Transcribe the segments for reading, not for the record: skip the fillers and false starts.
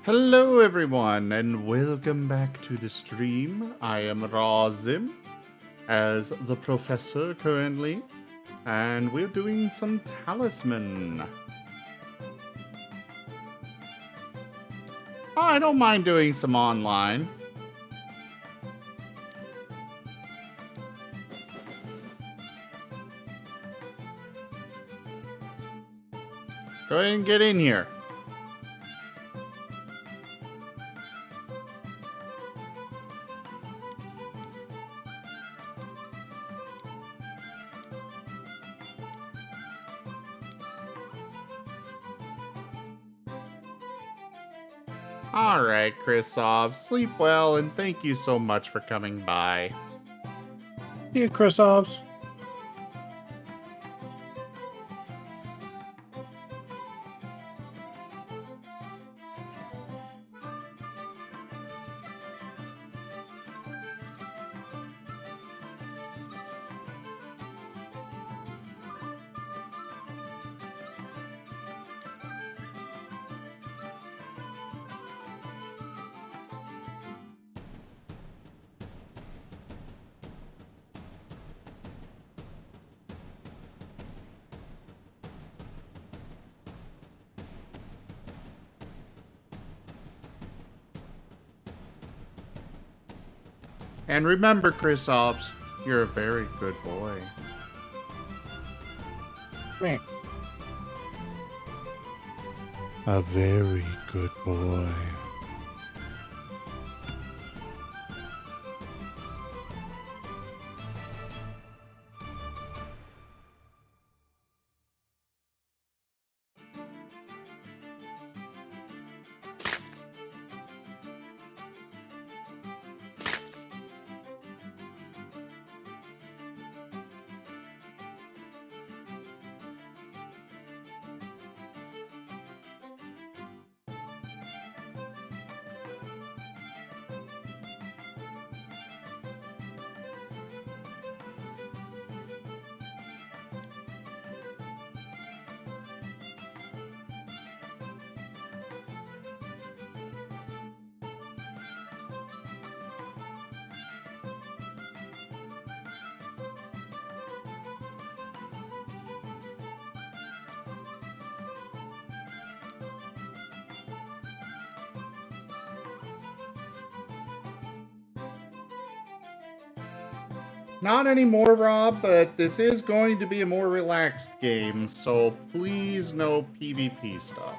Hello everyone and welcome back to the stream. I am Razim as the professor currently, and we're doing some Talisman. I don't mind doing some online. Go ahead and get in here. Alright, Chrisov, sleep well and thank you so much for coming by. Yeah, Chrisovs. And remember, Chrisovs, you're a very good boy. Me. A very good boy. Not anymore, Rob, but this is going to be a more relaxed game, so please no PvP stuff.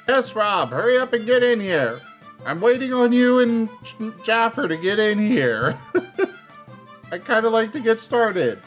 Yes, Rob, hurry up and get in here. I'm waiting on you and Jaffer to get in here. I'd kind of like to get started.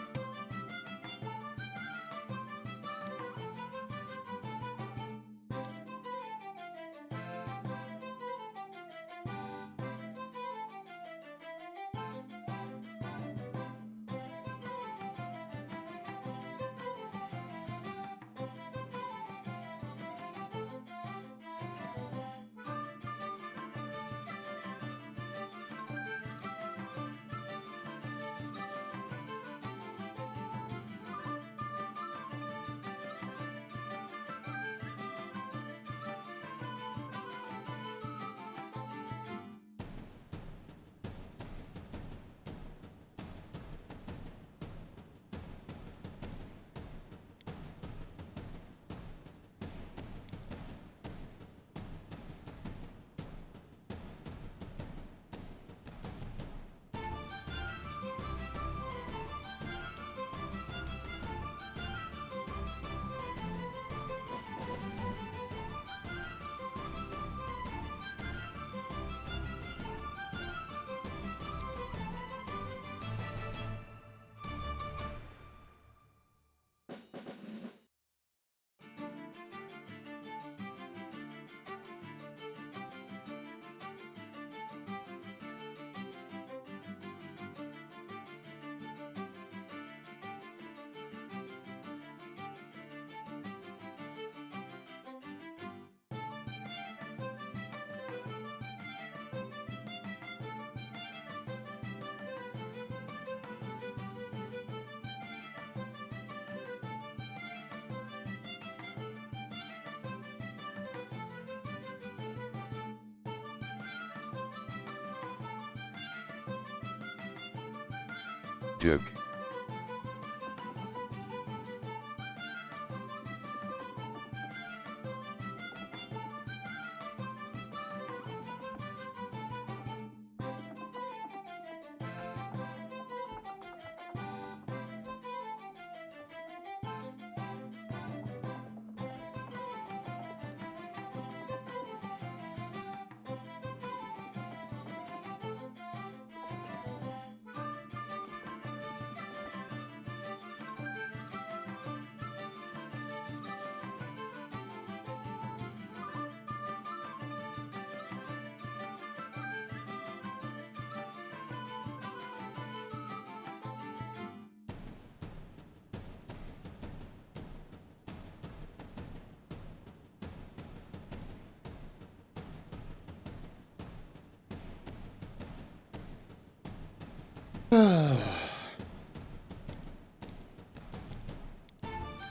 Dug.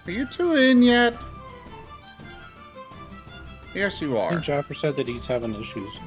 Are you two in yet? Yes, you I are. think Jaffer said that he's having issues.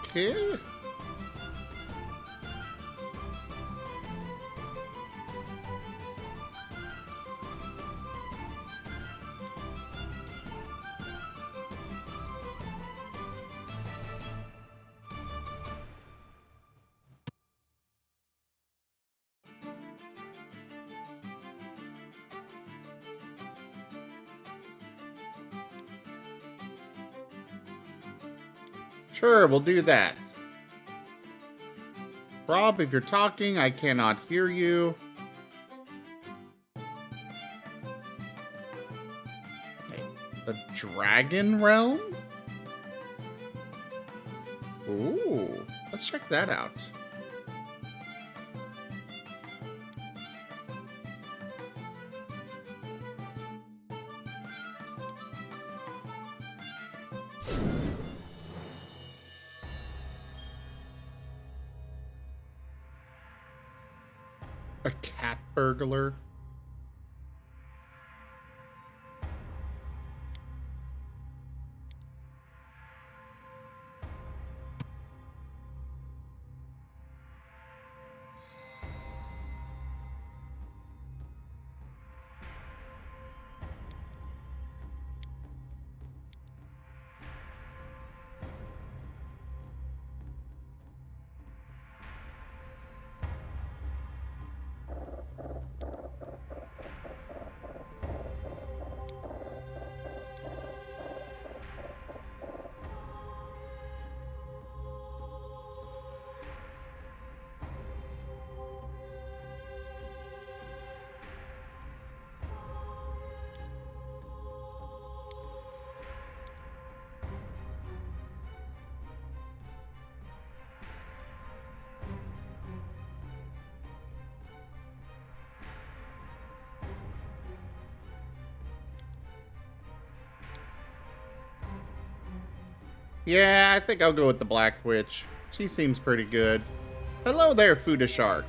Okay. Sure, we'll do that. Rob, if you're talking, I cannot hear you. Okay. The Dragon Realm? Ooh, let's check that out. A cat burglar? Yeah, I think I'll go with the Black Witch. She seems pretty good. Hello there, Fuda Shark.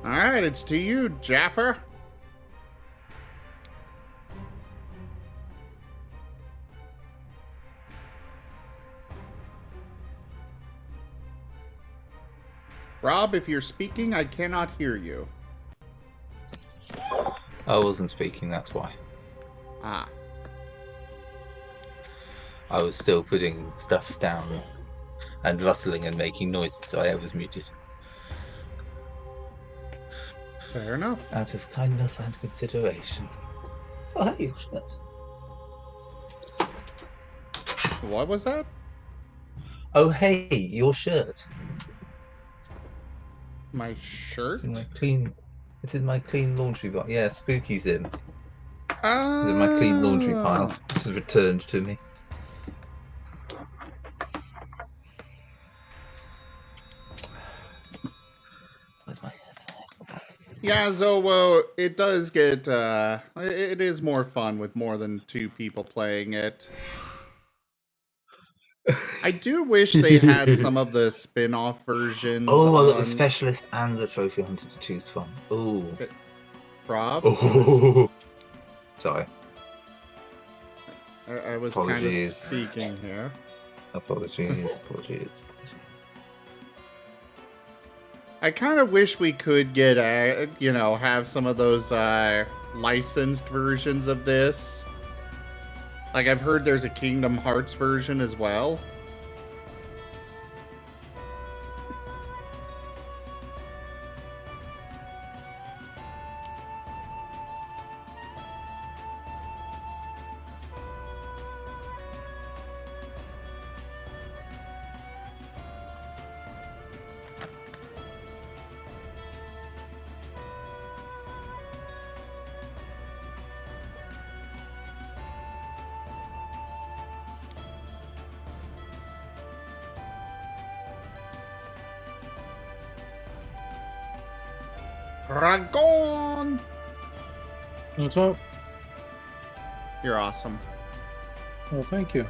Alright, it's to you, Jaffer. Rob, if you're speaking, I cannot hear you. I wasn't speaking, that's why. Ah. I was still putting stuff down and rustling and making noises, so I was muted. Fair enough. Out of kindness and consideration. Oh, hey, shit. What was that? Oh, hey, your shirt. My shirt? It's in my clean laundry box. Yeah, Spooky's in. Ah. It's in my clean laundry pile. It was returned to me. Where's my head? Yeah, so it does get it is more fun with more than 2 people playing it. I do wish they had some of the spin-off versions. Oh, I got the specialist and the trophy hunter to choose from. Oh, Rob. oh. Sorry. I was kind of speaking here. Apologies. I kind of wish we could get have some of those licensed versions of this. Like, I've heard there's a Kingdom Hearts version as well. Dragon! What's up? You're awesome. Well, thank you.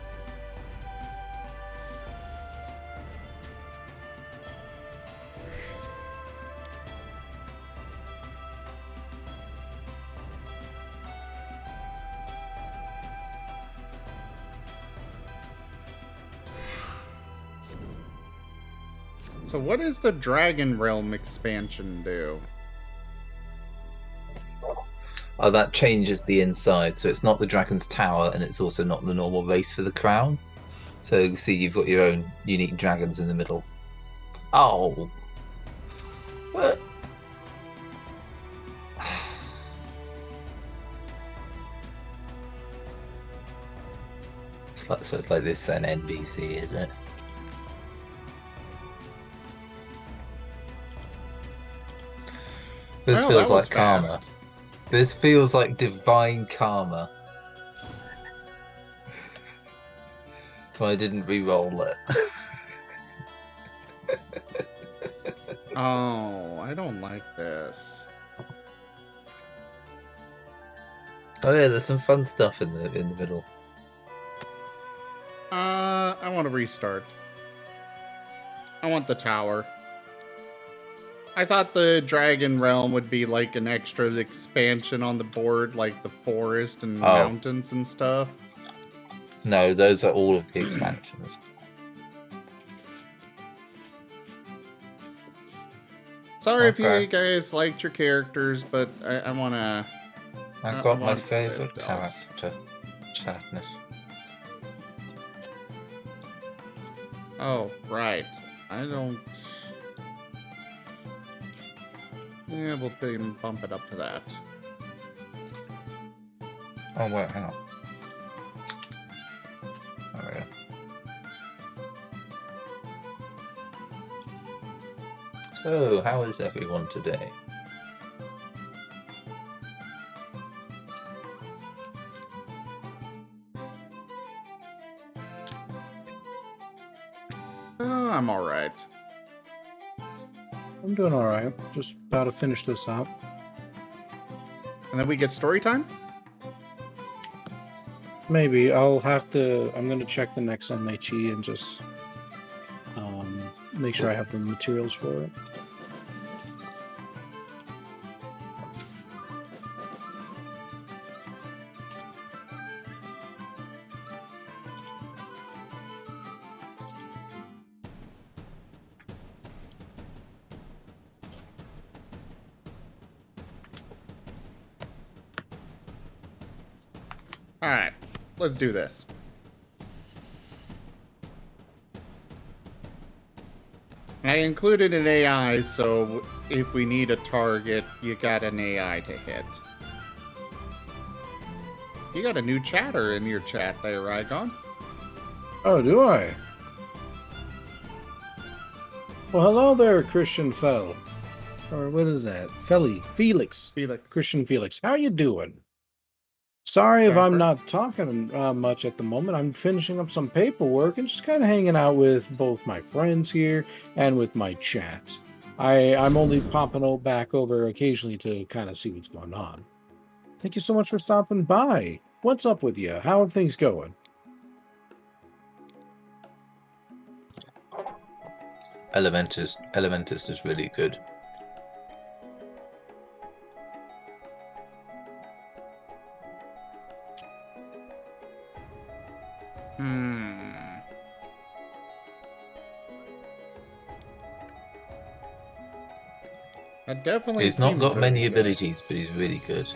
So what does the Dragon Realm expansion do? Oh, that changes the inside, so it's not the Dragon's Tower, and it's also not the normal race for the crown. So you see, you've got your own unique dragons in the middle. Oh, what? So it's like this then, NBC, is it? This Well, feels that was like karma. fast. This feels like divine karma. So I didn't re-roll it. Oh, I don't like this. Oh yeah, there's some fun stuff in the middle. I want to restart. I want the tower. I thought the Dragon Realm would be like an extra expansion on the board, like the forest and mountains and stuff. No, those are all of the expansions. Sorry if you guys liked your characters, but I want to... I got my favourite character, Sadness. Oh, right. I don't... Yeah, we'll bump it up to that. Oh wait, hang on. Oh yeah. So, how is everyone today? I'm all right. I'm doing all right. Just about to finish this up. And then we get story time? Maybe I'll have to. I'm going to check the next MHE and just make sure I have the materials for it. Alright, let's do this. I included an AI, so if we need a target, you got an AI to hit. You got a new chatter in your chat there, Rygon. Oh, do I? Well, hello there, Christian Fell. Or what is that? Felix. Felix. Christian Felix. How you doing? Sorry if I'm Jennifer? not talking much at the moment. I'm finishing up some paperwork and just kind of hanging out with both my friends here and with my chat. I'm only popping back over occasionally to kind of see what's going on. Thank you so much for stopping by. What's up with you? How are things going? Elementus is really good. That definitely He's not seems got very many good. abilities, but he's really good.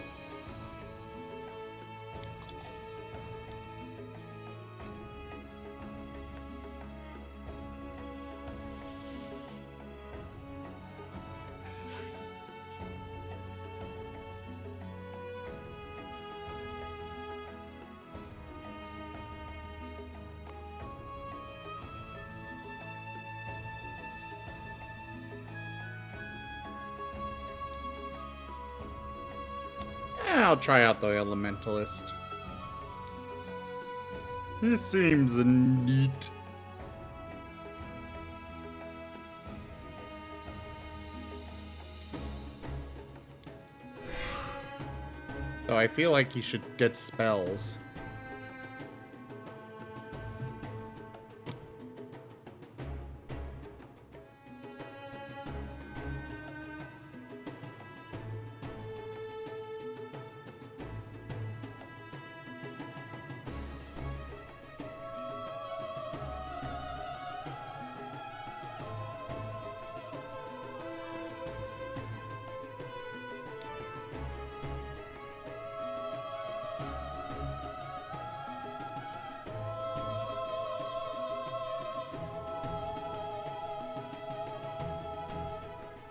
I'll try out the Elementalist. He seems neat. Though I feel like he should get spells.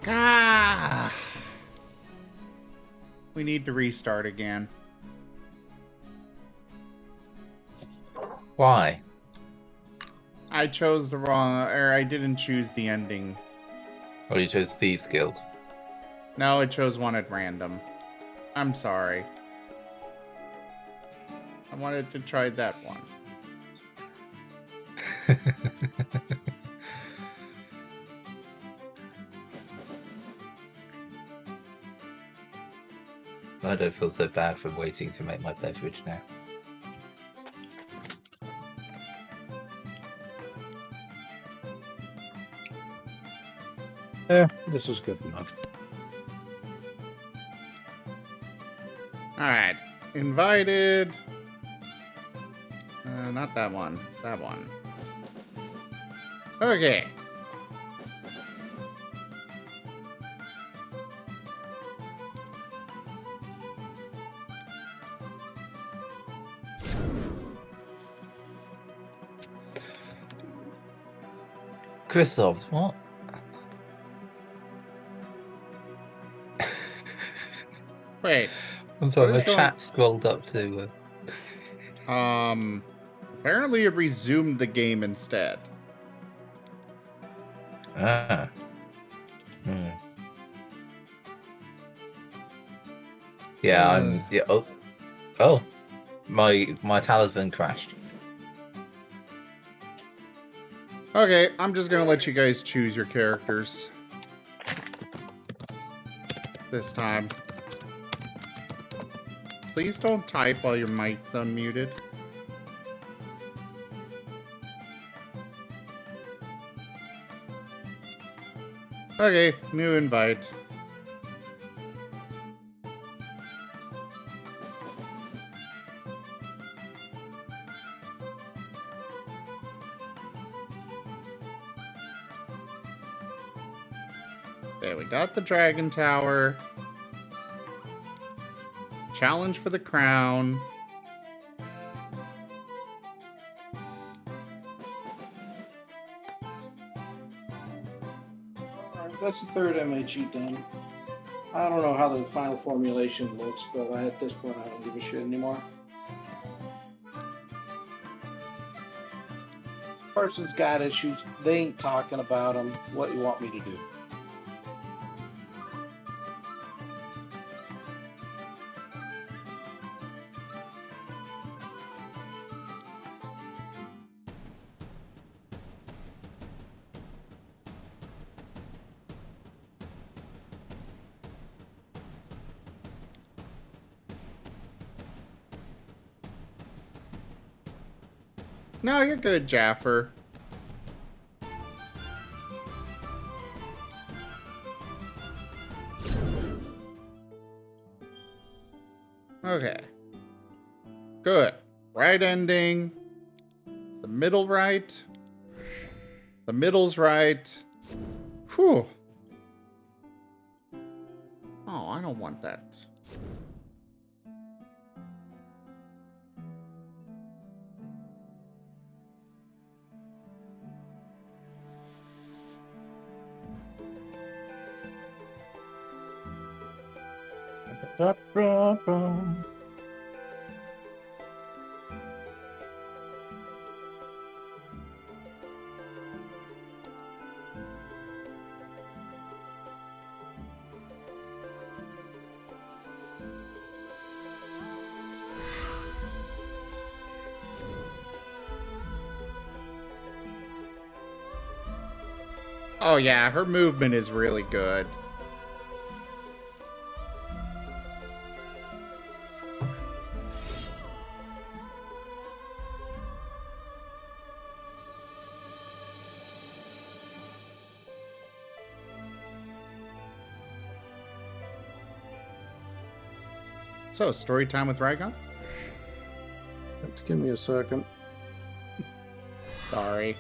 Ah! We need to restart again. Why? I chose the wrong, or I didn't choose the ending. Oh, you chose Thieves Guild. No, it chose one at random. I'm sorry. I wanted to try that one. Oh, I don't feel so bad for waiting to make my beverage now. Yeah, this is good enough. Alright. Invited. Not that one. That one. Okay. Christoph, what? Wait. I'm sorry, What my is going- chat scrolled up to... Apparently it resumed the game instead. Ah. Yeah, I'm... Yeah, oh. My talisman crashed. Okay, I'm just gonna let you guys choose your characters. This time. Please don't type while your mic's unmuted. Okay, new invite. Okay, we got the Dragon Tower. Challenge for the crown. Alright, that's the third MHE done. I don't know how the final formulation looks, but at this point I don't give a shit anymore. Person's got issues. They ain't talking about them. What you want me to do? No, you're good, Jaffer. Okay. Good. Right ending. Is the middle right? The middle's right. Whew. Oh, I don't want that. Oh yeah, her movement is really good. So, story time with Rygon? Give me a second. Sorry.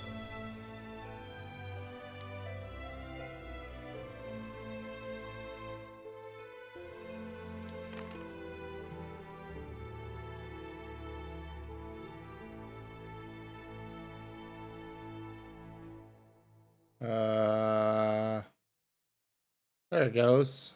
There it goes.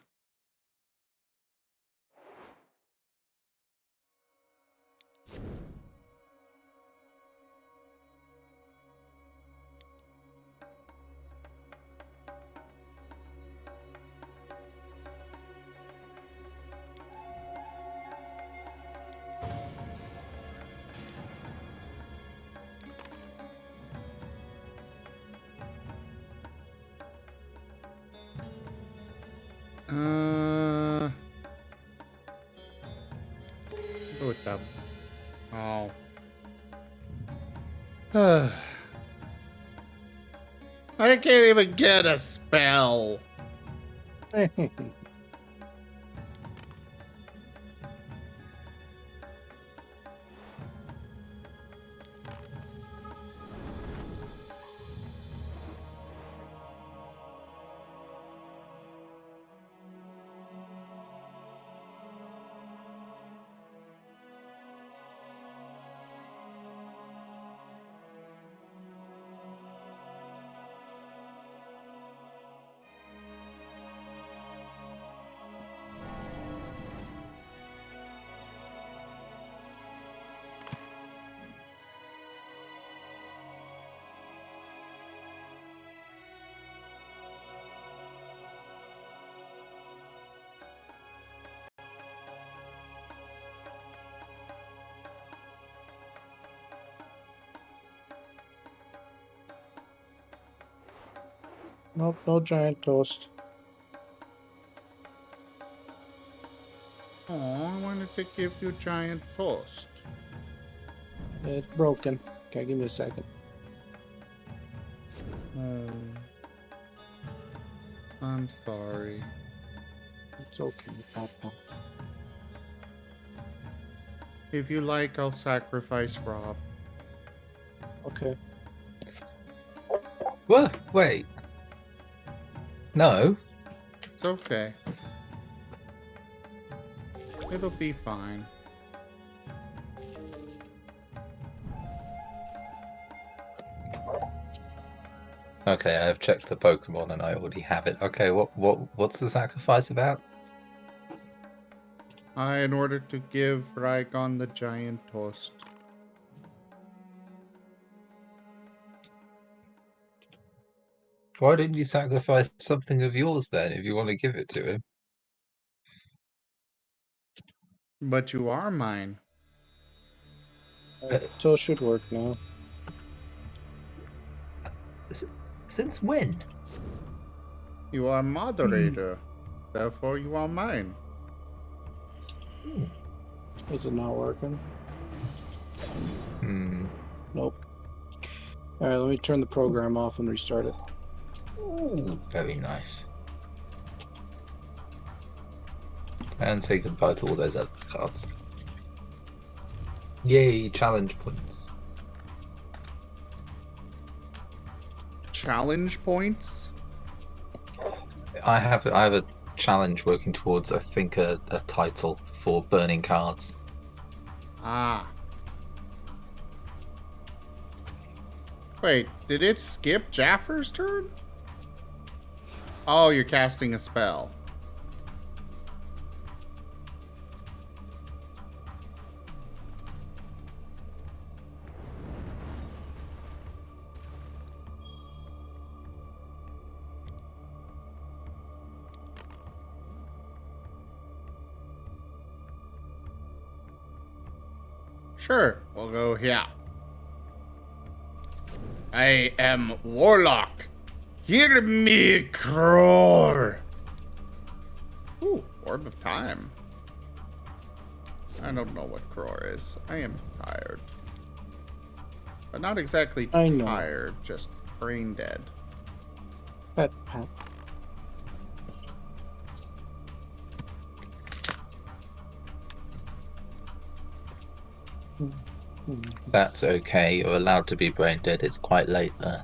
Go with them. Oh. I can't even get a spell. Nope, no giant toast. Oh, I wanted to give you giant toast. It's broken. Okay, give me a second. Oh, I'm sorry. It's okay, Papa. If you like, I'll sacrifice Rob. Okay. What? Wait. No. It's okay. It'll be fine. Okay, I've checked the Pokemon and I already have it. Okay, what's the sacrifice about? In order to give Raigon the giant toast. Why didn't you sacrifice something of yours then if you want to give it to him? But you are mine. Toast should work now. Since when? You are moderator. Therefore, you are mine. Is it not working? Hmm. Nope. Alright, let me turn the program off and restart it. Ooh, very nice. And say goodbye to all those other cards. Yay, challenge points. Challenge points? I have a challenge working towards, I think, a title for burning cards. Ah. Wait, did it skip Jaffer's turn? Oh, you're casting a spell. Sure, we'll go here. I am Warlock. Hear me roar. Ooh, Orb of Time. I don't know what Crore is. I am tired. But not exactly I know. tired, just brain dead. Pet, pet. That's okay, you're allowed to be brain dead, it's quite late there.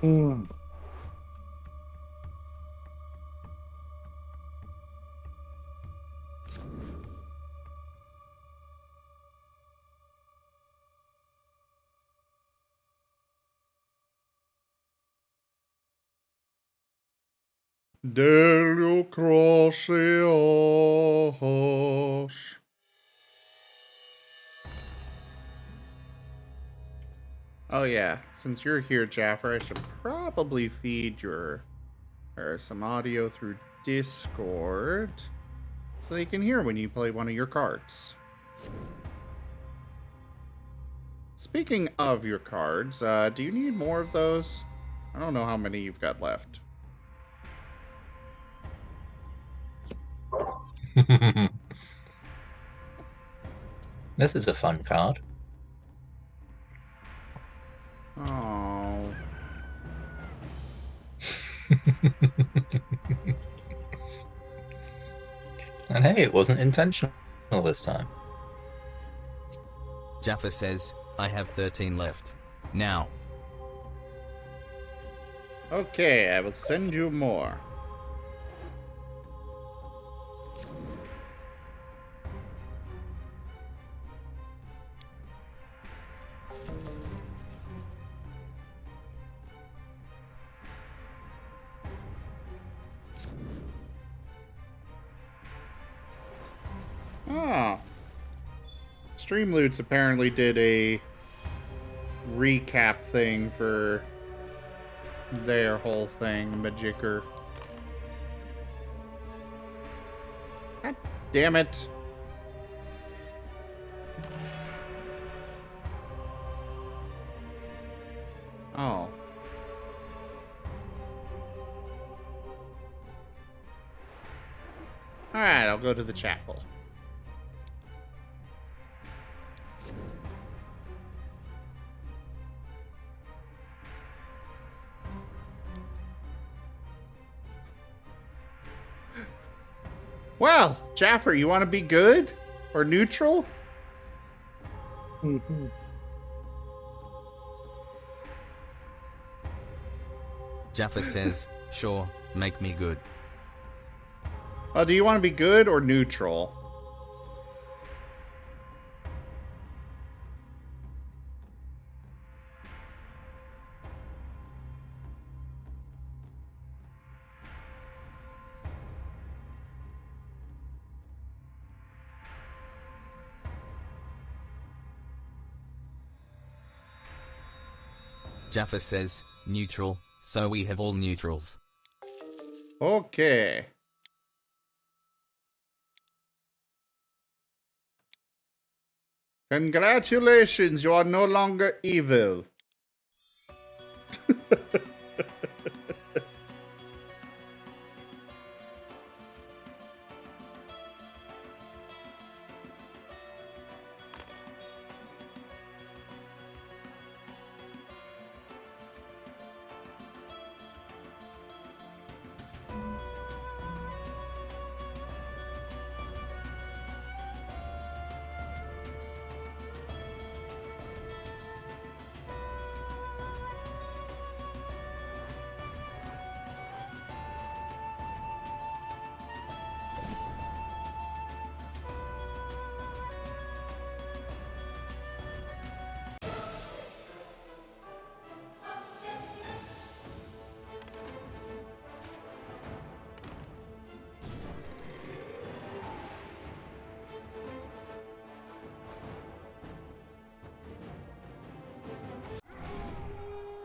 Hmm. Deliocrosios. Oh yeah, since you're here, Jaffer, I should probably feed your some audio through Discord so they can hear when you play one of your cards. Speaking of your cards, do you need more of those? I don't know how many you've got left. This is a fun card. Oh. And hey, it wasn't intentional this time. Jaffa says, I have 13 left. Now. Okay, I will send you more. Ah. Streamloots apparently did a recap thing for their whole thing, Majigger. God damn it. Oh. Alright, I'll go to the chapel. Well, Jaffer, you want to be good? Or neutral? Mm-hmm. Jaffa says, sure, make me good. Well, do you want to be good or neutral? Jaffa says, neutral, so we have all neutrals. Okay. Congratulations, you are no longer evil.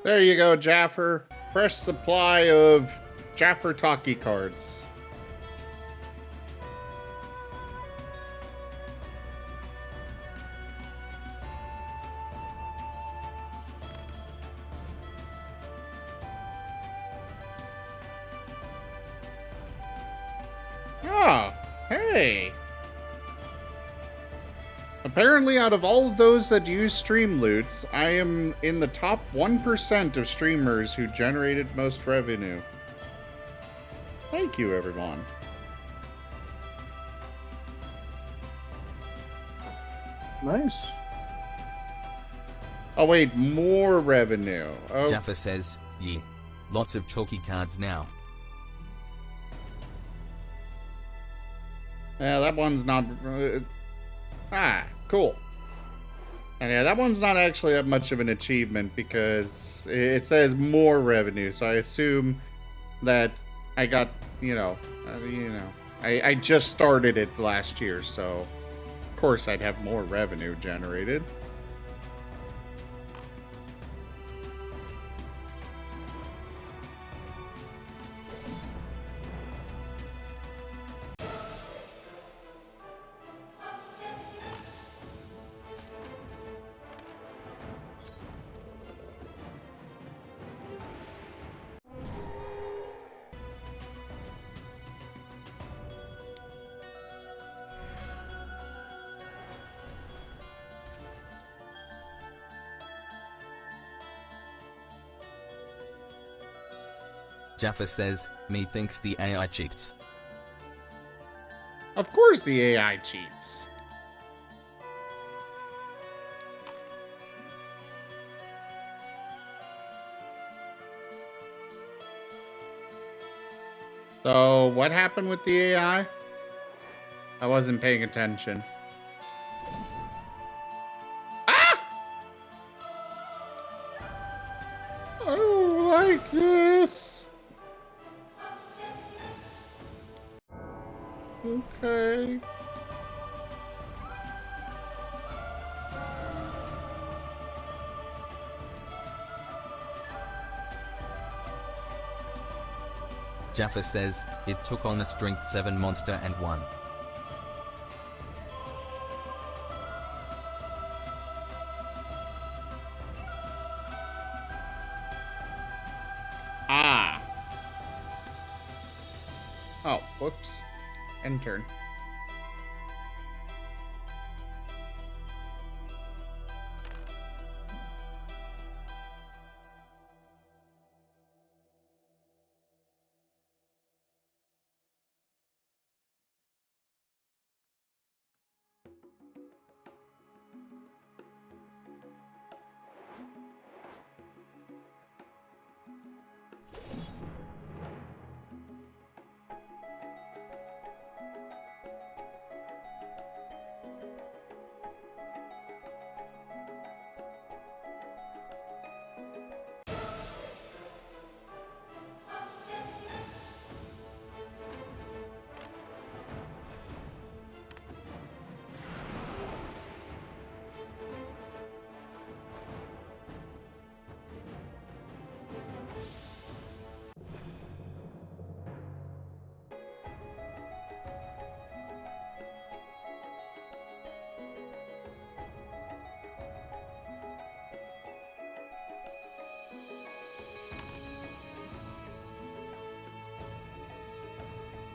There you go, Jaffer. Fresh supply of Jaffer Talkie cards. Ah, hey. Apparently, out of all of those that use stream loots, I am in the top 1% of streamers who generated most revenue. Thank you, everyone. Nice. Oh, wait, more revenue. Oh, Jaffa says, yeah. Lots of chalky cards now. yeah, that one's not... cool. And yeah, that one's not actually that much of an achievement because it says more revenue, so I assume that I got, I just started it last year, so of course I'd have more revenue generated. Jaffa says, me thinks the AI cheats. Of course the AI cheats. So, what happened with the AI? I wasn't paying attention. Ah! I don't like this. Okay. Jaffa says, it took on a strength 7 monster and won. Ah. Oh, whoops. End turn.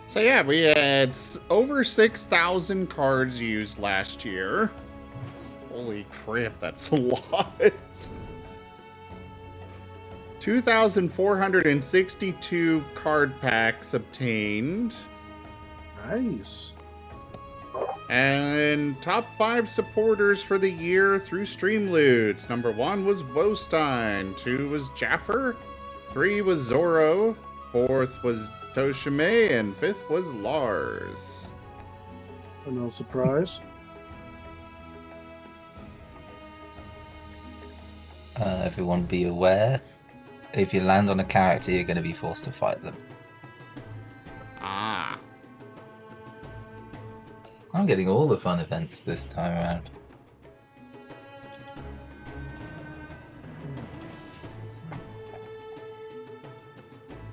So yeah, we had over 6,000 cards used last year. Holy crap, that's a lot. 2,462 card packs obtained. Nice. And top 5 supporters for the year through Streamloots. Number 1 was Wostein. 2 was Jaffer. 3 was Zoro. 4th was Toshime. And 5th was Lars. No surprise. Everyone be aware, if you land on a character, you're going to be forced to fight them. Ah. I'm getting all the fun events this time around.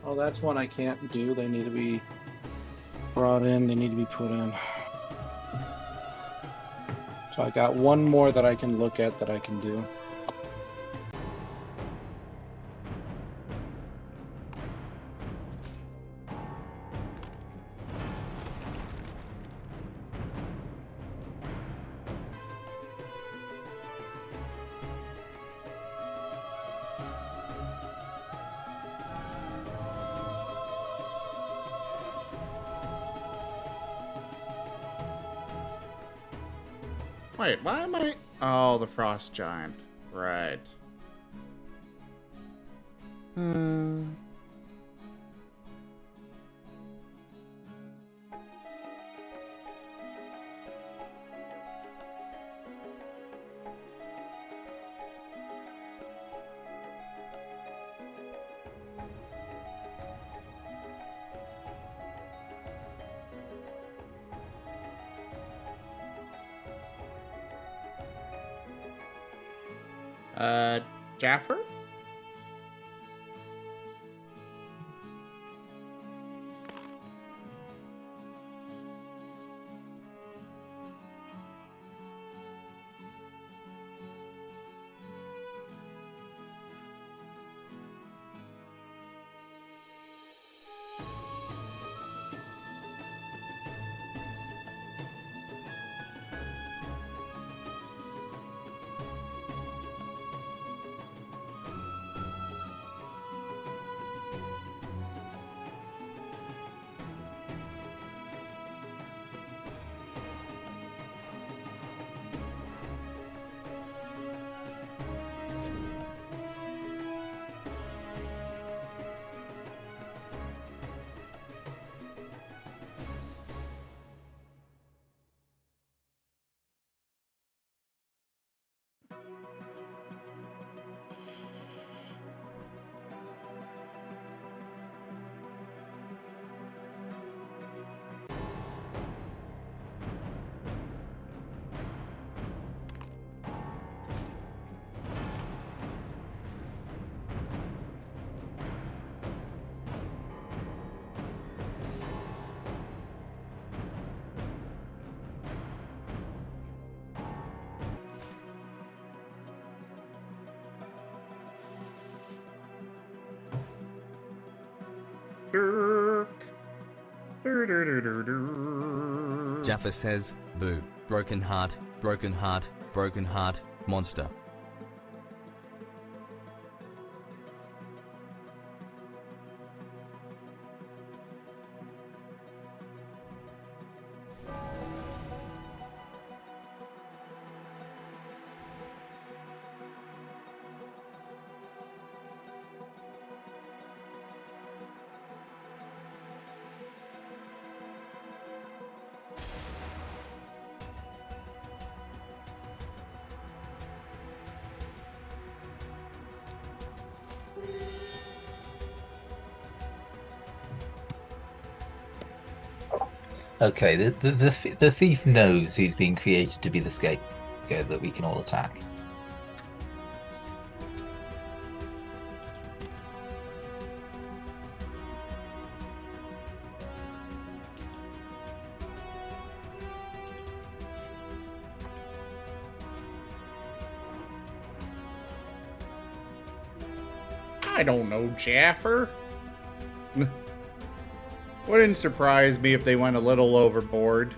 Oh, that's one I can't do. They need to be brought in. They need to be put in. So I got one more that I can look at that I can do. Wait, why am I... Oh, the Frost Giant. Right. Jaffer? Jaffa says, boo. Broken heart, broken heart, broken heart, monster. Okay, the thief knows he's been created to be the scapegoat that we can all attack. I don't know, Jaffer. Wouldn't surprise me if they went a little overboard.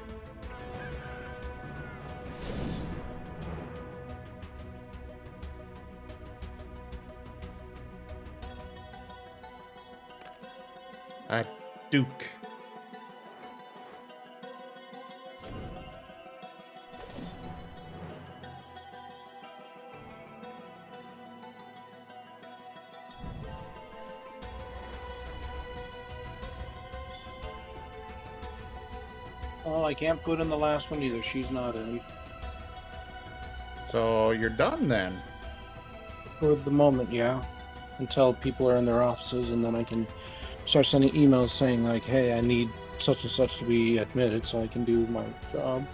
A Duke. Oh, I can't put in the last one either. She's not in. So you're done then. For the moment, yeah. Until people are in their offices, and then I can start sending emails saying, like, hey, I need such and such to be admitted so I can do my job.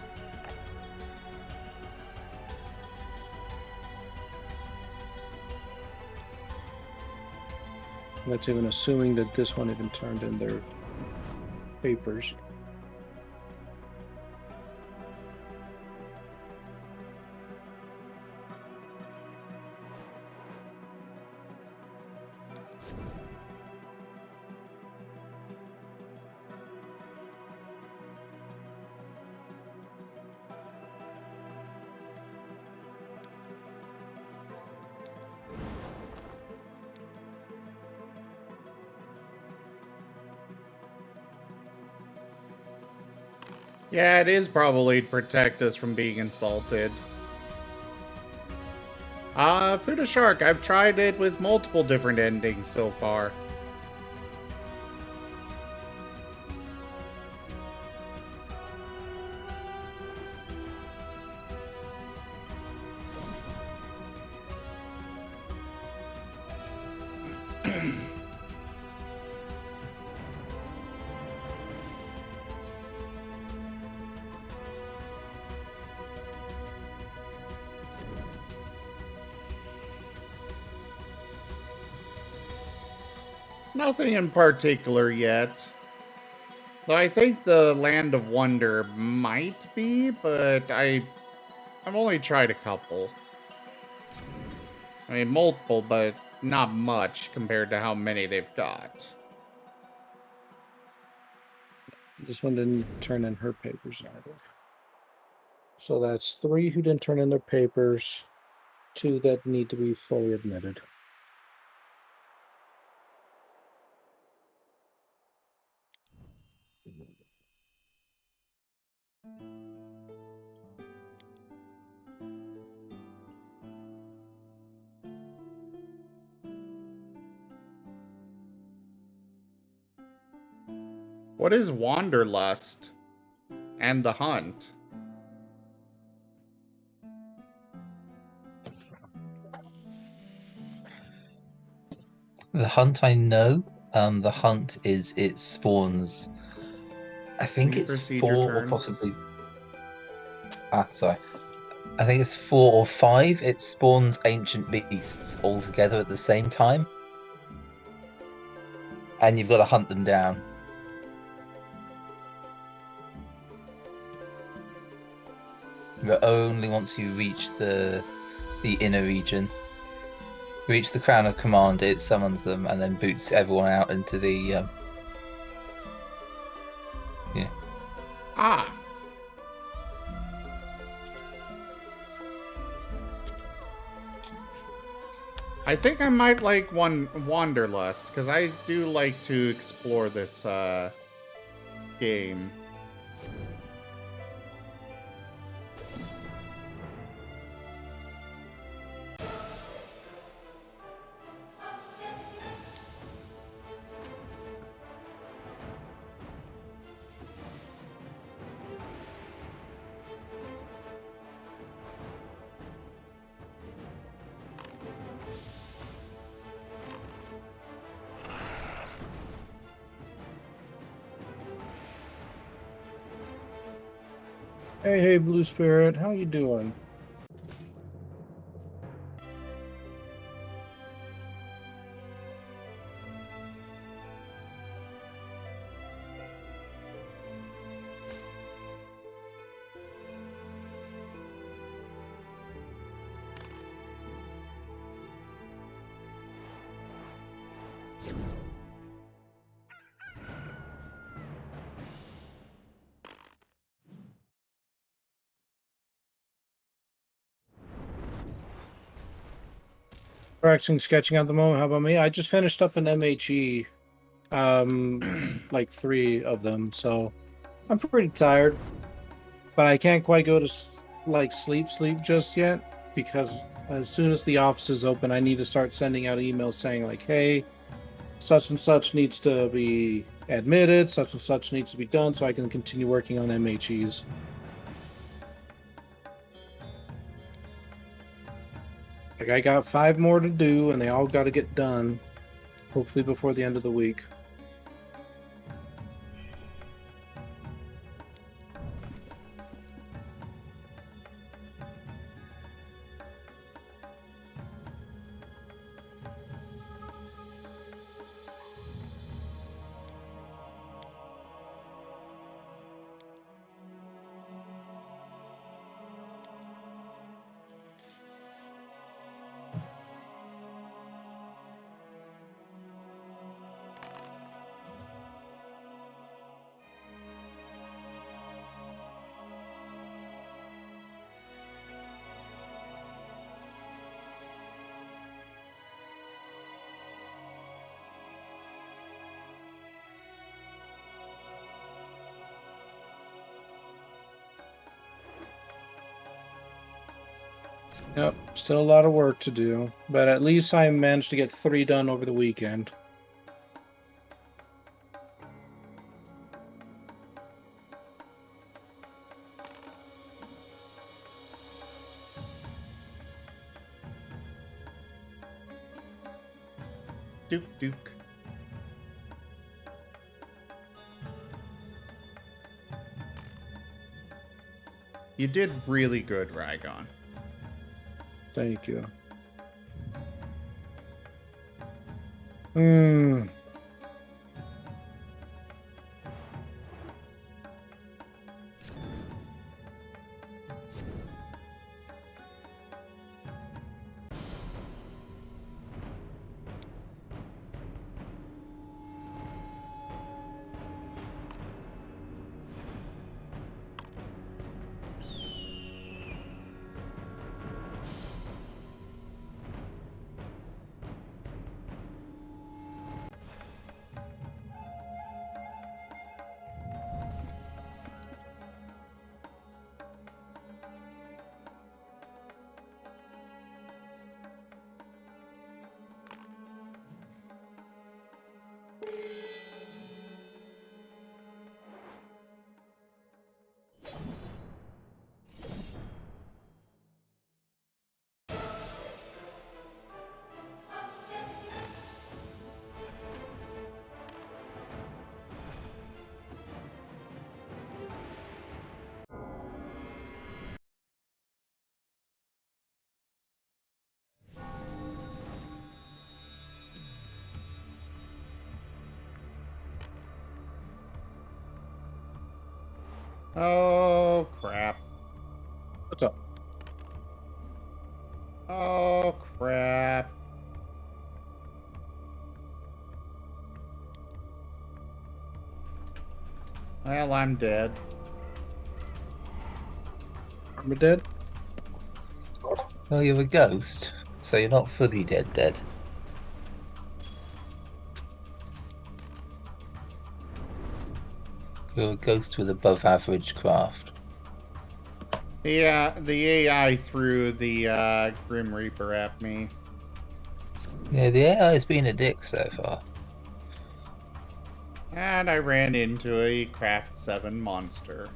That's even assuming that this one even turned in their papers. Yeah, it is probably to protect us from being insulted. Food a Shark, I've tried it with multiple different endings so far. Nothing in particular yet. Though I think the Land of Wonder might be, but I've only tried a couple. I mean, multiple, but not much compared to how many they've got. This one didn't turn in her papers either. So that's 3 who didn't turn in their papers, 2 that need to be fully admitted. What is Wanderlust? And the Hunt? The hunt I know. The hunt is it spawns. I think Can you it's proceed 4 your or turn? possibly. Sorry. I think it's 4 or 5. It spawns ancient beasts all together at the same time, and you've got to hunt them down. But only once you reach the inner region. Reach the Crown of Command, it summons them and then boots everyone out into the Ah! I think I might like one Wanderlust, because I do like to explore this game. Hey, Blue Spirit, how you doing? Practicing sketching at the moment. How about me? I just finished up an MHE, like 3 of them, so I'm pretty tired. But I can't quite go to sleep just yet, because as soon as the office is open, I need to start sending out emails saying like, hey, such and such needs to be admitted, such and such needs to be done, so I can continue working on MHEs. Like, I got 5 more to do, and they all got to get done, hopefully before the end of the week. Yep, still a lot of work to do, but at least I managed to get 3 done over the weekend. Duke. You did really good, Rygon. Thank you. Hmm. Oh, crap. What's up? Oh, crap. Well, I'm dead. I'm a dead. Oh, you're a ghost, so you're not fully dead. You're a ghost with above average craft. The AI threw the Grim Reaper at me. Yeah, the AI has been a dick so far. And I ran into a Craft 7 monster.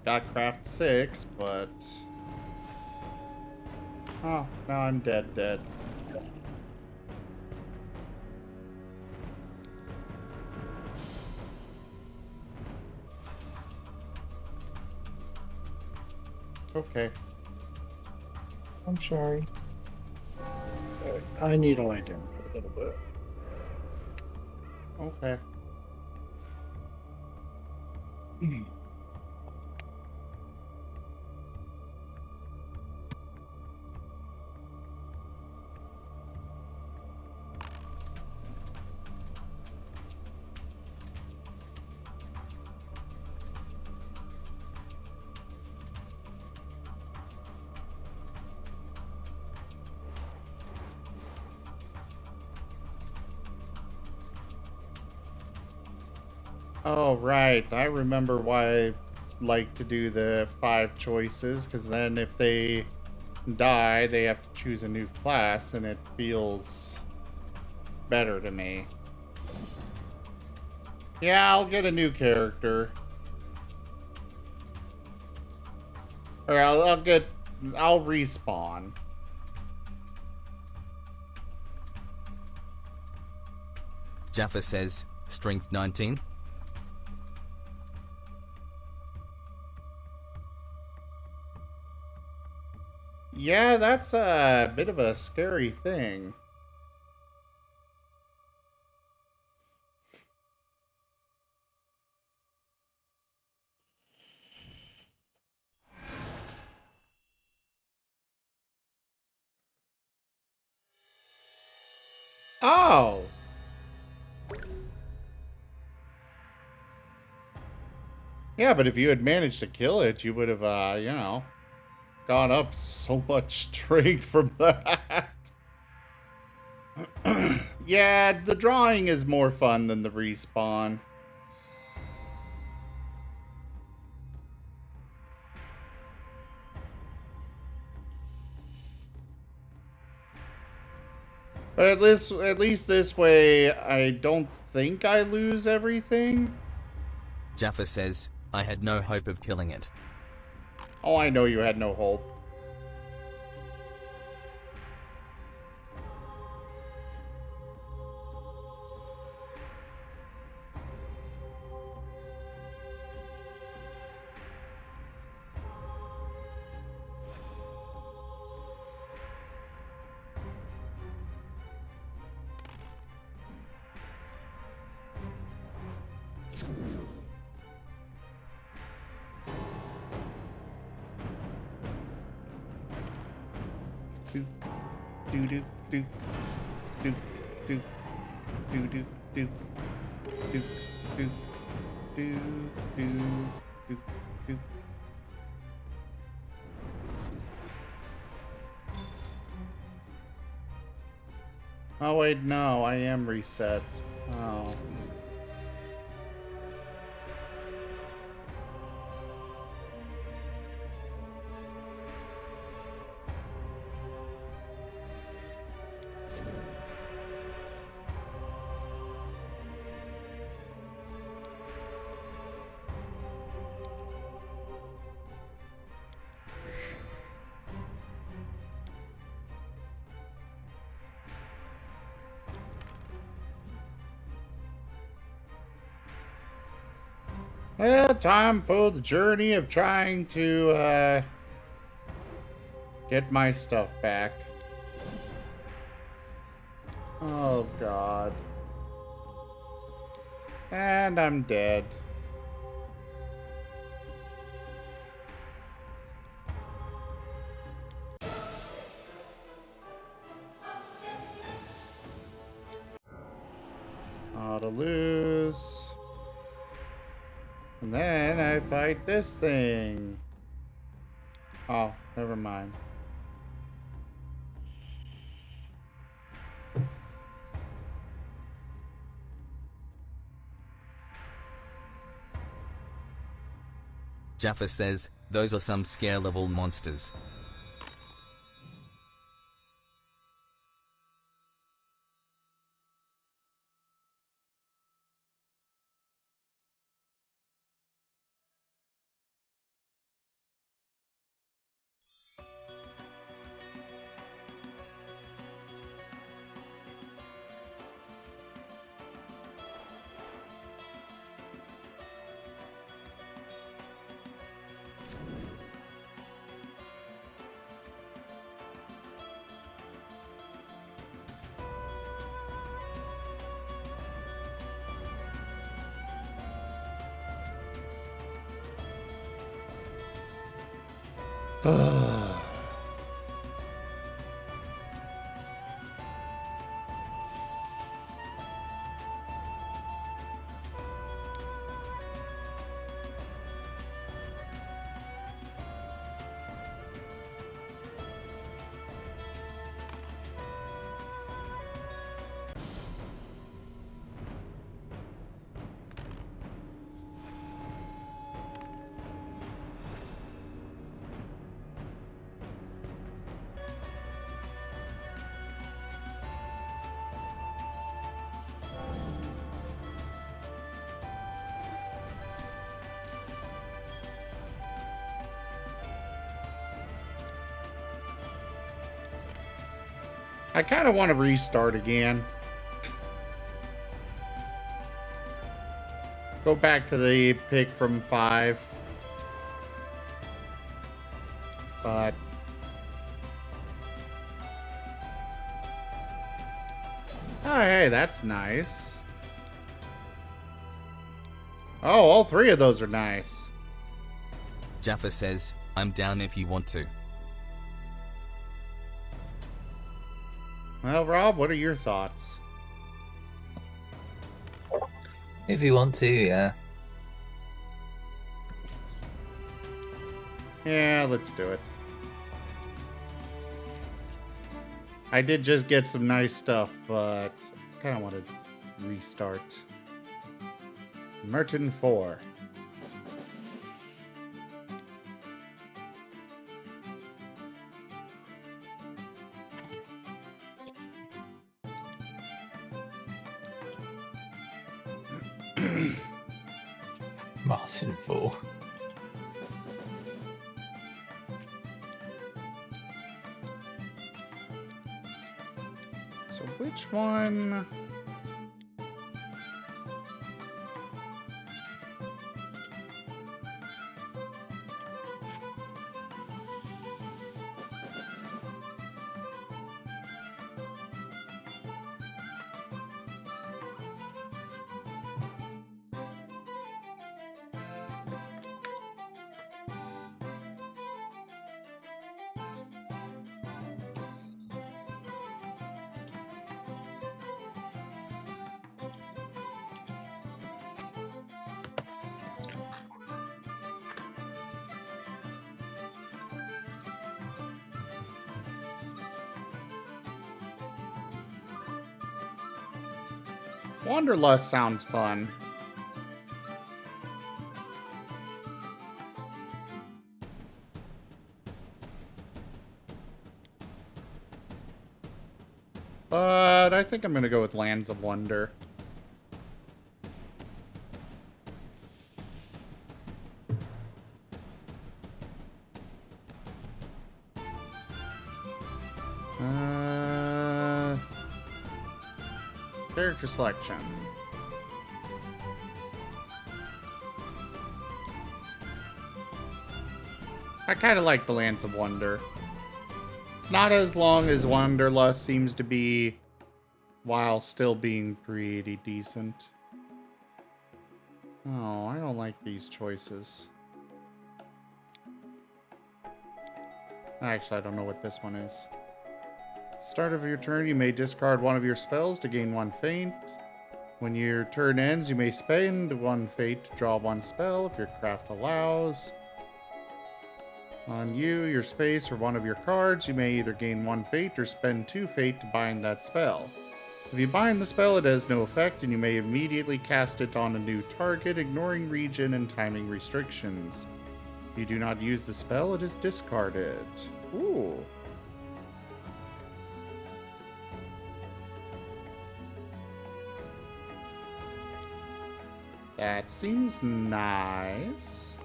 I've got Craft 6, but... Oh, now I'm dead. Okay. I'm sorry. I need to lie down for a little bit. Okay. Oh, right. I remember why I like to do the 5 choices, because then if they die, they have to choose a new class, and it feels better to me. Yeah, I'll get a new character. Or I'll respawn. Jaffa says, strength 19. Yeah, that's a bit of a scary thing. Oh! Yeah, but if you had managed to kill it, you would have, gone up so much strength from that. Yeah, the drawing is more fun than the respawn. But at least this way, I don't think I lose everything. Jaffa says, I had no hope of killing it. Oh, I know you had no hope. Do do do do do do do do do do do do do do. Oh wait, no, I am reset. Oh. Well, time for the journey of trying to get my stuff back. Oh god. And I'm dead. Ought to lose. And then I fight this thing. Oh, never mind. Jaffa says, those are some scare level monsters. I kind of want to restart again. Go back to the pick from 5. But oh, hey, that's nice. Oh, all 3 of those are nice. Jaffa says, I'm down if you want to. Well, Rob, what are your thoughts? If you want to, yeah. Yeah, let's do it. I did just get some nice stuff, but I kind of want to restart. Marten 4. Marten 4. So which one? Wanderlust sounds fun. But I think I'm going to go with Lands of Wonder. Character selection. I kind of like the Lands of Wonder. It's not as long as Wanderlust seems to be, while still being pretty decent. Oh, I don't like these choices. Actually, I don't know what this one is. Start of your turn, you may discard one of your spells to gain 1 feint. When your turn ends, you may spend 1 fate to draw 1 spell if your craft allows. On you, your space, or one of your cards, you may either gain 1 fate or spend 2 fate to bind that spell. If you bind the spell, it has no effect, and you may immediately cast it on a new target, ignoring region and timing restrictions. If you do not use the spell, it is discarded. Ooh. That seems nice.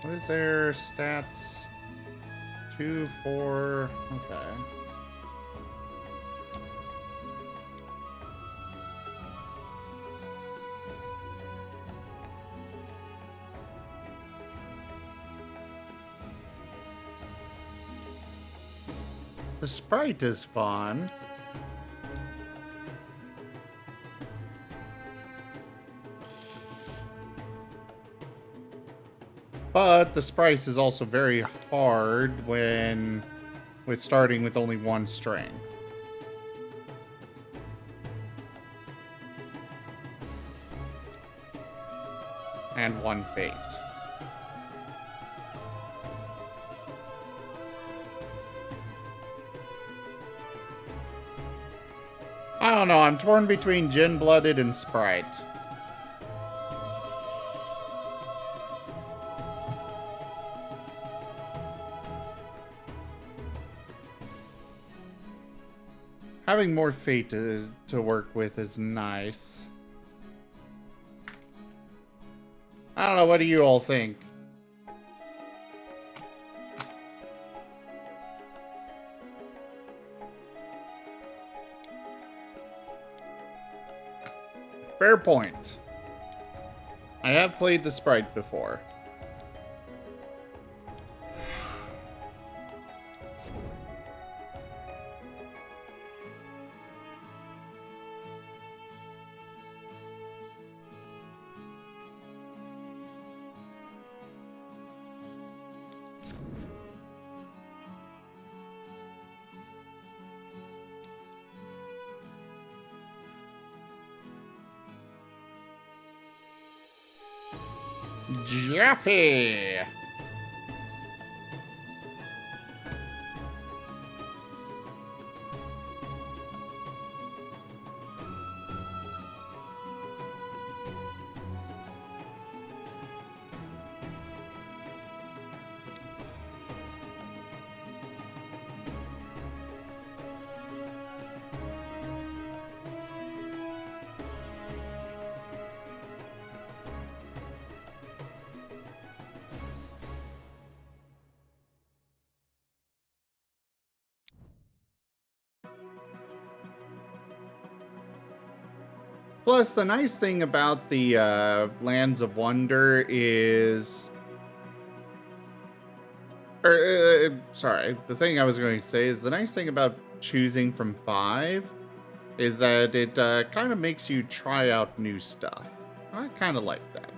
What is their stats? 2, 4. Okay. The sprite is fun. But the sprite is also very hard with starting with only 1 strength. And 1 fate. I don't know, I'm torn between Gin-Blooded and Sprite. Having more fate to work with is nice. I don't know, what do you all think? Fair point. I have played the sprite before. Jeffy! Plus, the nice thing about the Lands of Wonder is... sorry, the thing I was going to say is the nice thing about choosing from 5 is that it kind of makes you try out new stuff. I kind of like that.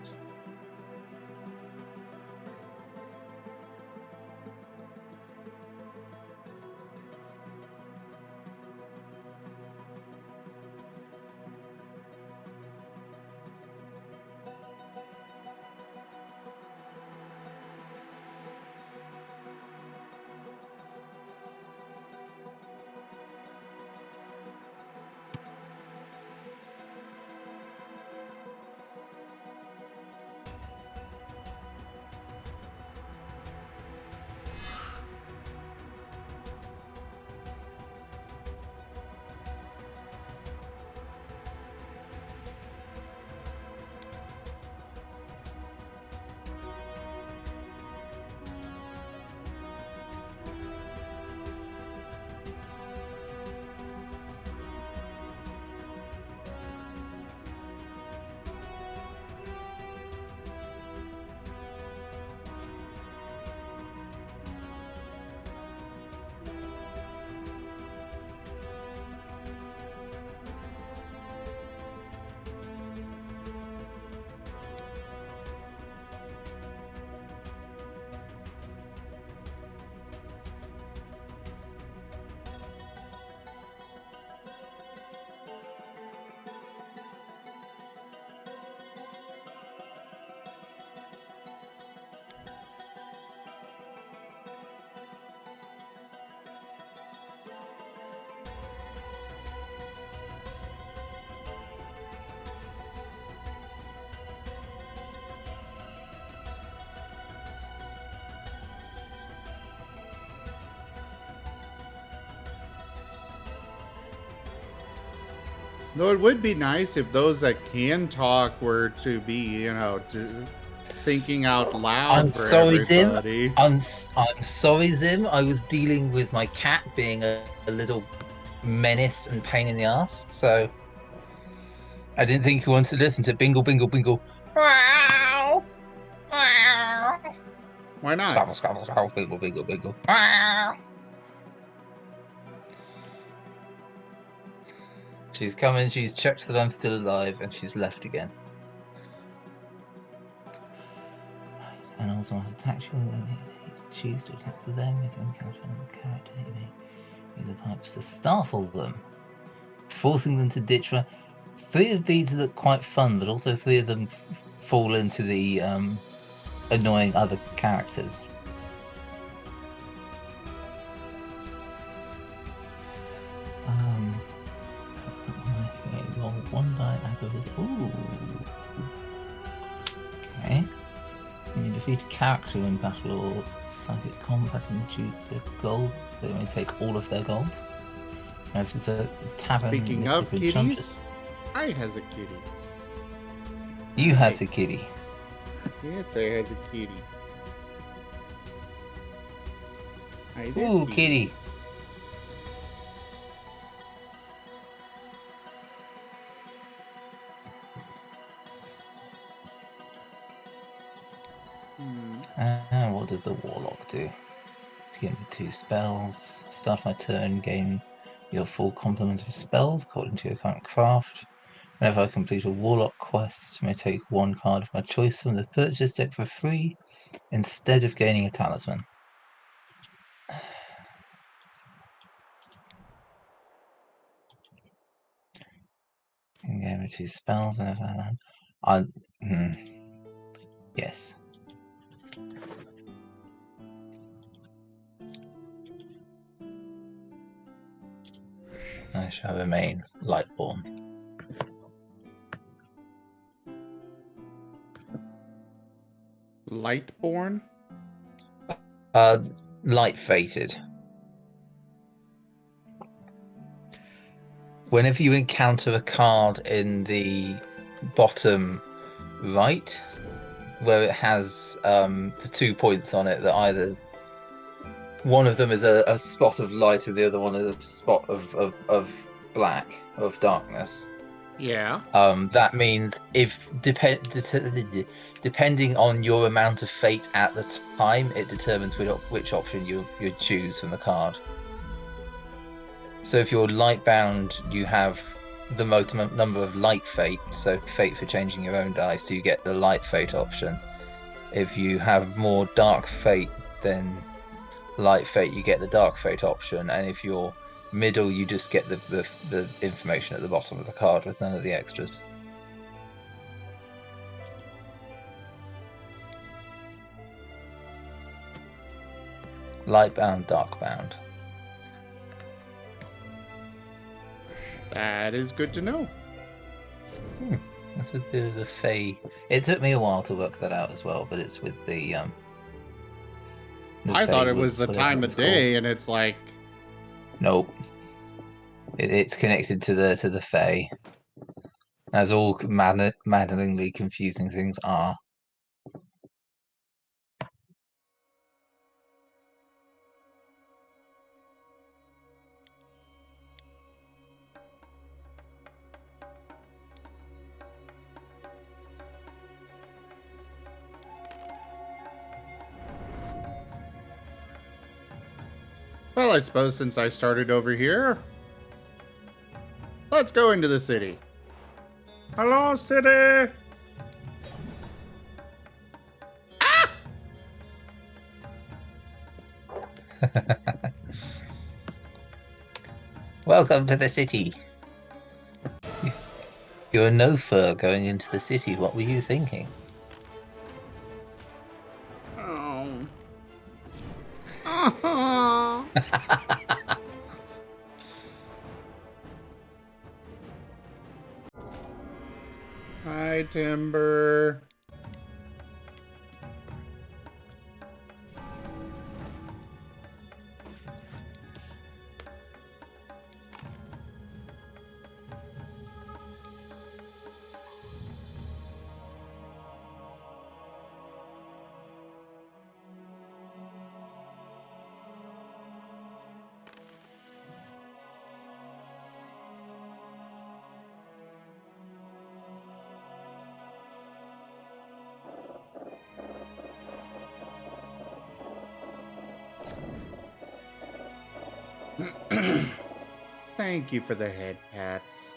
Though it would be nice if those that can talk were to be, thinking out loud I'm for sorry, Dim. everybody. I'm sorry, Zim. I was dealing with my cat being a little menace and pain in the ass, so I didn't think you wanted to listen to Bingle Bingle Bingle. Wow! Wow! Why not? Scrabble, scrabble, scrabble, bingle, bingle, bingle. Wow! She's come in, she's checked that I'm still alive, and she's left again. And also want to attack you. Choose to attack them. You can encounter another character. You may use the pipes to startle them, forcing them to ditch. 3 of these look quite fun, but also 3 of them fall into the annoying other characters. Roll 1 die. Ooh. Okay. When you defeat a character in battle or psychic combat and choose a gold, they may take all of their gold. Now, if it's a tavern, Speaking of kitties, I has a kitty. You has a kitty. Yes, I has a kitty. Ooh, kitty. What does the warlock do? Give me 2 spells. Start my turn, gain your full complement of spells according to your current craft. Whenever I complete a warlock quest, I may take 1 card of my choice from the purchase deck for free instead of gaining a talisman. And give me 2 spells whenever yes. I shall remain Lightborn. Lightborn? Light fated. Whenever you encounter a card in the bottom right, where it has the 2 points on it that either one of them is a spot of light and the other one is a spot of black, of darkness. Yeah. That means if depending on your amount of fate at the time, it determines which option you choose from the card. So if you're light bound, you have the most number of light fate, so fate for changing your own dice, so you get the light fate option. If you have more dark fate than light fate, you get the dark fate option, and if you're middle, you just get the information at the bottom of the card with none of the extras. Light bound, dark bound. That is good to know. That's with the Fae. It took me a while to work that out as well, but it's with the I thought it was the time of day, and it's like... Nope. It's connected to the Fae. As all maddeningly confusing things are. Well, I suppose since I started over here, let's go into the city. Hello, city! Ah! Welcome to the city. You're no fur going into the city. What were you thinking? Oh. Oh. Hi, Timber. Thank you for the head pats.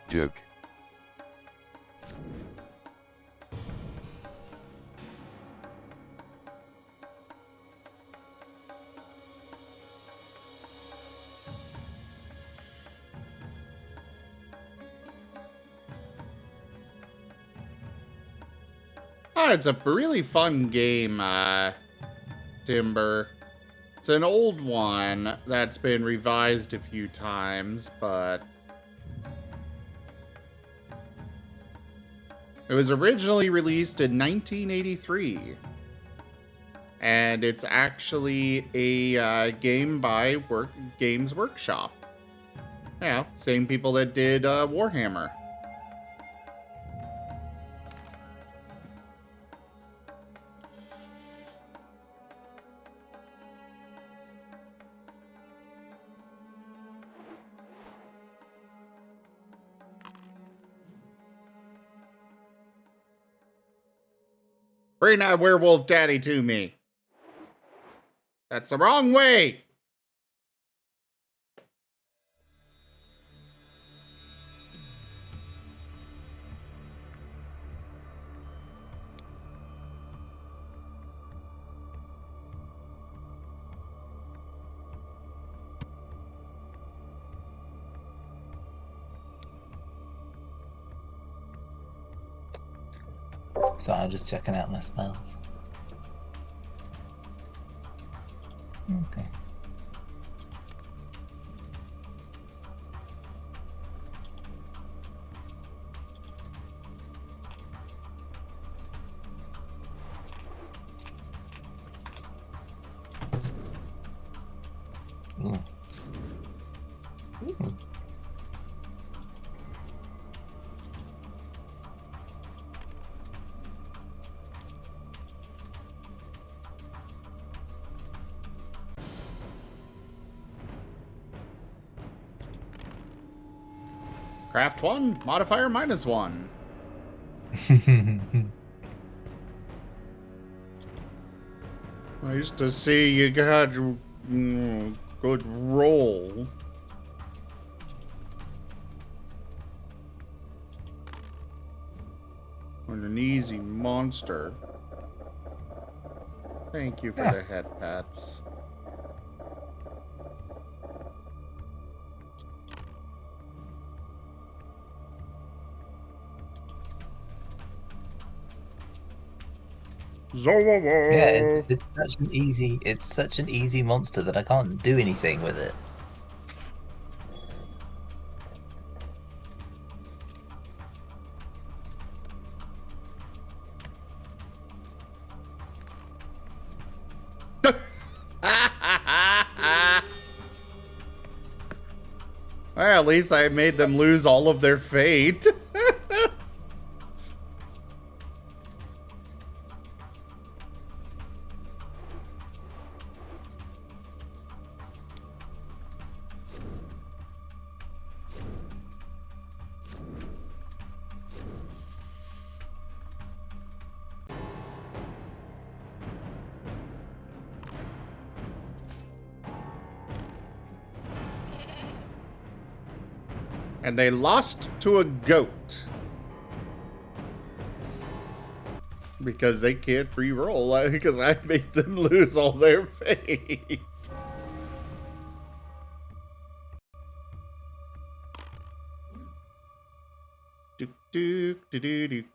Joke. Oh, it's a really fun game, Timber. It's an old one that's been revised a few times, but it was originally released in 1983. And it's actually a game by Games Workshop. Yeah, same people that did Warhammer. Bring that werewolf daddy to me. That's the wrong way. So I'm just checking out my spells. Okay. Ooh. Ooh. Craft 1, modifier -1. Nice to see you got good roll. On an easy monster. Thank you for Yeah. the head pats. Yeah, it's such an easy monster that I can't do anything with it. Well, at least I made them lose all of their fate. And they lost to a goat. Because they can't re-roll, because I made them lose all their fate. Duke, duke, duke, duke.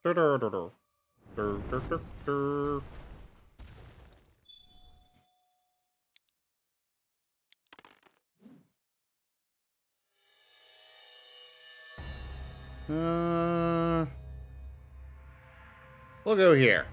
Dur, dur, dur, dur. Dur, dur, dur, dur. We'll go here.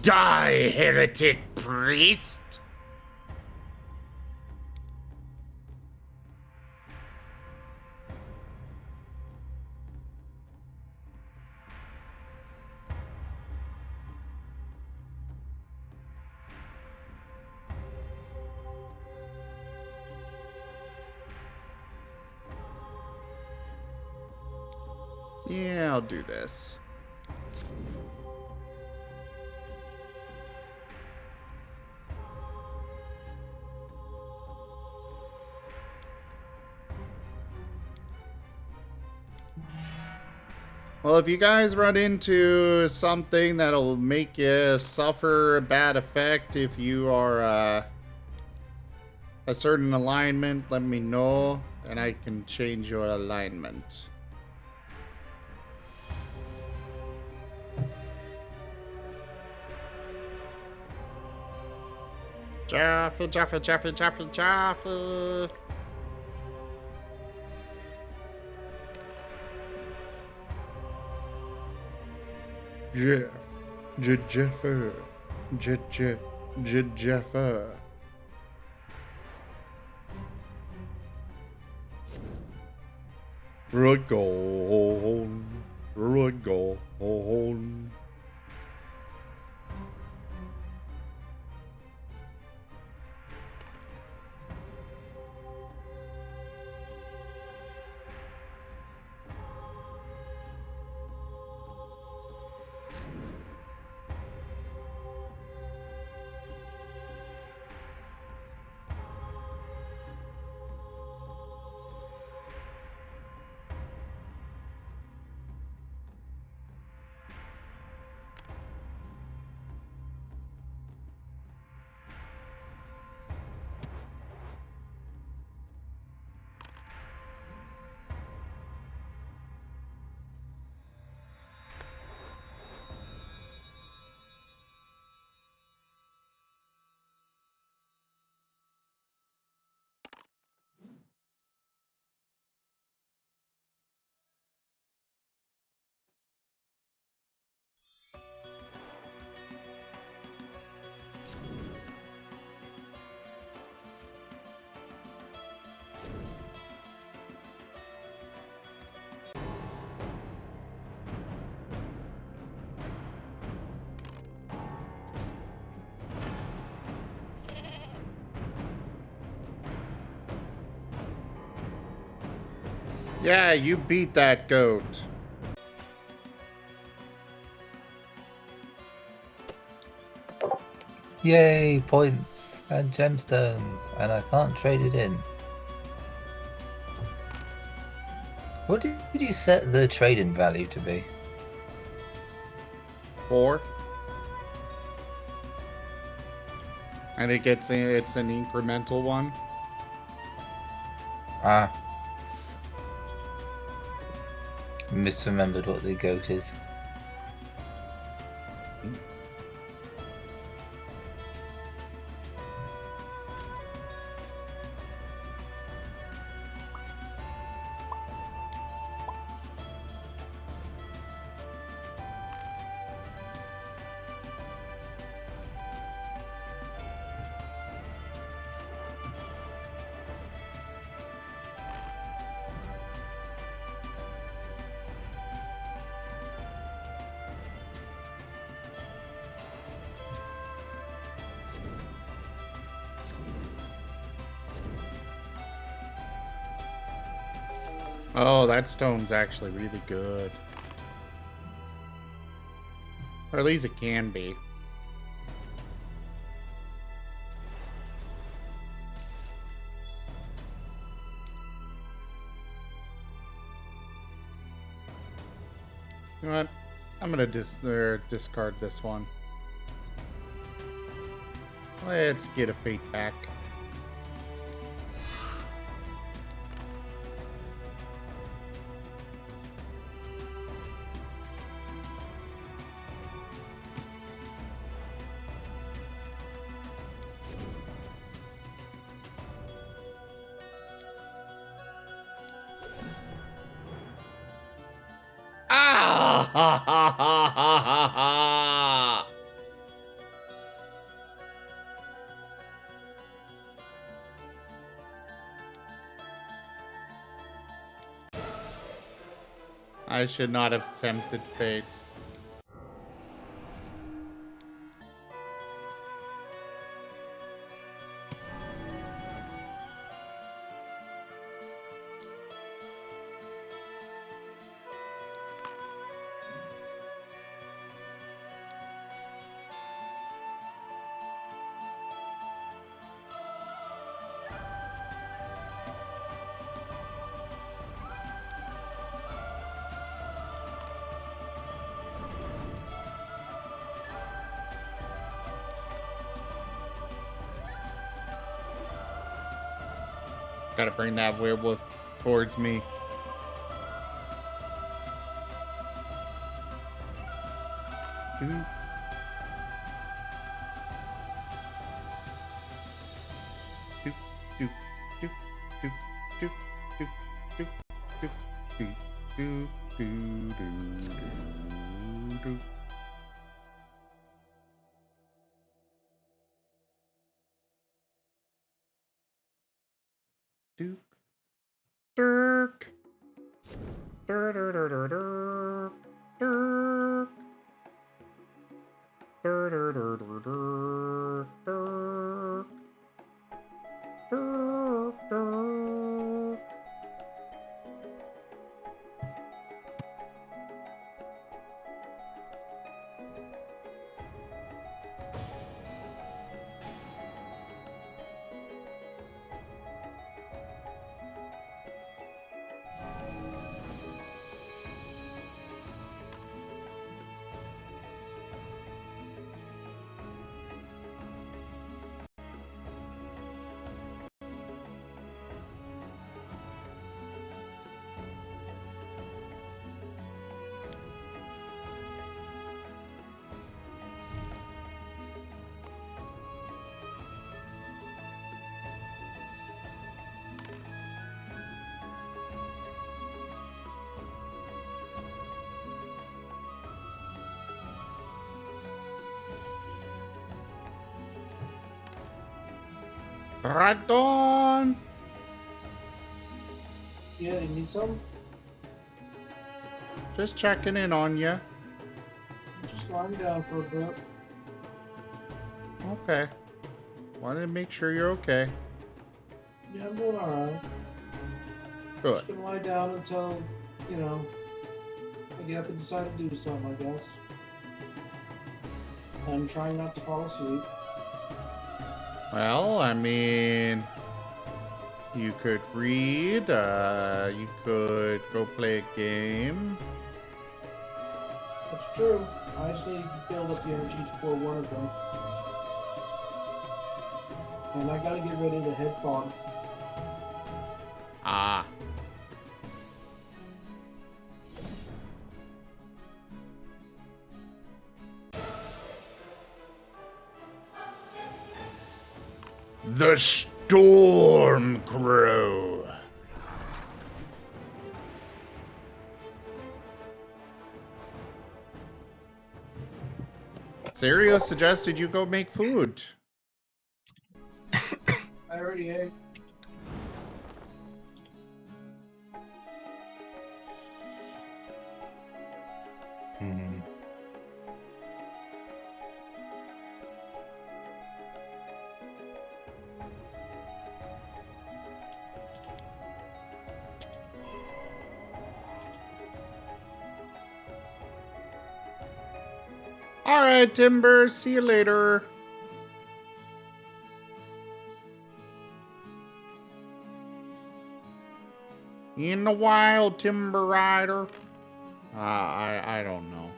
Die, heretic priest! Yeah, I'll do this. Well, if you guys run into something that'll make you suffer a bad effect if you are a certain alignment, let me know, and I can change your alignment. Jaffe, Jaffe, Jaffe, Jaffe, Jaffe. Jeffer, Jeffer. Ragon, Ragon. Yeah, you beat that goat. Yay, points and gemstones, and I can't trade it in. What did you set the trade-in value to be? 4. And it's an incremental one. Ah. Misremembered what the goat is. Oh, that stone's actually really good. Or at least it can be. You know what? I'm gonna discard this one. Let's get a fate back. Ah! Ha ha ha ha ha ha! I should not have tempted fate. Gotta bring that werewolf towards me. Do, do, do, do, do, do, do, do, do, do, do, do, do, do. Duke. Dirk. Dirk. Dirk. Dirk. Dirk. Dirk. Dirk. Dirk. Dirk. Dirk. Dirk. Dirk. Dragon! Yeah, you need some? Just checking in on you. Just lying down for a bit. Okay. Wanted to make sure you're okay. Yeah, I'm doing alright. Good. Just gonna lie down until, you know, I get up and decide to do something, I guess. I'm trying not to fall asleep. Well, I mean, you could read, you could go play a game. That's true. I just need to build up the energy for one of them. And I gotta get rid of the head fog. Ah. The Storm Crow. Serio suggested you go make food. I already ate. All right, Timber. See you later. In the wild, Timber Rider. I don't know.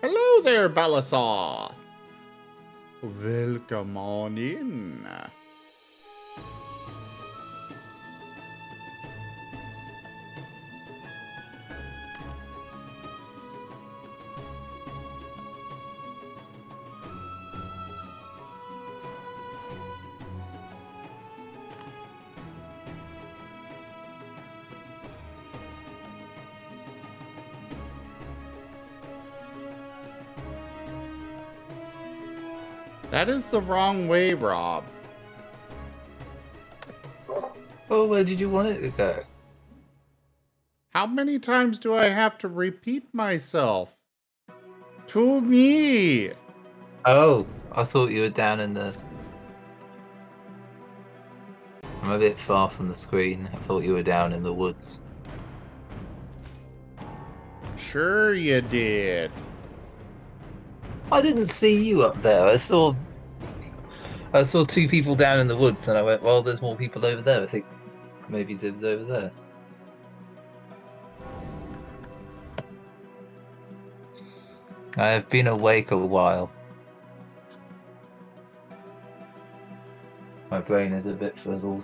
Hello there, Bellasaw. Welcome on in. That is the wrong way, Rob. Oh, where did you want it to go? How many times do I have to repeat myself? To me! Oh, I thought you were down in the... I'm a bit far from the screen. I thought you were down in the woods. Sure you did. I didn't see you up there. I saw two people down in the woods, and I went, well, there's more people over there. I think maybe Zib's over there. I have been awake a while. My brain is a bit frizzled.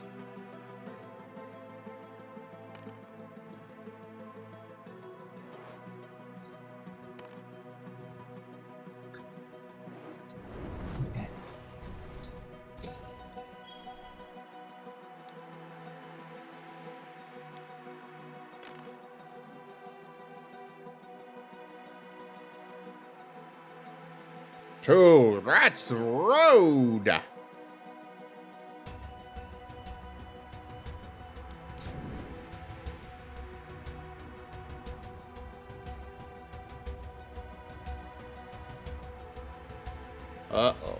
To Rats Road! Uh-oh.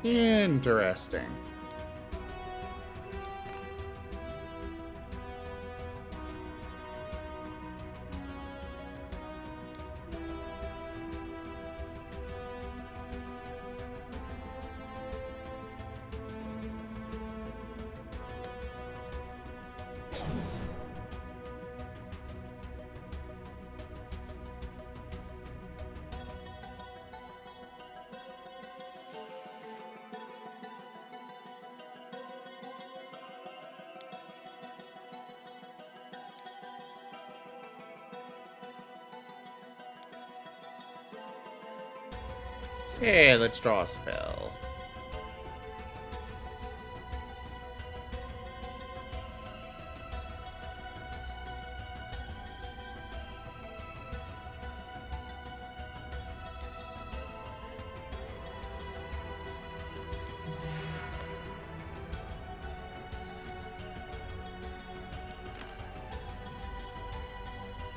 Interesting. Hey, let's draw a spell.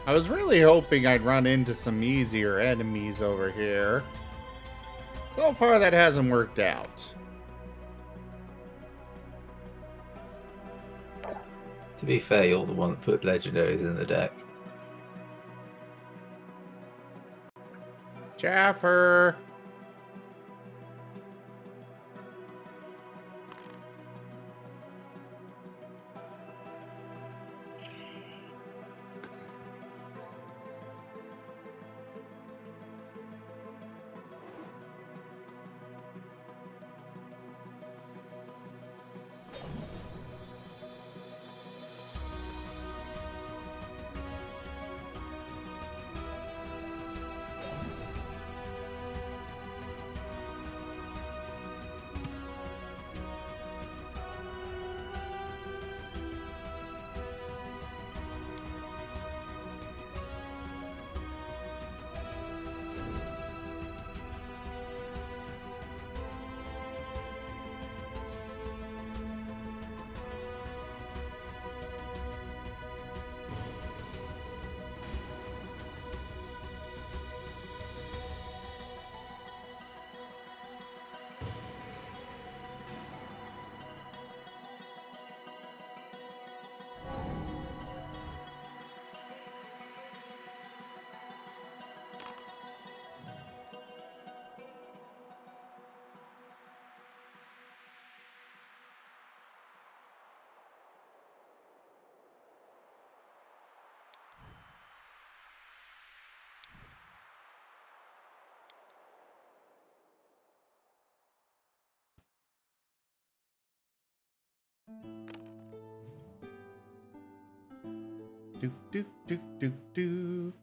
I was really hoping I'd run into some easier enemies over here. So far, that hasn't worked out. To be fair, you're the one that put legendaries in the deck. Jaffer! Dook dook dook dook dook.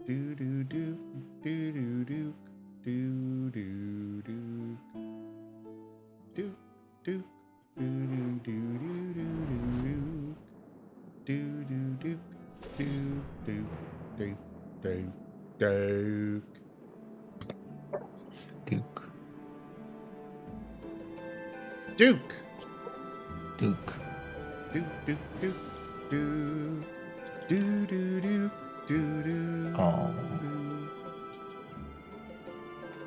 Doo doo doo doo doo doo doo doo doo. Dook dook doo doo doo doo doo doo. Doo doo doo doo doo doo Duke. Duke. Duke. Duke. Duke. Duke. Duke. Duke. Duke. Do do do do do. Oh.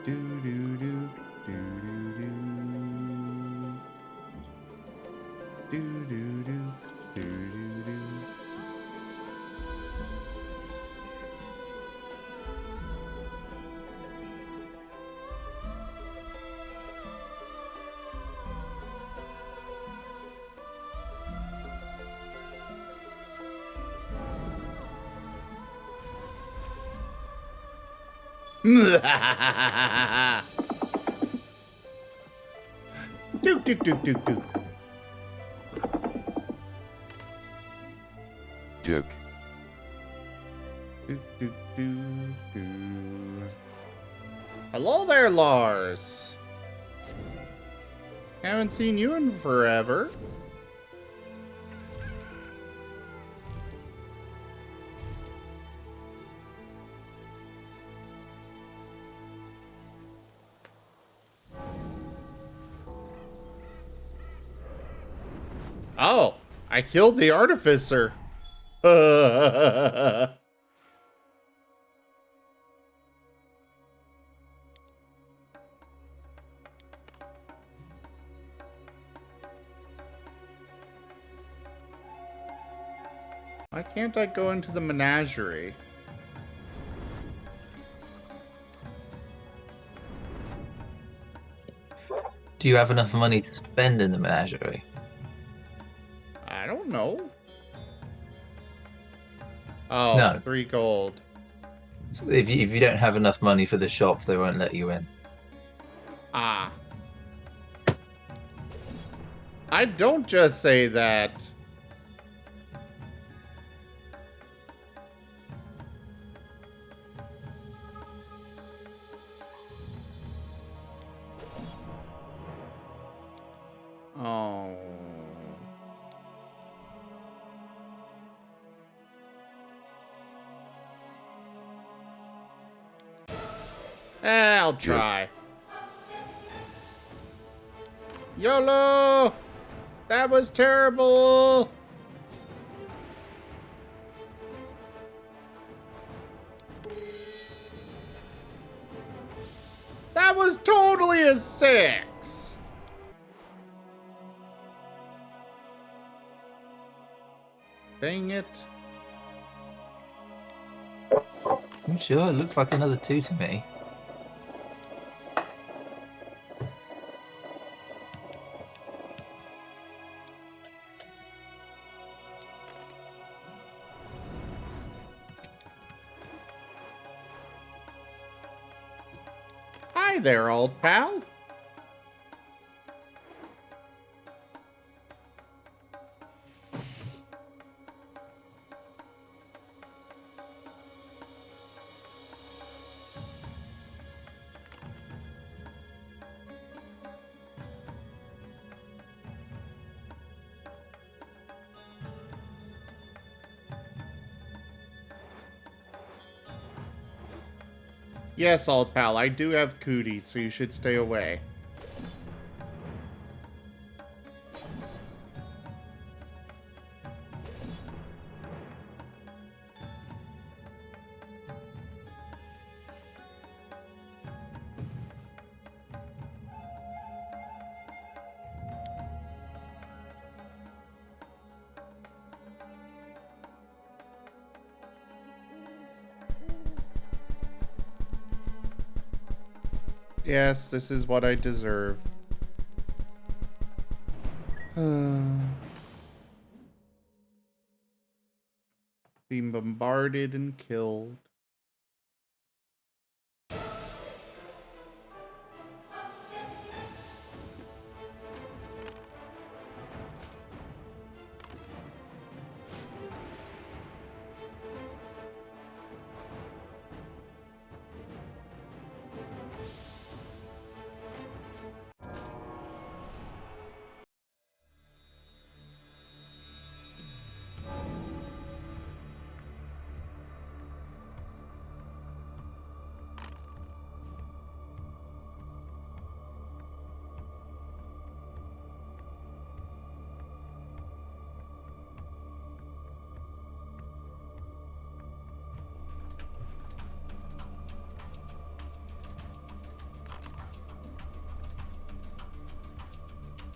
Do do do do do do. Do do do do do do. Duke, Duke, Duke, Duke, Duke. Duke. Duke, Duke, Duke, Duke. Hello there, Lars. Haven't seen you in forever. Oh, I killed the artificer. Why can't I go into the menagerie? Do you have enough money to spend in the menagerie? I don't know. Oh, No. 3 gold. So if you don't have enough money for the shop, they won't let you in. Ah. I don't just say that. Oh. I'll try. YOLO! That was terrible! That was totally a 6! Dang it. I'm sure it looked like another 2 to me. Hi there, old pal. Yes, old pal, I do have cooties, so you should stay away. Yes, this is what I deserve. Being bombarded and killed.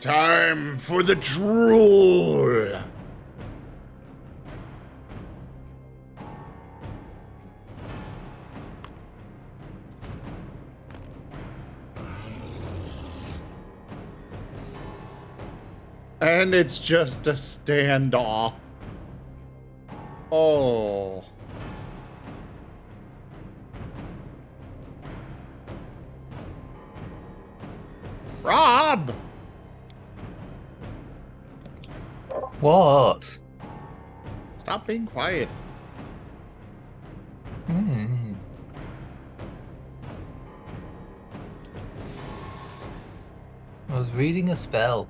Time for the drool! And it's just a standoff. Oh. Rob! What? Stop being quiet. Hmm. I was reading a spell.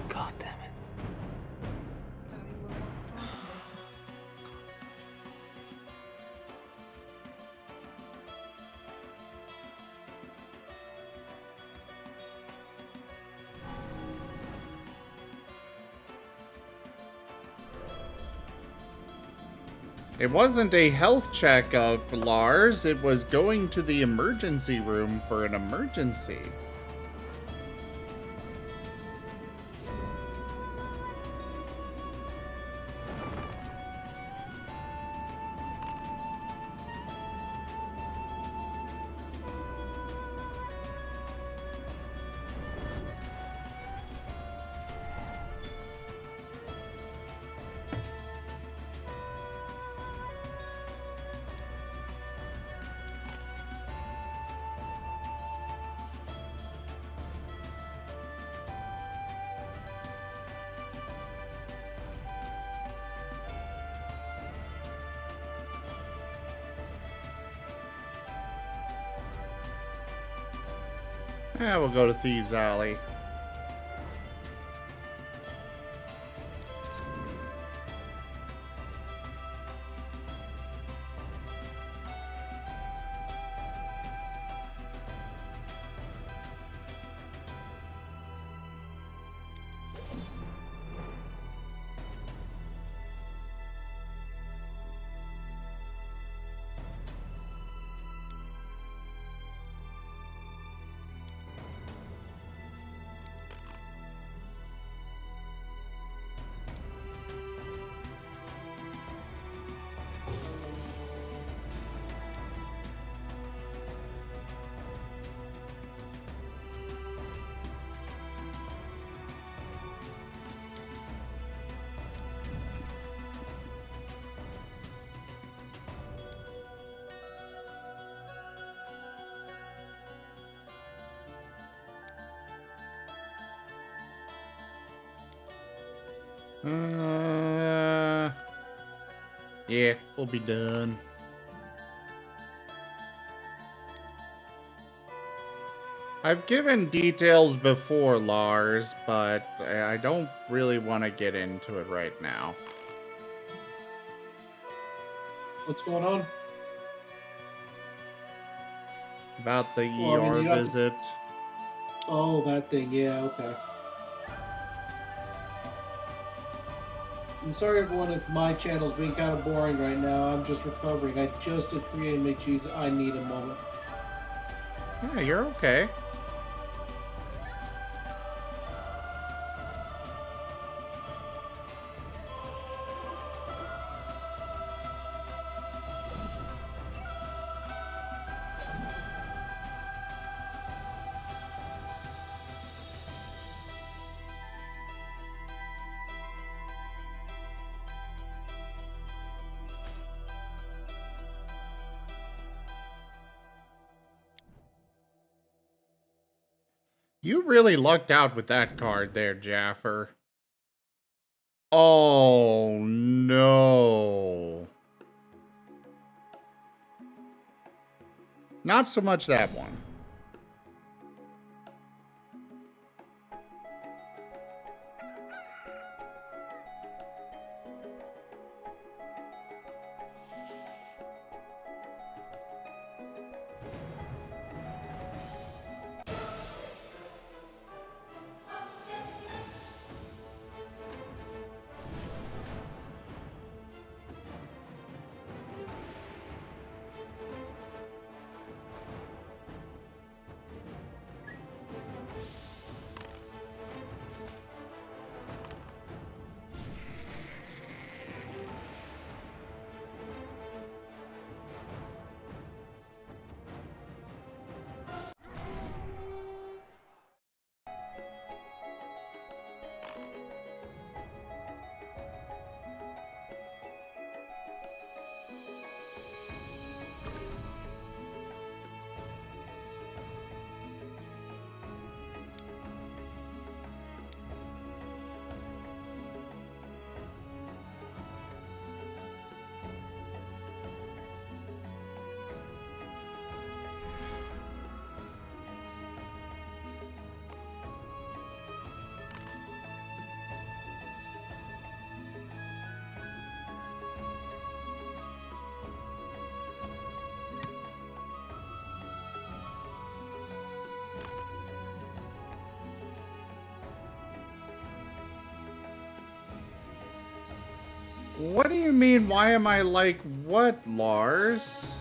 God damn it. It wasn't a health checkup, Lars. It was going to the emergency room for an emergency. Yeah, we'll go to Thieves' Alley. Yeah, we'll be done. I've given details before, Lars, but I don't really want to get into it right now. What's going on? About the Well, I mean, ER you don't- visit. Oh, that thing. Yeah, okay. I'm sorry, everyone, if my channel's being kind of boring right now. I'm just recovering. I just did 3 anime cheese. I need a moment. Yeah, you're okay. You really lucked out with that card there, Jaffer. Oh, no. Not so much that one. What do you mean, why am I like what, Lars?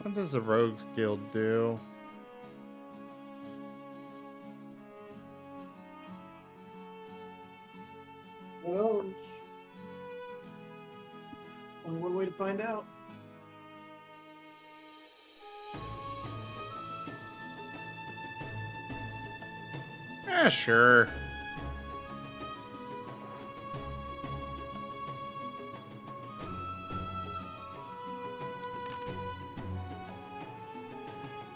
What does the Rogues Guild do? Well, only one way to find out. Yeah, sure.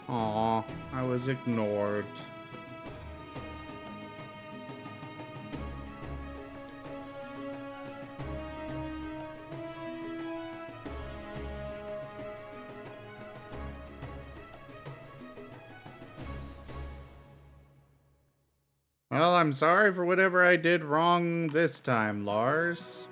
Aw, I was ignored. Well, I'm sorry for whatever I did wrong this time, Lars.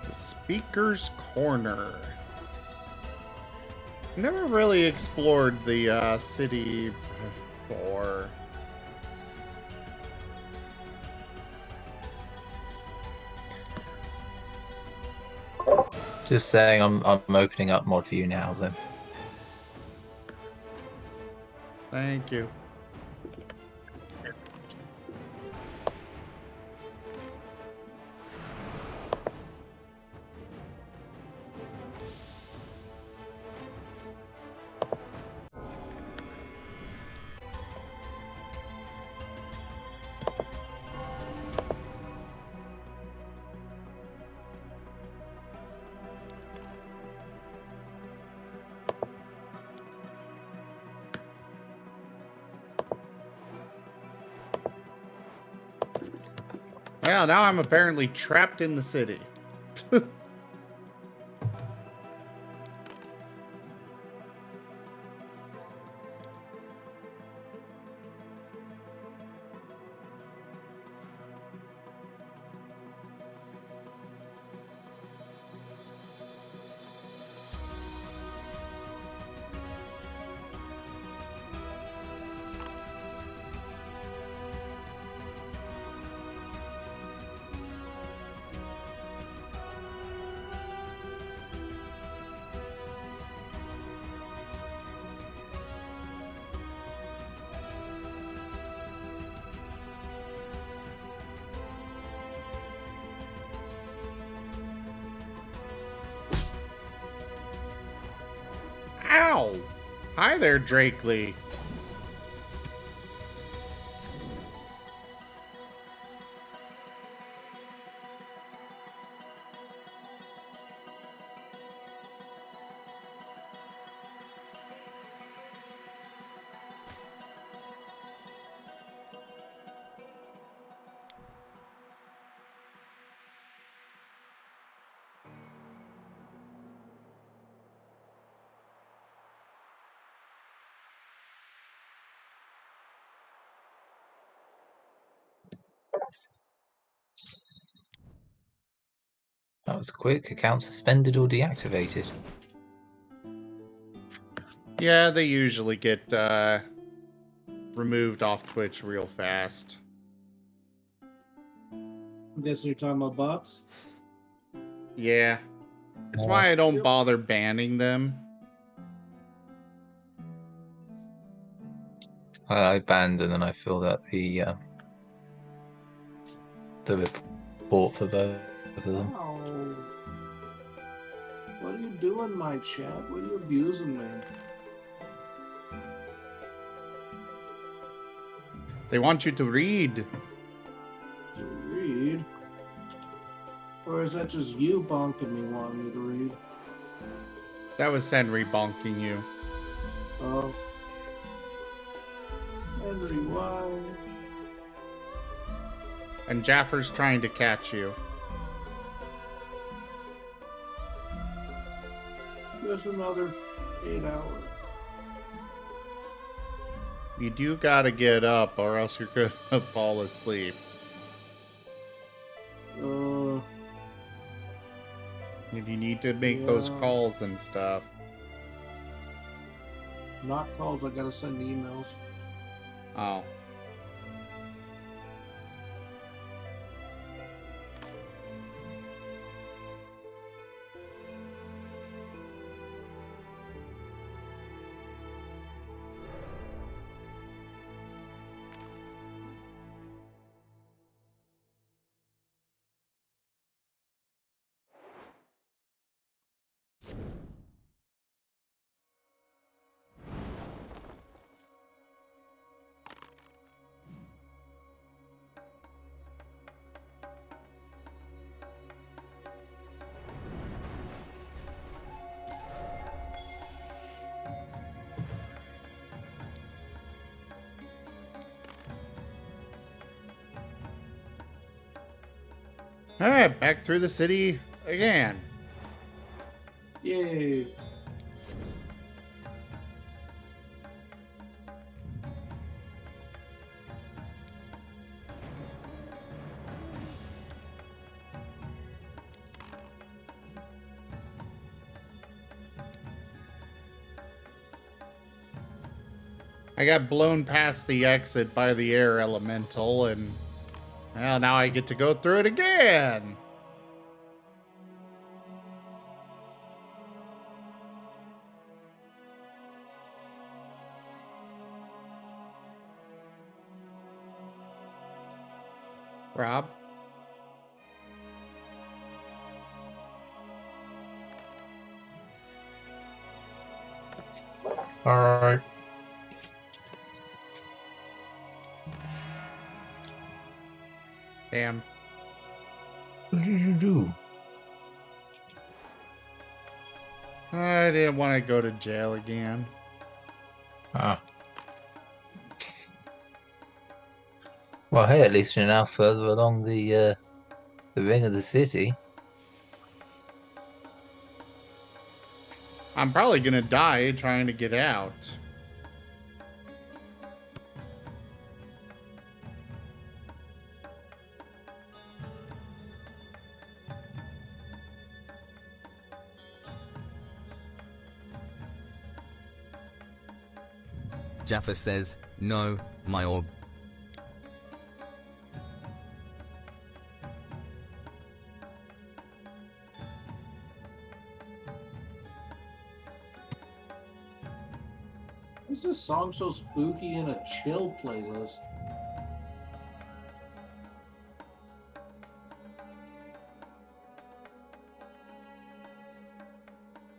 The Speaker's Corner. Never really explored the city before. Just saying, I'm opening up mod for you now, Zim. Thank you. Well, now I'm apparently trapped in the city. Ow! Hi there, Drakely. That was quick. Account suspended or deactivated. Yeah, they usually get removed off Twitch real fast. I guess you're talking about bots. Yeah. It's why I don't bother banning them. I banned and then I filled out the report for both of them. Oh. What are you doing, my chat? What are you abusing me? They want you to read. To read? Or is that just you bonking me wanting me to read? That was Senri bonking you. Oh. Henry, why? And Jaffer's trying to catch you. Just another 8 hours. You do gotta get up or else you're gonna fall asleep. And you need to make those Yeah. calls and stuff. Not calls, I gotta send emails. Oh. Alright, back through the city again. Yay. I got blown past the exit by the air elemental, and well, now I get to go through it again. Rob? Alright. Damn. What did you do? I didn't want to go to jail again. Ah. Well, hey, at least you're now further along the ring of the city. I'm probably gonna die trying to get out. Jaffa says, no, my orb. Why is this song so spooky in a chill playlist?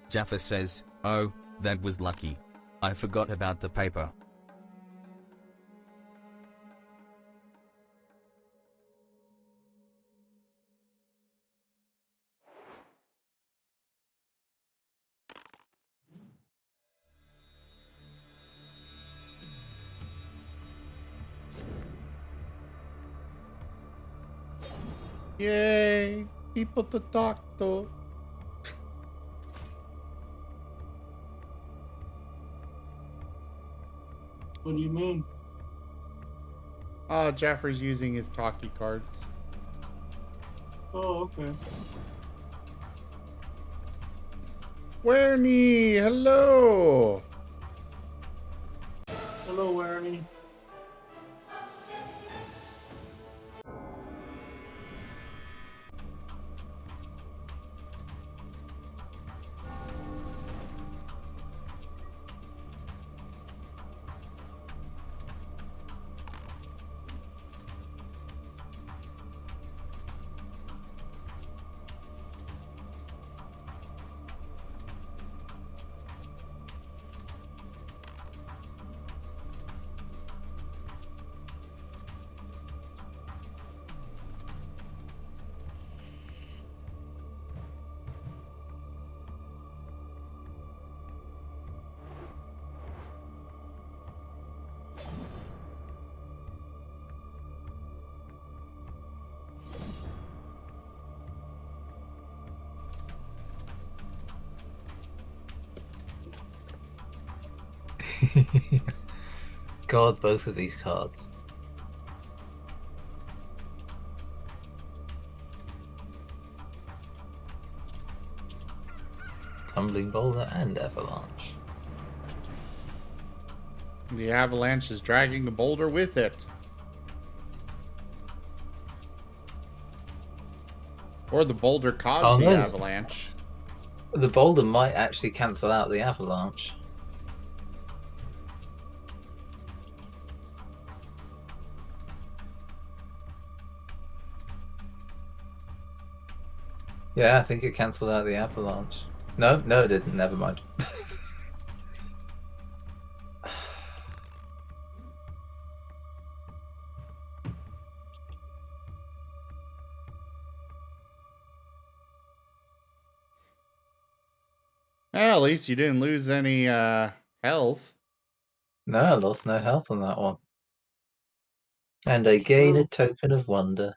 Jaffa says, oh, that was lucky. I forgot about the paper. Yay! People to talk to. What do you mean? Oh, Jeffrey's using his talkie cards. Oh, okay. Wernie, hello! Hello, Ernie. God, both of these cards. Tumbling Boulder and Avalanche. The avalanche is dragging the boulder with it. Or the boulder caused Oh, the no. avalanche. The Boulder might actually cancel out the Avalanche. Yeah, I think it cancelled out the Avalanche. No, it didn't. Never mind. Well, at least you didn't lose any health. No, I lost no health on that one. And I gain a token of wonder.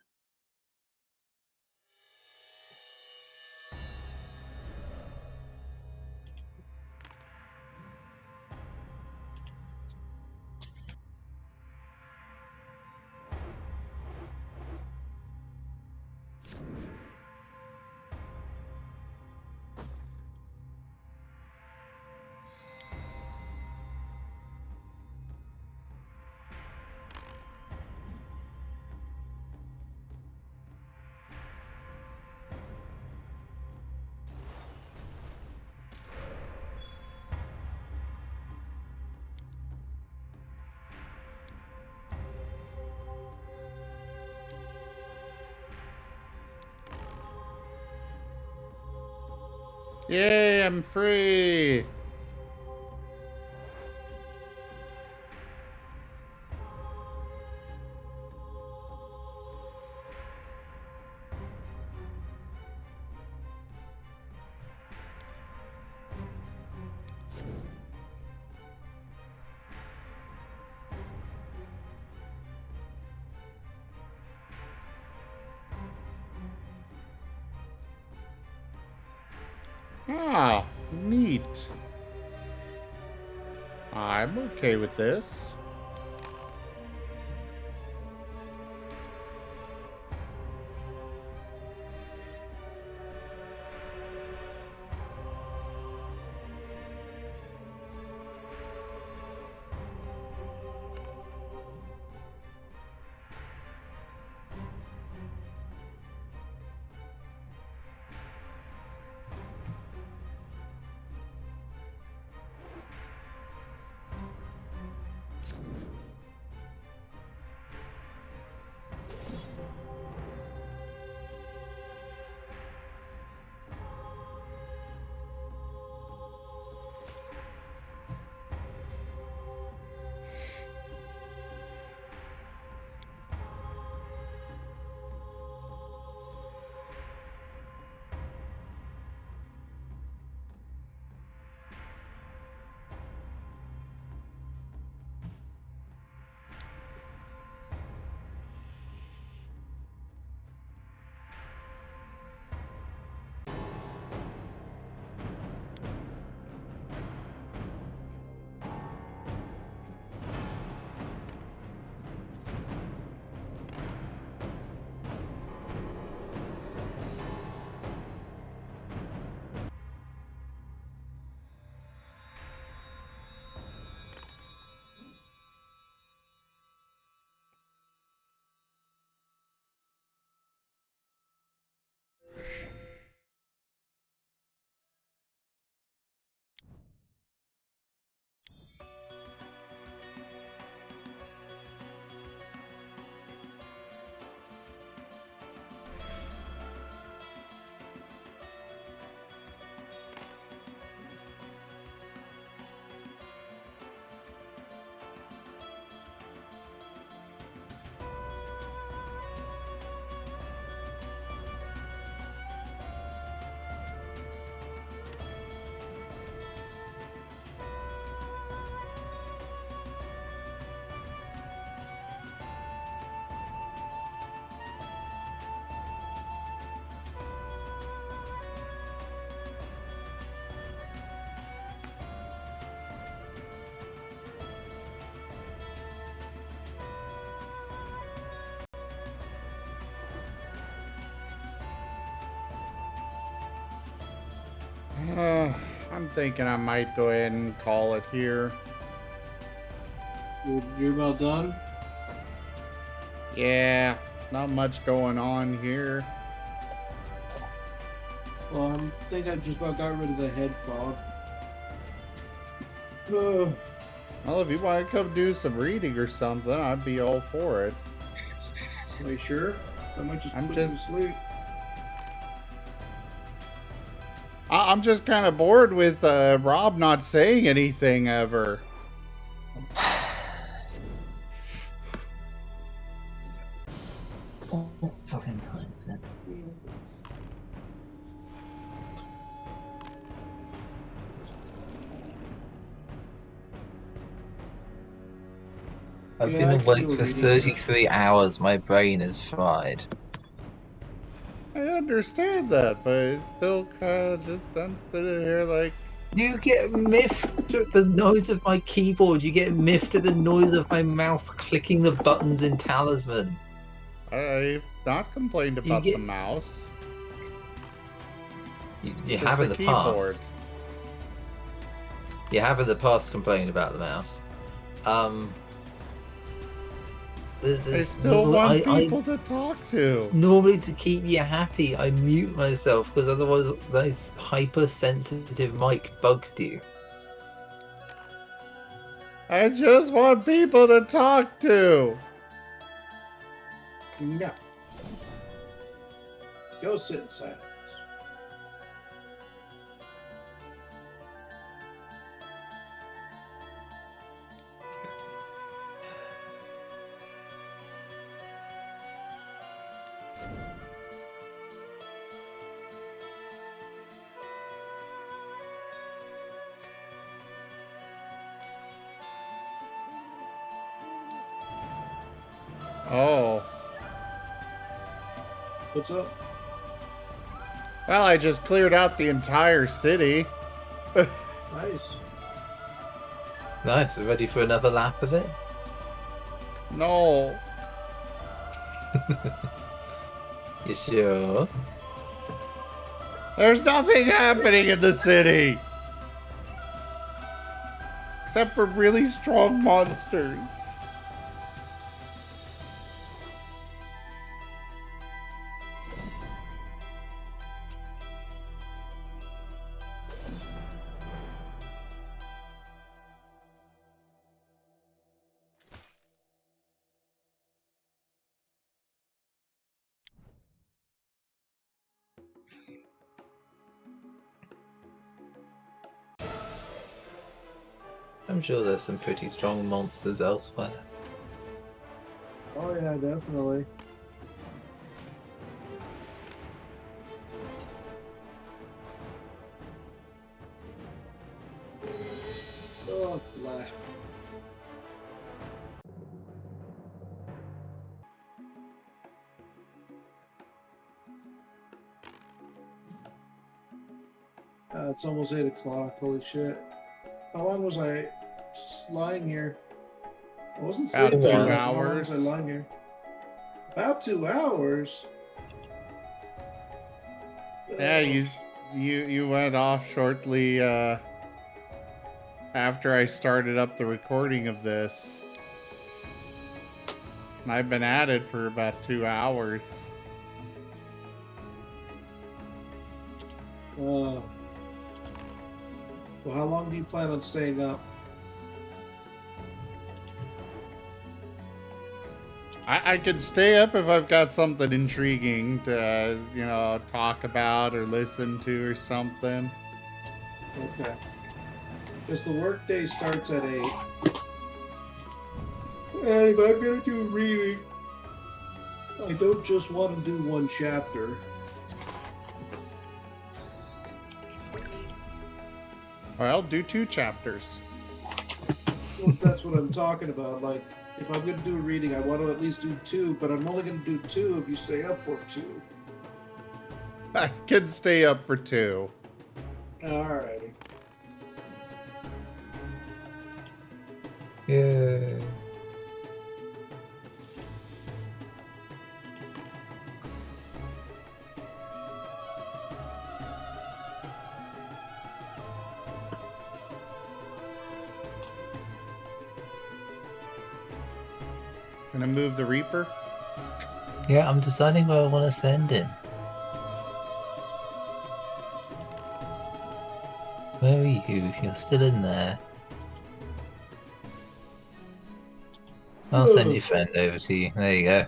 Yay, I'm free! Ah, neat. I'm okay with this. I'm thinking I might go ahead and call it here. You're about done? Yeah, not much going on here. Well, I think I just about got rid of the head fog. Well, if you want to come do some reading or something, I'd be all for it. Are you sure? I might just I'm put just- you to sleep. I'm just kind of bored with Rob not saying anything ever. Oh, fucking times then. I've Yeah, been I can awake do a for reading. 33 hours. My brain is fried. I understand that, but it's still kind of just, I'm sitting here like, You get miffed at the noise of my keyboard. You get miffed at the noise of my mouse clicking the buttons in Talisman. I've not complained You about get- the mouse. You Just have in the the keyboard. past. You have in the past complained about the mouse. I There's still no- want I people to talk to. normally to keep you happy, I mute myself because otherwise this hypersensitive mic bugs you. I just want people to talk to. Yeah. Go sit in silence. Oh. What's up? Well, I just cleared out the entire city. Nice. Nice. Ready for another lap of it? No. You sure? There's nothing happening in the city. Except for really strong monsters. I'm sure there's some pretty strong monsters elsewhere. Oh yeah, definitely. Oh, blah. It's almost 8 o'clock. Holy shit! How long was I lying here? I wasn't About sleeping. 2 How long was I hours. lying here? About 2 hours. Yeah, you went off shortly after I started up the recording of this. And I've been at it for about 2 hours. Well, how long do you plan on staying up? I could stay up if I've got something intriguing to, talk about or listen to or something. Okay. Because the workday starts at 8. And if I'm gonna do reading, I don't just want to do one chapter. Well, do 2 chapters. Well, that's what I'm talking about. Like, if I'm gonna do a reading, I want to at least do 2, but I'm only gonna do 2 if you stay up for 2. I could stay up for 2. Alrighty. Yay. Gonna move the Reaper. Yeah, I'm deciding where I want to send him. Where are you? You're still in there. I'll send your friend over to you. There you go.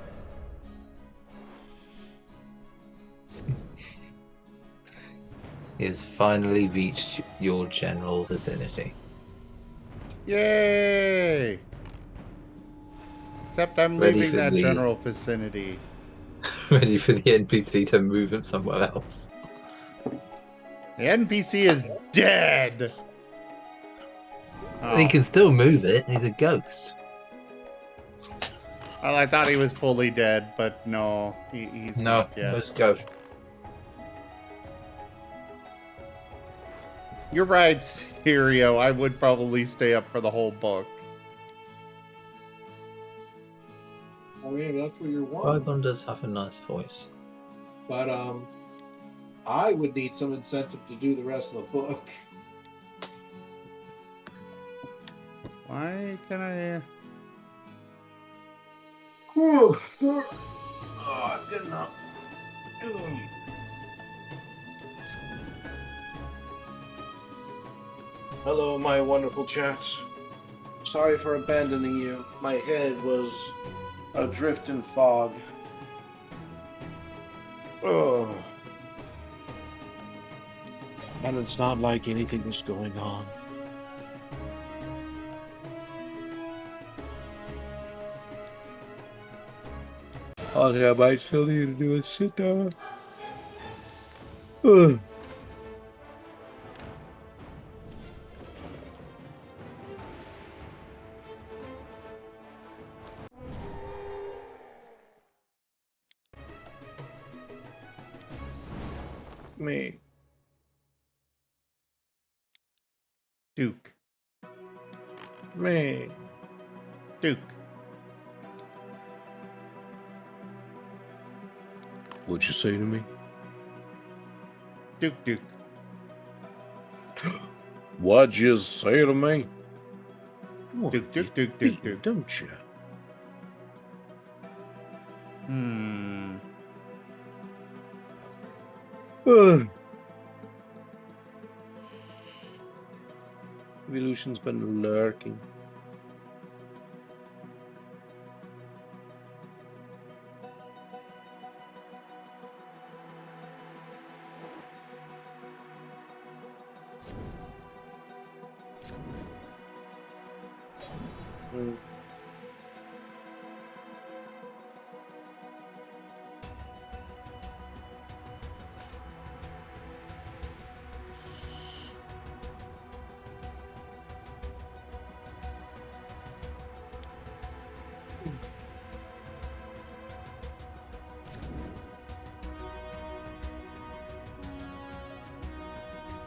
He has finally reached your general vicinity. Yay! Except I'm Ready leaving for that the- general vicinity. Ready for the NPC to move him somewhere else. The NPC is dead! Oh. He can still move it. He's a ghost. Well, I thought he was fully dead, but no, he's No, not yet. let's go. You're right, Sirio. I would probably stay up for the whole book. I mean, that's what you're wanting. Qui-Gon does have a nice voice. But, I would need some incentive to do the rest of the book. Why can I... Oh, I'm getting up. Hello, my wonderful chats. Sorry for abandoning you. My head was adrift in fog. Oh. And it's not like anything was going on. Okay, I might still need to do a sit down. Ugh. Me. Duke. Me. Duke. What'd you say to me? Duke. Duke. What'd you say to me? What, Duke, Duke, you Duke, Duke, beat, Duke. don't you? Hmm. Evolution's been lurking.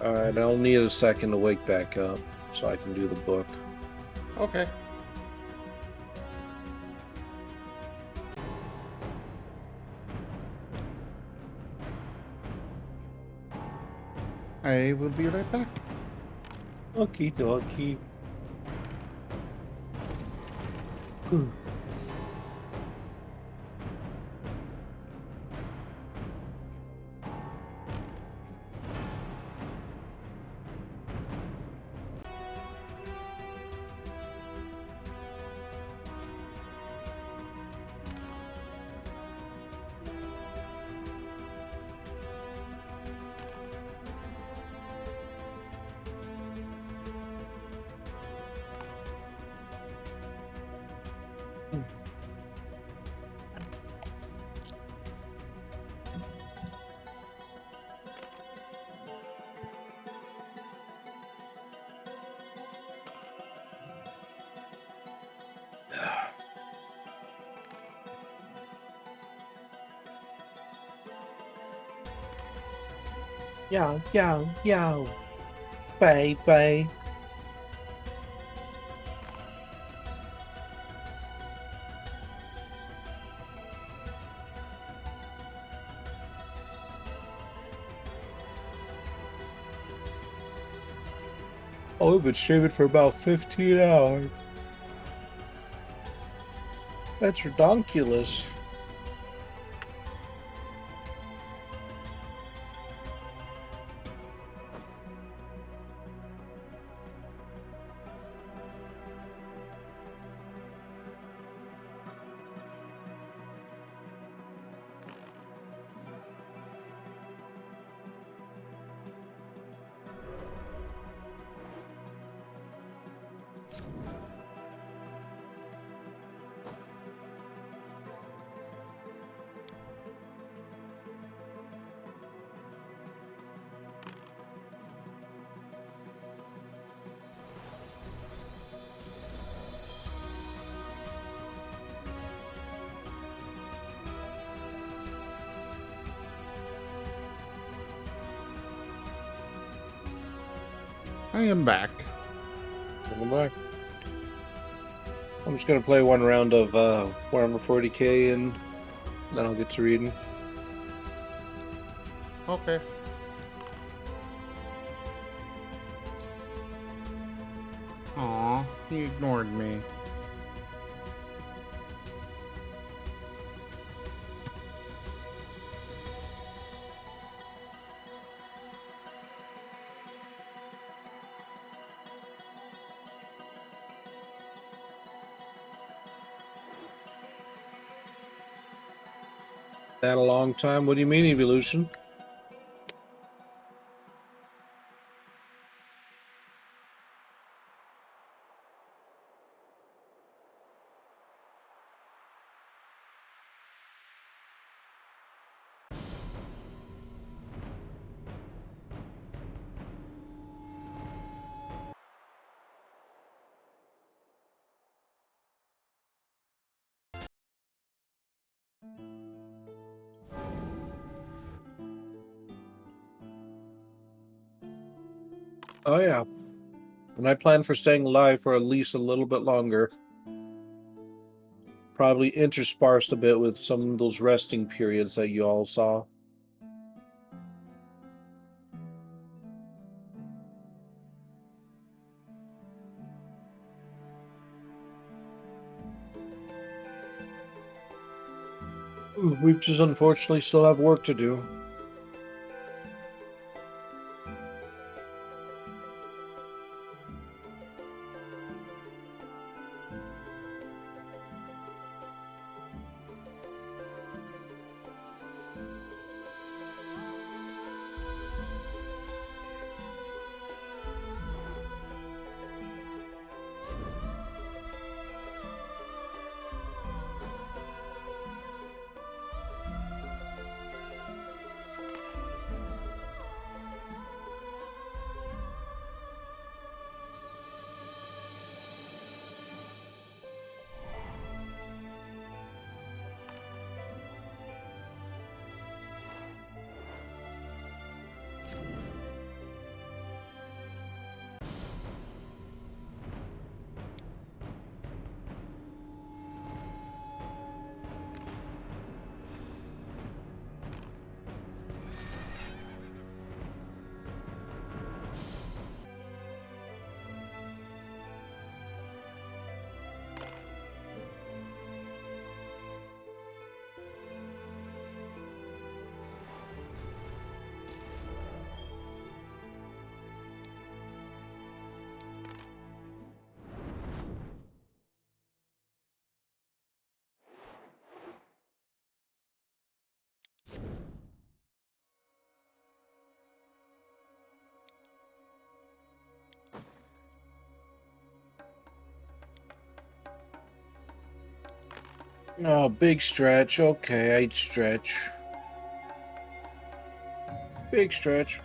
Alright, I'll need a second to wake back up so I can do the book. Okay. I will be right back. Okie dokie. Yo, yo, yo. Bye, bye. Oh, we've been streaming for about 15 hours. That's redonkulous. I am back. Welcome back. I'm just gonna play one round of Warhammer 40k and then I'll get to reading. Okay. Aw, he ignored me. That a long time? What do you mean, evolution? Oh, yeah. And I plan for staying alive for at least a little bit longer. Probably interspersed a bit with some of those resting periods that you all saw. We've just unfortunately still have work to do. Oh, big stretch. Okay, I'd stretch. Big stretch.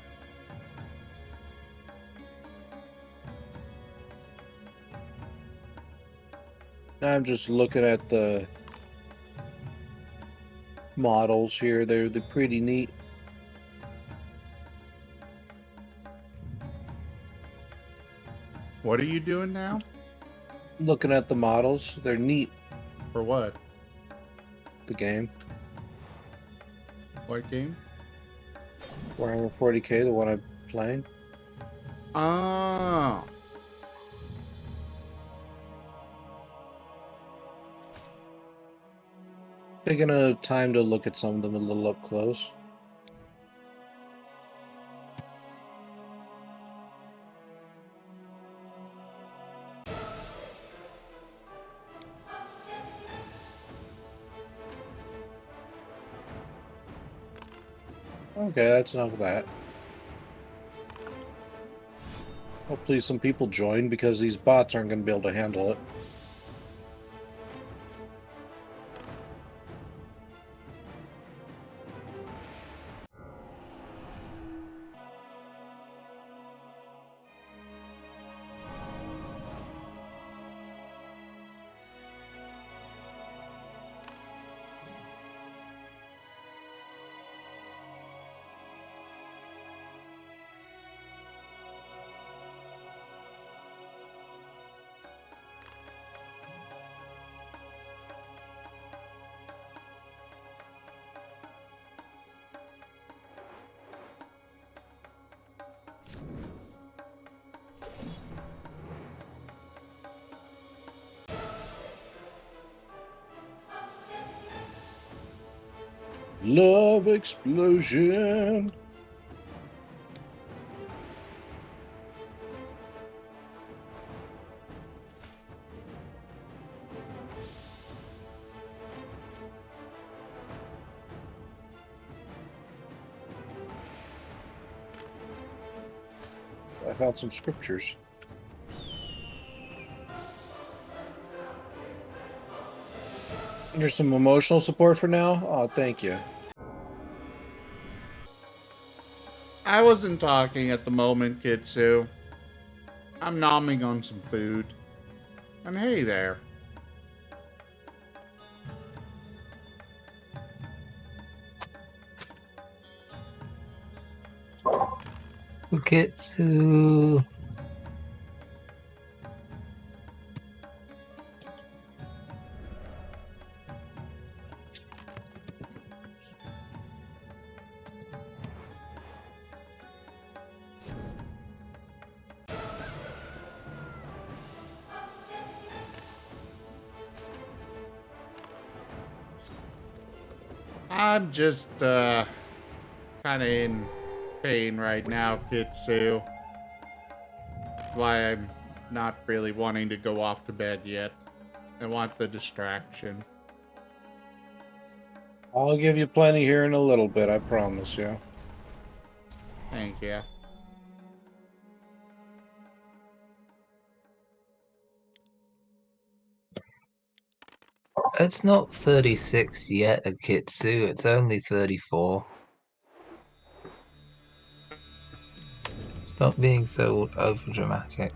I'm just looking at the models here. They're pretty neat. What are you doing now? Looking at the models. They're neat. For what? The game. What game? Warhammer 40k, the one I'm playing. Oh. Taking a time to look at some of them a little up close. Okay, that's enough of that. Hopefully some people join because these bots aren't going to be able to handle it. Love explosion. I found some scriptures. Here's some emotional support for now. Oh, thank you. I wasn't talking at the moment, Kitsu. I'm nomming on some food. And hey there. Ukitsu. I'm just kind of in pain right now, Kitsu. Why I'm not really wanting to go off to bed yet. I want the distraction. I'll give you plenty here in a little bit, I promise you. Thank you. It's not 36 yet, Akitsu. It's only 34. Stop being so overdramatic.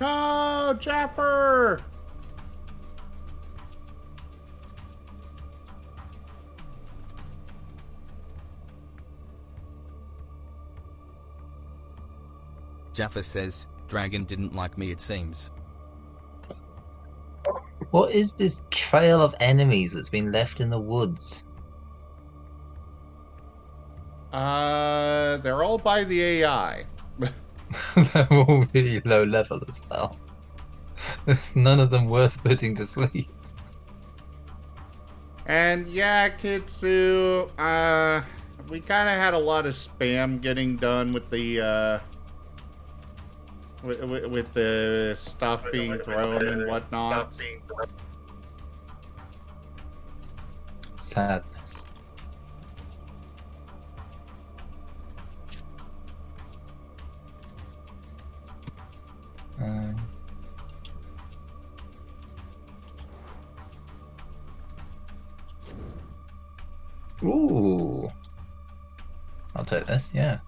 Oh, Jaffer! Jaffa says, Dragon didn't like me, it seems. What is this trail of enemies that's been left in the woods? They're all by the AI. They're all really low level as well. There's none of them worth putting to sleep. And yeah, Kitsu, we kind of had a lot of spam getting done with the, with the stuff being thrown and whatnot. Sadness. Ooh. I'll take this, yeah.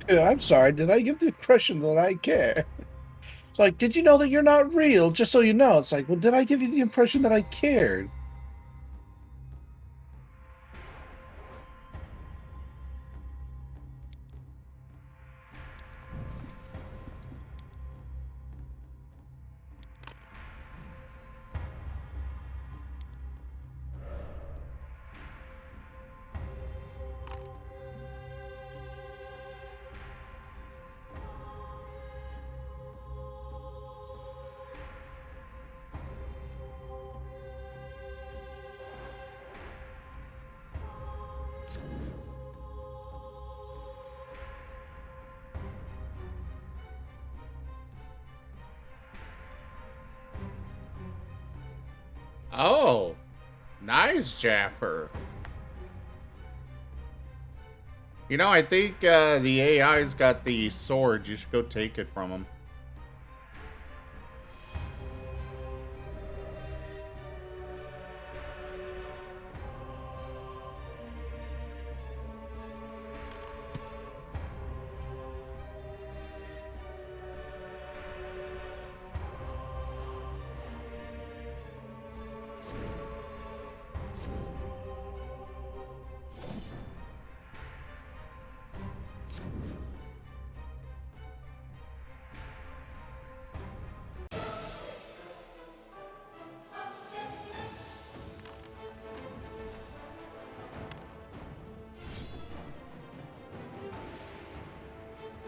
Yeah, I'm sorry, did I give the impression that I care? It's like, did you know that you're not real? Just so you know. It's like, well, did I give you the impression that I cared? Oh, nice, Jaffer. You know, I think the AI's got the sword. You should go take it from him.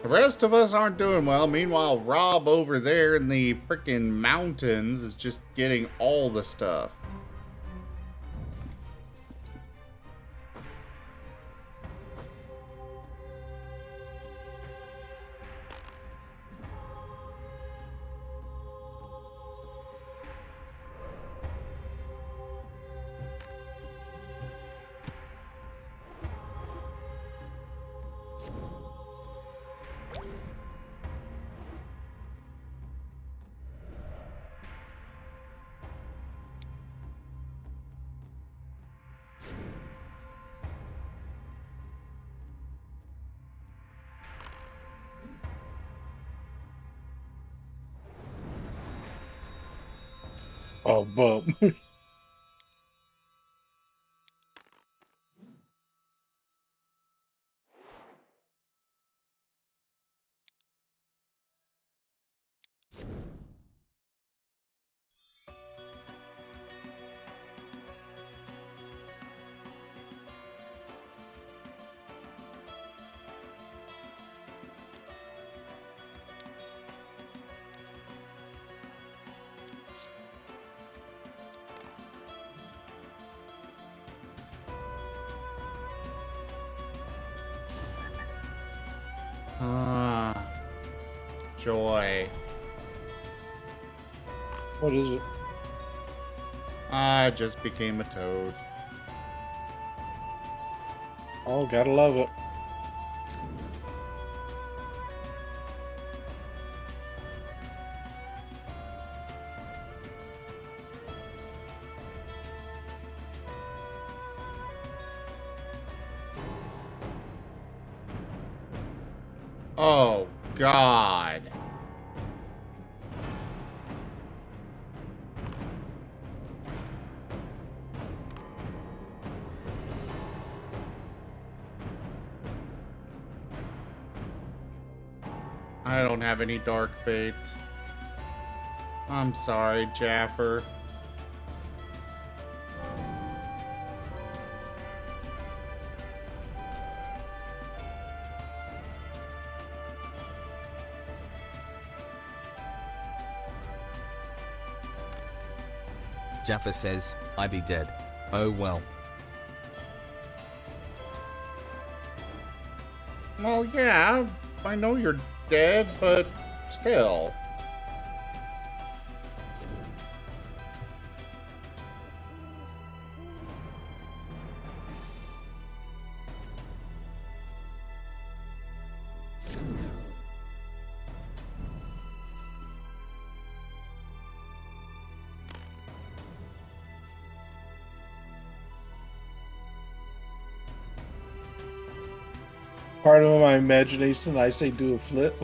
The rest of us aren't doing well. Meanwhile, Rob over there in the freaking mountains is just getting all the stuff. Oh, but Ah, joy. what is it? I just became a toad. Oh, gotta love it. Oh, God. I don't have any dark fate. I'm sorry, Jaffer. Jaffa says, I be dead. Oh well. Well, yeah, I know you're dead, but still. Part of my imagination, I say do a flip.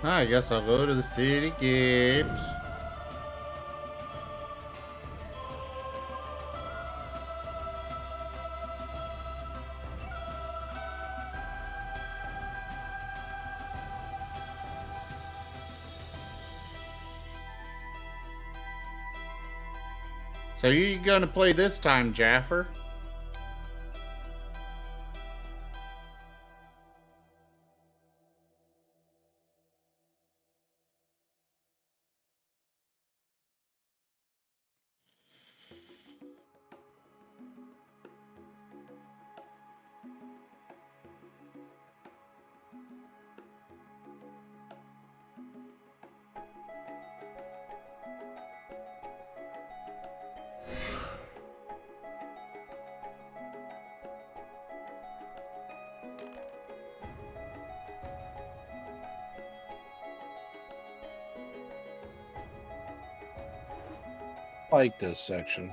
I guess I'll go to the city gate. So you gonna play this time, Jaffer? like this section.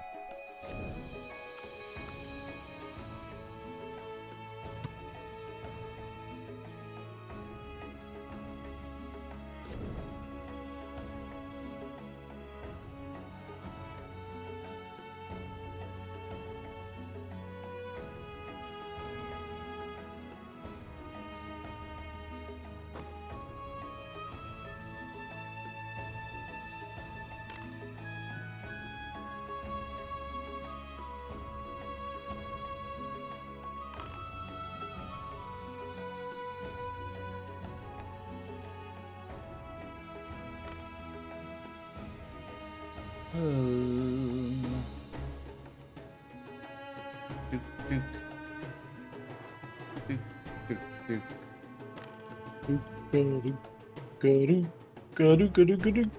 Duke, Duke. Duke, Duke, Duke. Go-do, go-do, go-do, go-do.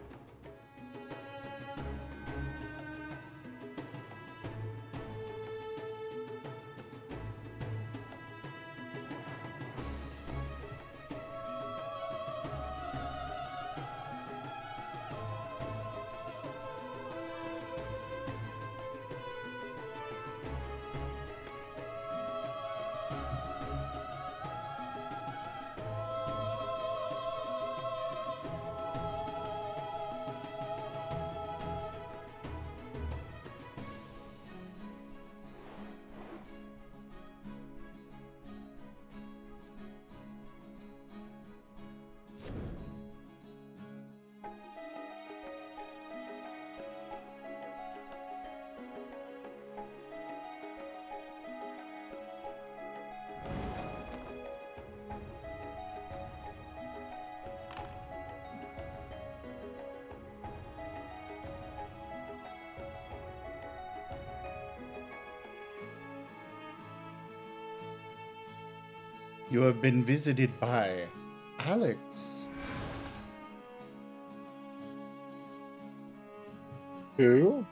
You have been visited by Alex. Who?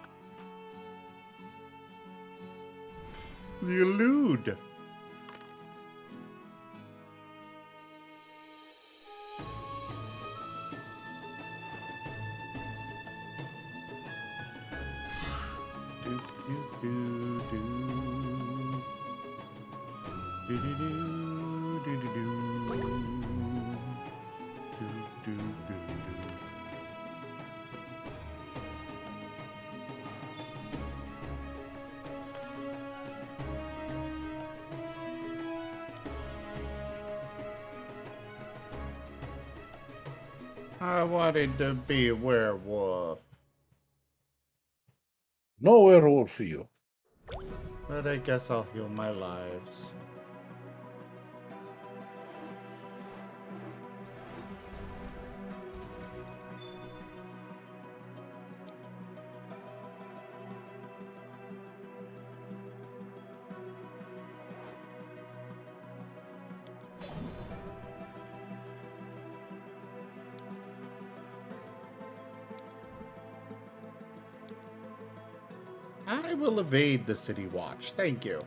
The Elude. Do, do, do, do. Do, do, do, do, do, do. Do, do, do, do. I wanted to be a werewolf, No werewolf for you. but I guess I'll heal my lives. I will evade the city watch. Thank you.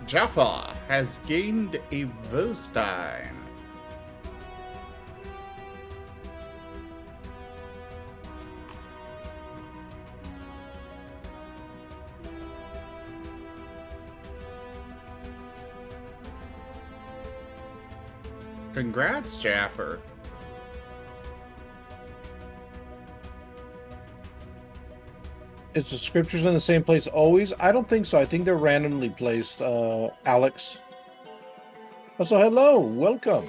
Jaffa has gained a Verstein. Congrats, Jaffer. Is the scriptures in the same place always? I don't think so. I think they're randomly placed, Alex. Oh, so hello, welcome.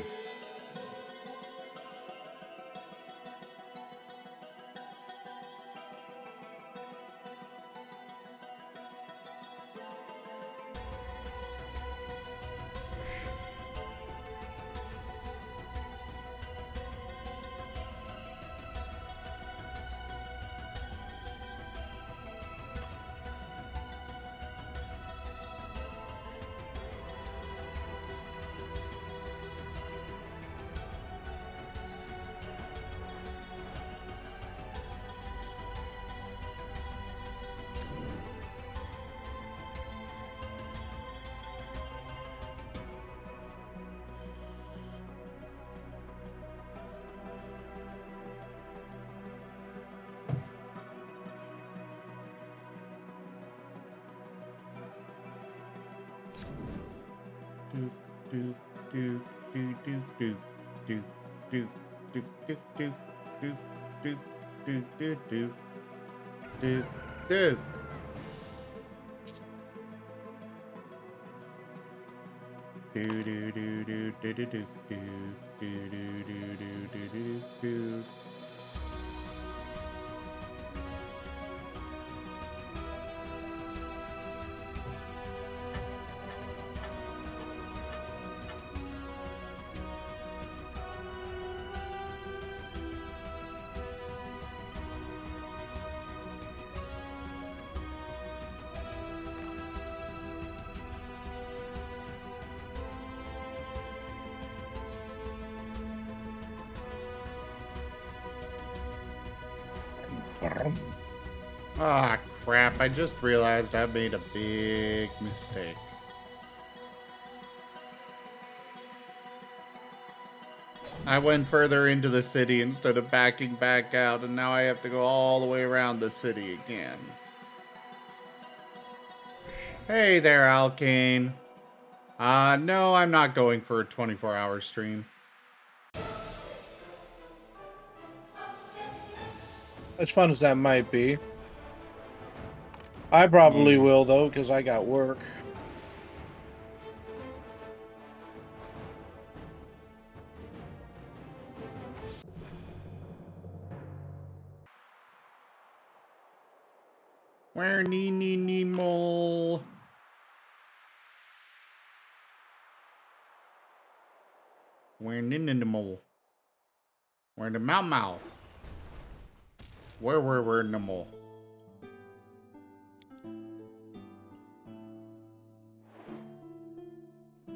do do do do do do do do do do do do do do do do do. Do do do do do do do do do do do do do. Ah, crap. I just realized I made a big mistake. I went further into the city instead of backing back out, and now I have to go all the way around the city again. Hey there, Alkane. No, I'm not going for a 24-hour stream. As fun as that might be. I probably Yeah. will, though, because I got work. Where nee mole? Where mole? Where the mau? Where the mole?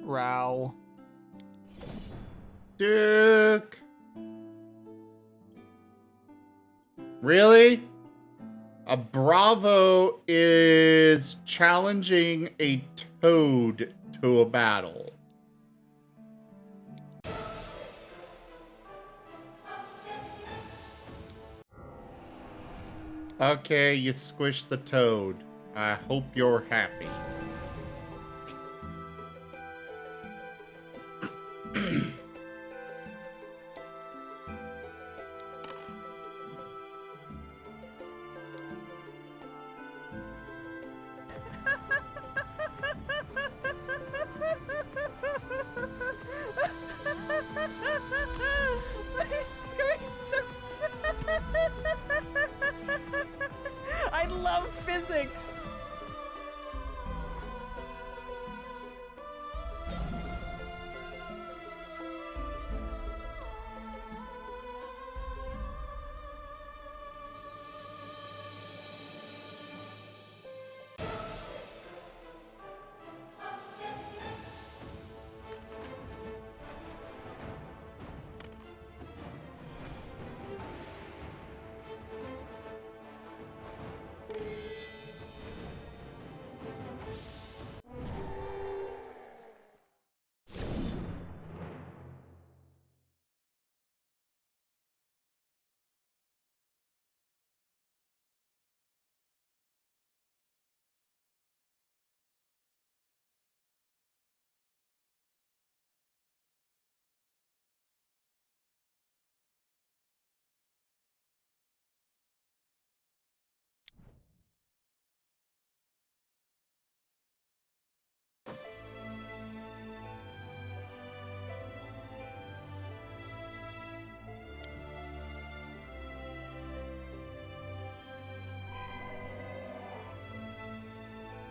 Row. Duke. Really? A Bravo is challenging a toad to a battle. Okay, you squished the toad. I hope you're happy. I love physics.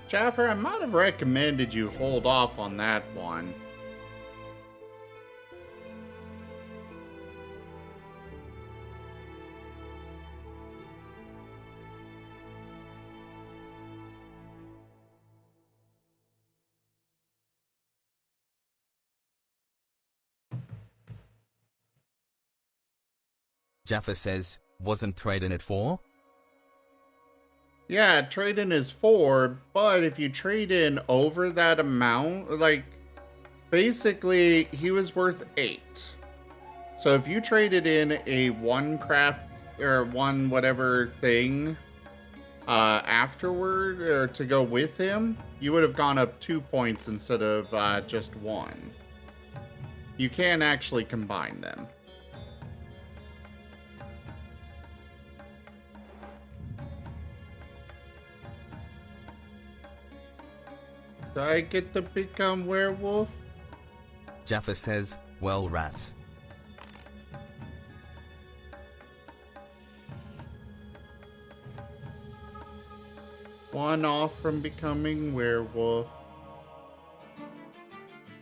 Jaffer, I might have recommended you hold off on that one. Jaffa says, wasn't trading at 4? Yeah, trade-in is 4, but if you trade in over that amount, like, basically, he was worth 8. So if you traded in a 1 craft, or 1 whatever thing, afterward, or to go with him, you would have gone up 2 points instead of, just 1. you can actually combine them. Did I get to become werewolf? Jaffa says, well rats. One off from becoming werewolf.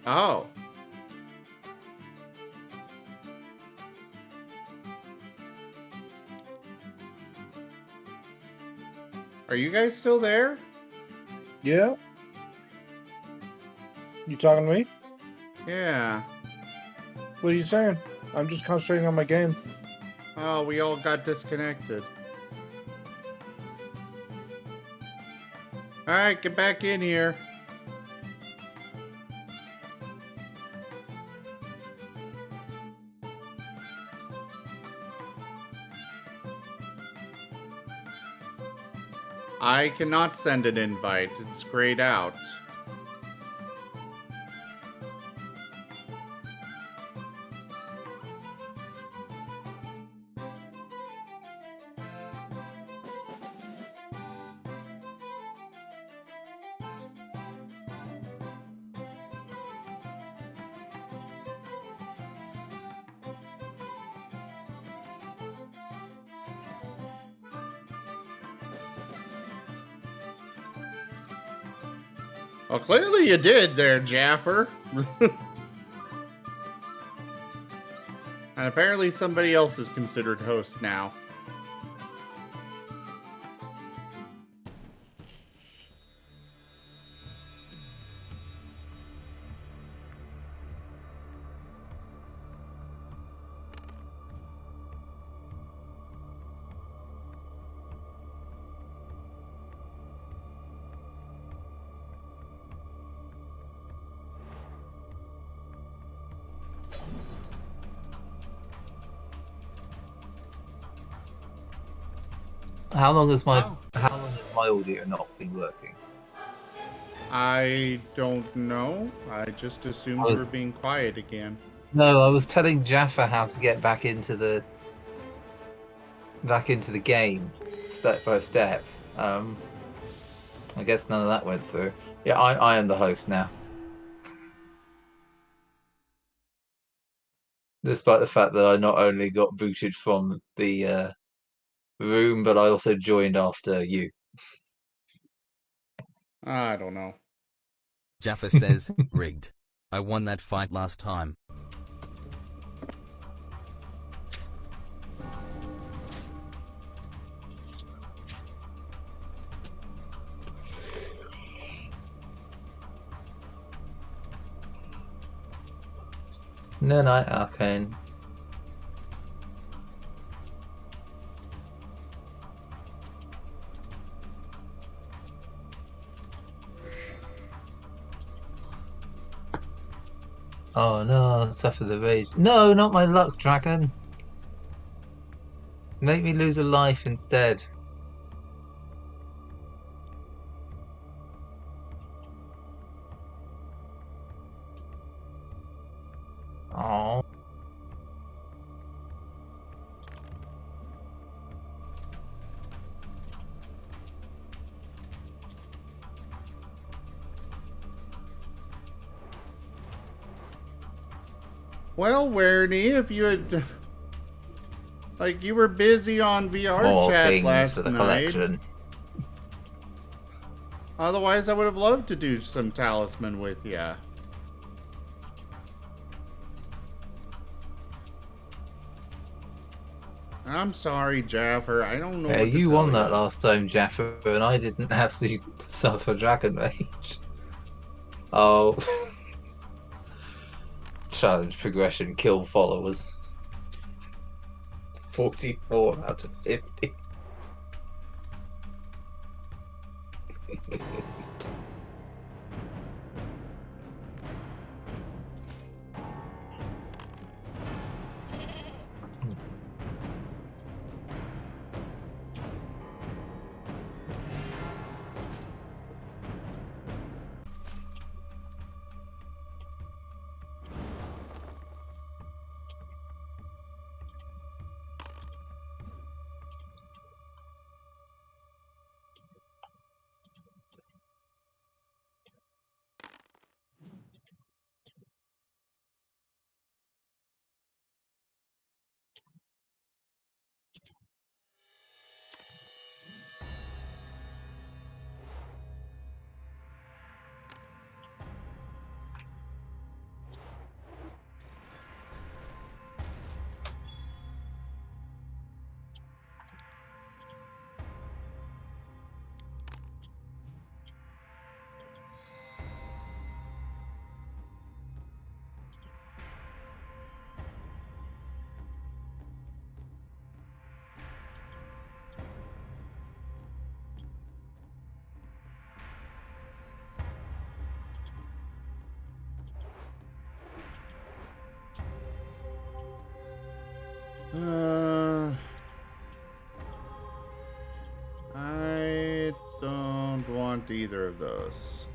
Oh. Are you guys still there? Yeah. You talking to me? Yeah. What are you saying? I'm just concentrating on my game. Oh, we all got disconnected. Alright, get back in here. I cannot send an invite. It's grayed out. Well, clearly you did there, Jaffer. And apparently somebody else is considered host now. How long has my Oh. audio not been working? I don't know. I just assumed I was- you were being quiet again. No, I was telling Jaffa how to get back into the game step by step. I guess none of that went through. Yeah, I am the host now. Despite the fact that I not only got booted from the room, but I also joined after you. I don't know. Jaffa says, rigged. I won that fight last time. No, Arcane. Oh no, suffer the rage. No, not my luck, dragon. Make me lose a life instead. Oh. Well, Werny, if you had... Like, you were busy on VR More chat things last for the night. collection. Otherwise, I would have loved to do some Talisman with ya. I'm sorry, Jaffer. I don't know Yeah, what to you tell won that ya. last time, Jaffa, and I didn't have to suffer dragon rage. Oh. Challenge progression, kill followers. 44 out of 50. I don't want either of those.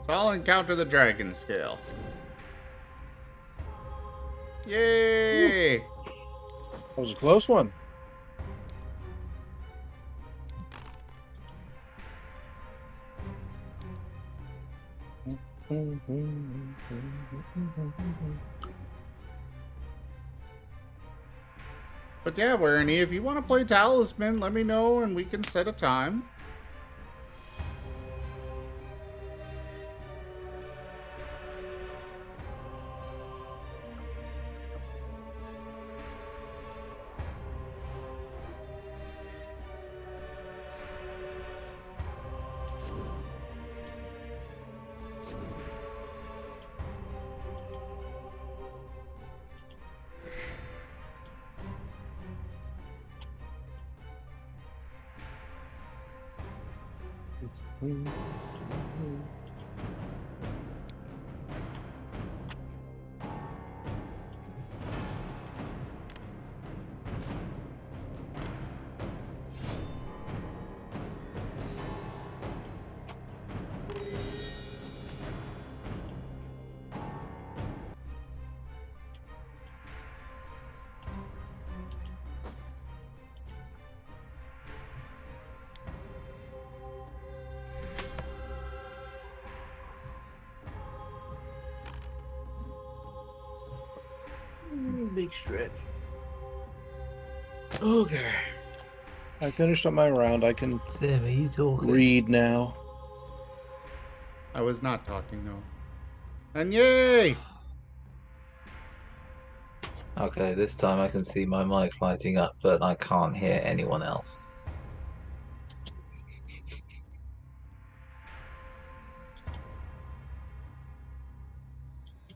So I'll encounter the dragon scale. Yay! That was a close one. But yeah, Wernie, if you want to play Talisman, let me know and we can set a time. Big stretch. Okay. I finished up my round. I can Sim, are you talking? read now. I was not talking, no. And yay! Okay, this time I can see my mic lighting up, but I can't hear anyone else.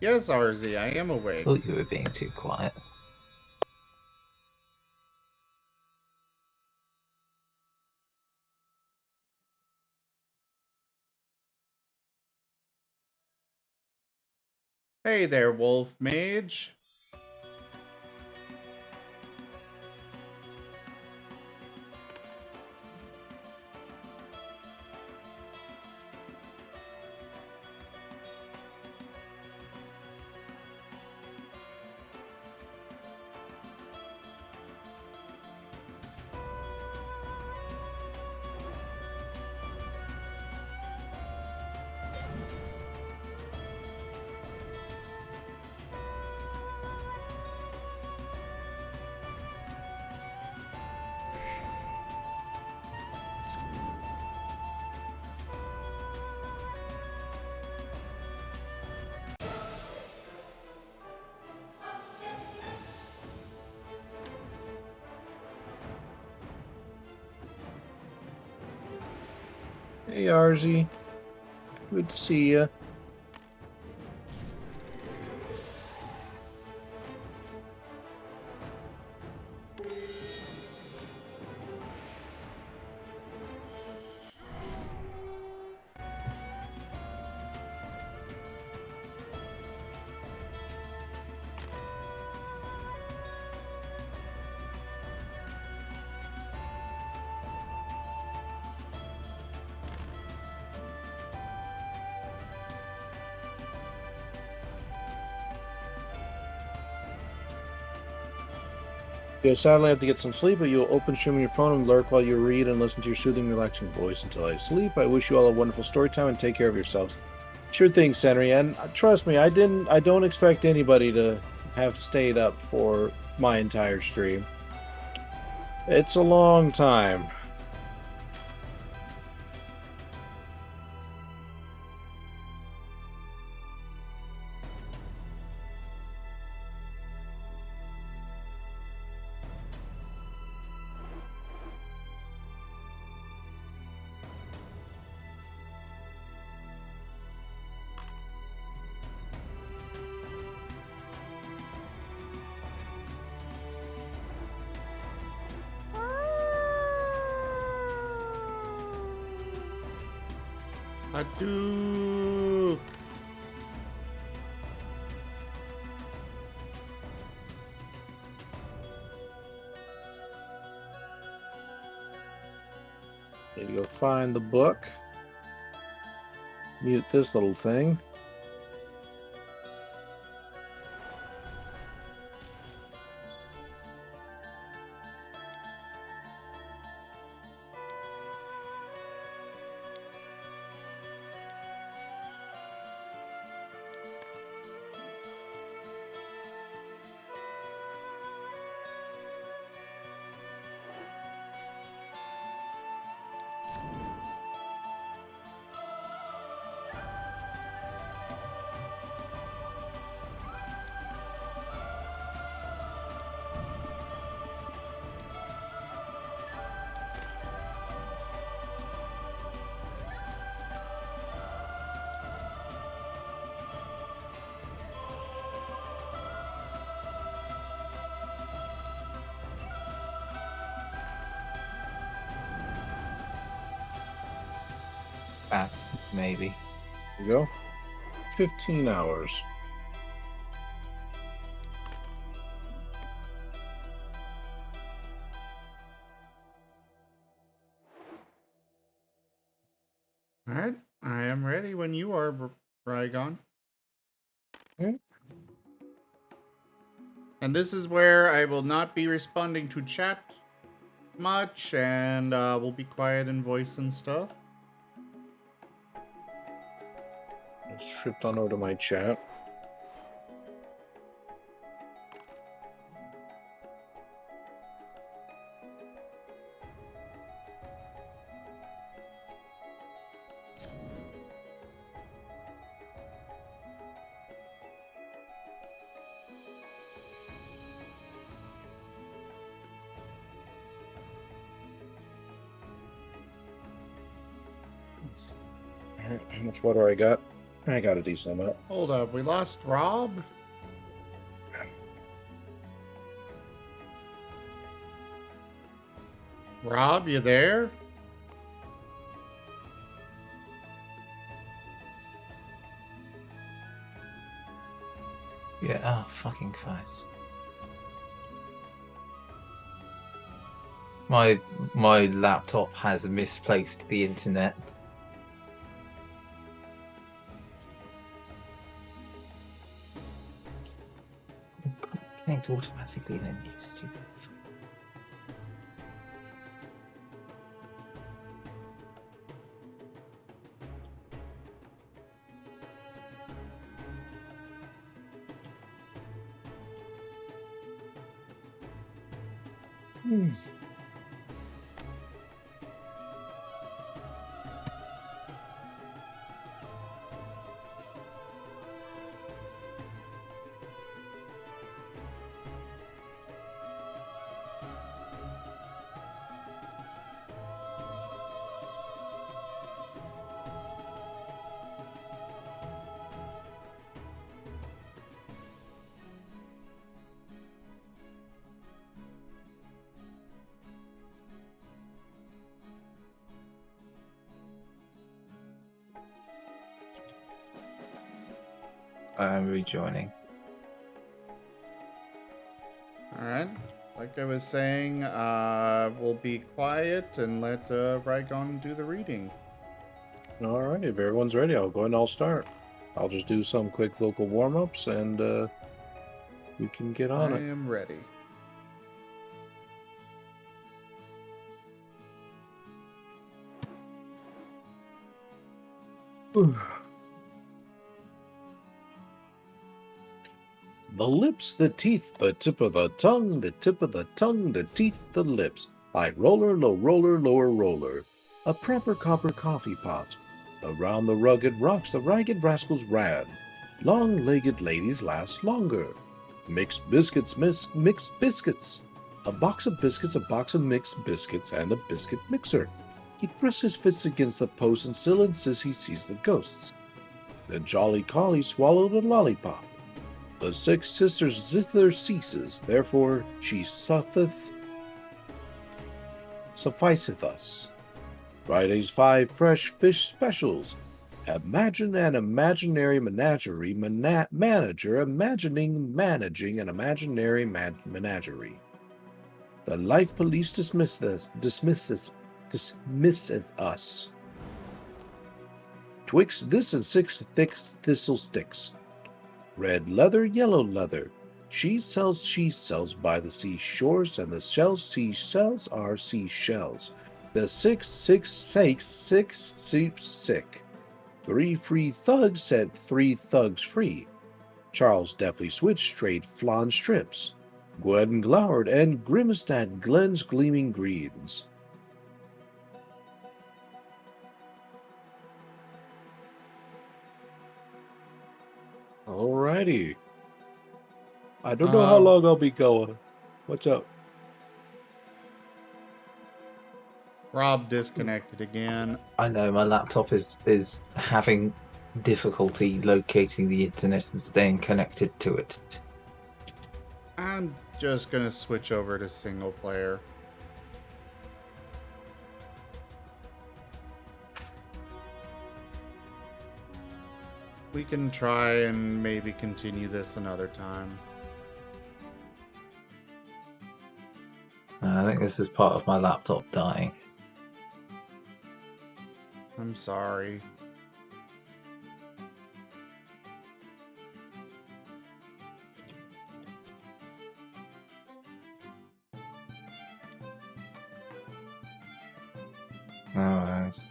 Yes, RZ, I am awake. Thought you were being too quiet. Hey there, Wolf Mage. Hey, RZ. Good to see ya. Sadly, I have to get some sleep, but you'll open stream on your phone and lurk while you read and listen to your soothing, relaxing voice until I sleep. I wish you all a wonderful story time and take care of yourselves. Sure thing, Senri, and trust me, I don't expect anybody to have stayed up for my entire stream. It's a long time. Hadouken! Need to go find the book. Mute this little thing. Back, maybe. There you go. 15 hours. All right, I am ready when you are, Rygon. Okay. And this is where I will not be responding to chat much, and we'll be quiet in voice and stuff. Let's shift on over to my chat. How much water I got? I got a decent amount. Hold up, we lost Rob? Rob, you there? Yeah, oh, fucking Christ. My laptop has misplaced the internet. Connect automatically then, you stupid. I am rejoining. Alright. Like I was saying, we'll be quiet and let Rygon do the reading. Alright, if everyone's ready, I'll go ahead and I'll start. I'll just do some quick vocal warm-ups and we can get on I it. am ready. The lips, the teeth, the tip of the tongue, the tip of the tongue, the teeth, the lips. High roller, low roller, lower roller. A proper copper coffee pot. Around the rugged rocks the ragged rascals ran. Long-legged ladies last longer. Mixed biscuits, mixed biscuits. A box of biscuits, a box of mixed biscuits, and a biscuit mixer. He thrusts his fists against the post and still insists he sees the ghosts. The jolly collie swallowed a lollipop. The six sisters' zither ceases, therefore she sufficeth us. Friday's 5 fresh fish specials. Imagine an imaginary menagerie manager managing an imaginary menagerie. The life police dismisses dismisseth us. Twixt this and 6 thick thistle sticks. Red leather, yellow leather. She sells by the seashores, and the shells she sells are seashells. The 6 seeps sick. 3 free thugs set 3 thugs free. Charles deftly switched straight flan strips. Gwen glowered and grimaced at Glenn's gleaming greens. Alrighty. I don't know how long I'll be going. What's up? Rob disconnected again. I know my laptop is having difficulty locating the internet and staying connected to it. I'm just gonna switch over to single player. We can try and maybe continue this another time. I think this is part of my laptop dying. I'm sorry. Alright.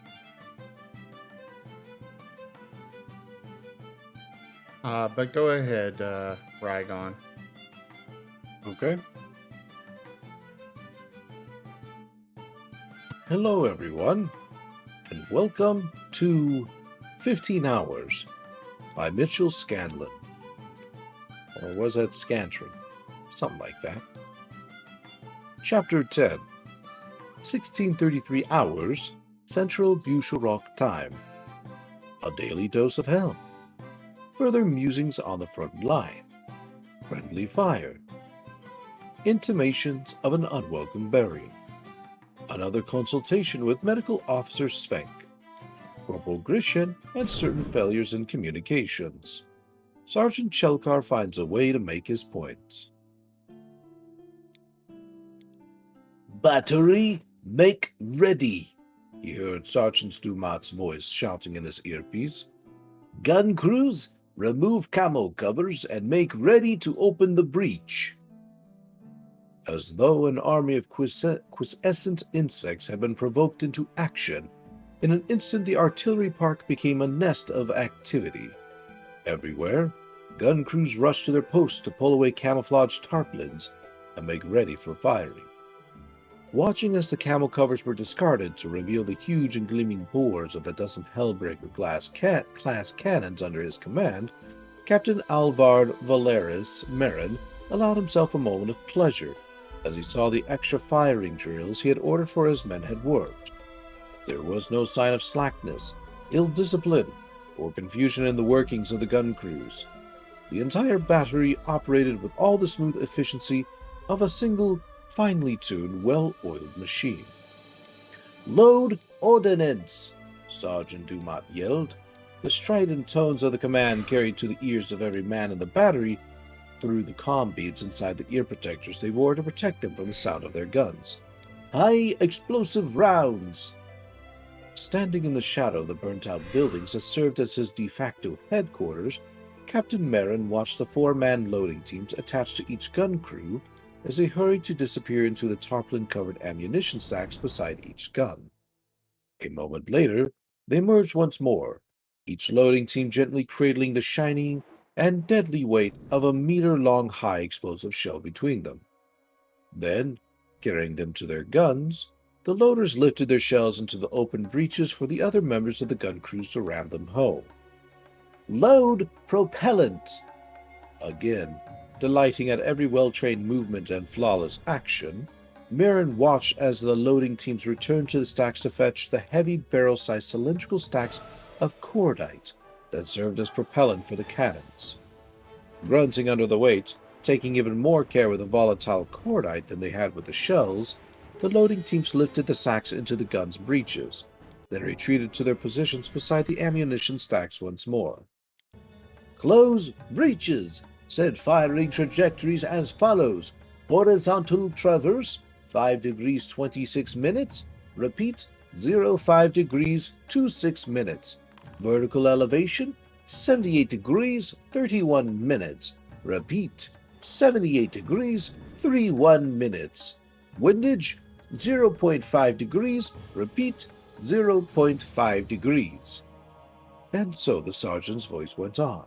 But go ahead, Rygon. Okay. Hello, everyone, and welcome to 15 Hours by Mitchell Scanlon. Or was that Scantron? Something like that. Chapter 10. 1633 Hours, Central Busharok Time. A Daily Dose of Hell. Further musings on the front line. Friendly fire. Intimations of an unwelcome burial. Another consultation with Medical Officer Svenk. Corporal Grishin and certain failures in communications. Sergeant Chelkar finds a way to make his point. Battery, make ready, he heard Sergeant Dumat's voice shouting in his earpiece. Gun crews, remove camo covers and make ready to open the breach. As though an army of quiescent insects had been provoked into action, in an instant the artillery park became a nest of activity. Everywhere, gun crews rushed to their posts to pull away camouflaged tarpaulins and make ready for firing. Watching as the camo covers were discarded to reveal the huge and gleaming bores of the dozen Hellbreaker class cannons under his command, Captain Alvard Valeris Marten allowed himself a moment of pleasure as he saw the extra firing drills he had ordered for his men had worked. There was no sign of slackness, ill discipline, or confusion in the workings of the gun crews. The entire battery operated with all the smooth efficiency of a single, finely tuned, well-oiled machine. "Load ordnance!" Sergeant Dumat yelled. The strident tones of the command carried to the ears of every man in the battery through the comm beads inside the ear protectors they wore to protect them from the sound of their guns. "High explosive rounds!" Standing in the shadow of the burnt-out buildings that served as his de facto headquarters, Captain Marten watched the 4-man loading teams attached to each gun crew as they hurried to disappear into the tarpaulin-covered ammunition stacks beside each gun. A moment later, they emerged once more, each loading team gently cradling the shining and deadly weight of a meter-long high-explosive shell between them. Then, carrying them to their guns, the loaders lifted their shells into the open breaches for the other members of the gun crews to ram them home. "Load propellant!" Again, delighting at every well-trained movement and flawless action, Marten watched as the loading teams returned to the stacks to fetch the heavy barrel-sized cylindrical stacks of cordite that served as propellant for the cannons. Grunting under the weight, taking even more care with the volatile cordite than they had with the shells, the loading teams lifted the sacks into the guns' breeches, then retreated to their positions beside the ammunition stacks once more. "Close breeches! Set firing trajectories as follows. Horizontal traverse, 5 degrees 26 minutes. Repeat, 05 degrees 26 minutes. Vertical elevation 78 degrees 31 minutes. Repeat, 78 degrees 31 minutes. Windage 0.5 degrees. Repeat, 0.5 degrees. And so the sergeant's voice went on,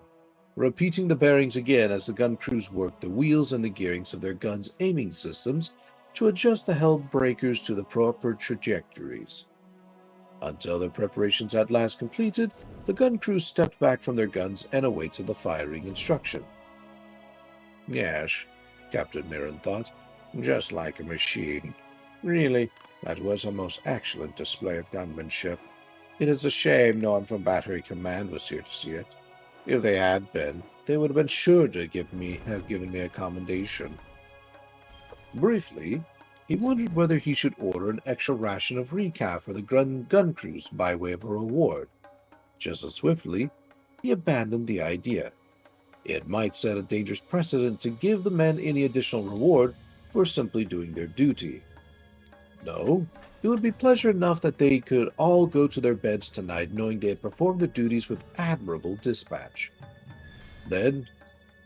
repeating the bearings again as the gun crews worked the wheels and the gearings of their guns' aiming systems to adjust the held breakers to the proper trajectories. Until their preparations at last completed, the gun crews stepped back from their guns and awaited the firing instruction. Yes, Captain Mirren thought, just like a machine. Really, that was a most excellent display of gunmanship. It is a shame no one from Battery Command was here to see it. If they had been, they would have been sure to have given me a commendation. Briefly, he wondered whether he should order an extra ration of recaf for the gun crews by way of a reward. Just as swiftly, he abandoned the idea. It might set a dangerous precedent to give the men any additional reward for simply doing their duty. No, it would be pleasure enough that they could all go to their beds tonight knowing they had performed their duties with admirable dispatch. Then,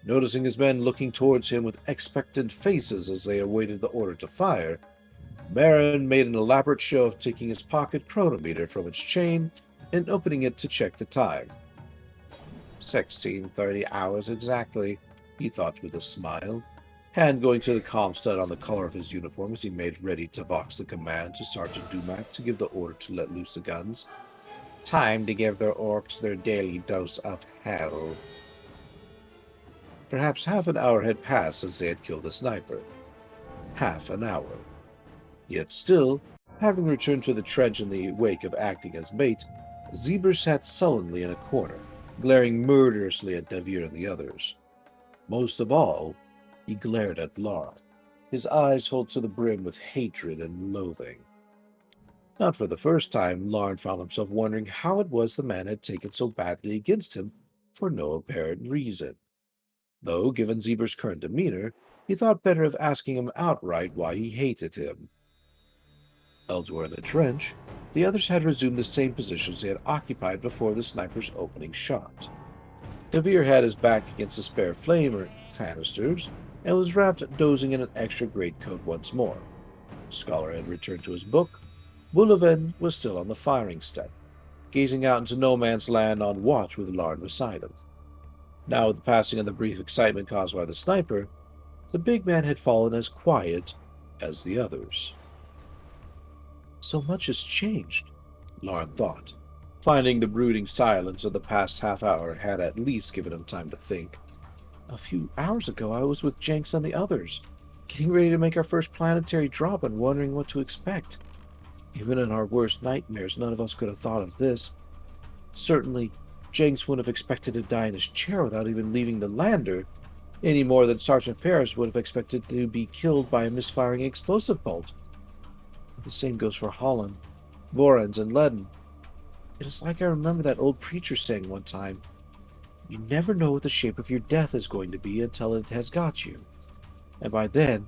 noticing his men looking towards him with expectant faces as they awaited the order to fire, Marten made an elaborate show of taking his pocket chronometer from its chain and opening it to check the time. 16:30 hours exactly, he thought with a smile, hand going to the comm stud on the collar of his uniform as he made ready to box the command to Sergeant Dumac to give the order to let loose the guns. Time to give their orcs their daily dose of hell. Perhaps half an hour had passed since they had killed the sniper. Half an hour. Yet still, having returned to the trench in the wake of acting as bait, Zeber sat sullenly in a corner, glaring murderously at Devere and the others. Most of all, he glared at Lara, his eyes full to the brim with hatred and loathing. Not for the first time, Larn found himself wondering how it was the man had taken so badly against him for no apparent reason. Though, given Zeber's current demeanor, he thought better of asking him outright why he hated him. Elsewhere in the trench, the others had resumed the same positions they had occupied before the sniper's opening shot. Devere had his back against the spare flamer canisters and was wrapped dozing in an extra greatcoat once more. Scholar had returned to his book. Bouleven was still on the firing step, gazing out into no man's land on watch with Larn beside him. Now, with the passing of the brief excitement caused by the sniper, the big man had fallen as quiet as the others. So much has changed, Larn thought, finding the brooding silence of the past half hour had at least given him time to think. A few hours ago, I was with Jenks and the others, getting ready to make our first planetary drop and wondering what to expect. Even in our worst nightmares, none of us could have thought of this. Certainly, Jenks wouldn't have expected to die in his chair without even leaving the lander, any more than Sergeant Paris would have expected to be killed by a misfiring explosive bolt. But the same goes for Holland, Vorens, and Leden. It is like I remember that old preacher saying one time, "You never know what the shape of your death is going to be until it has got you. And by then,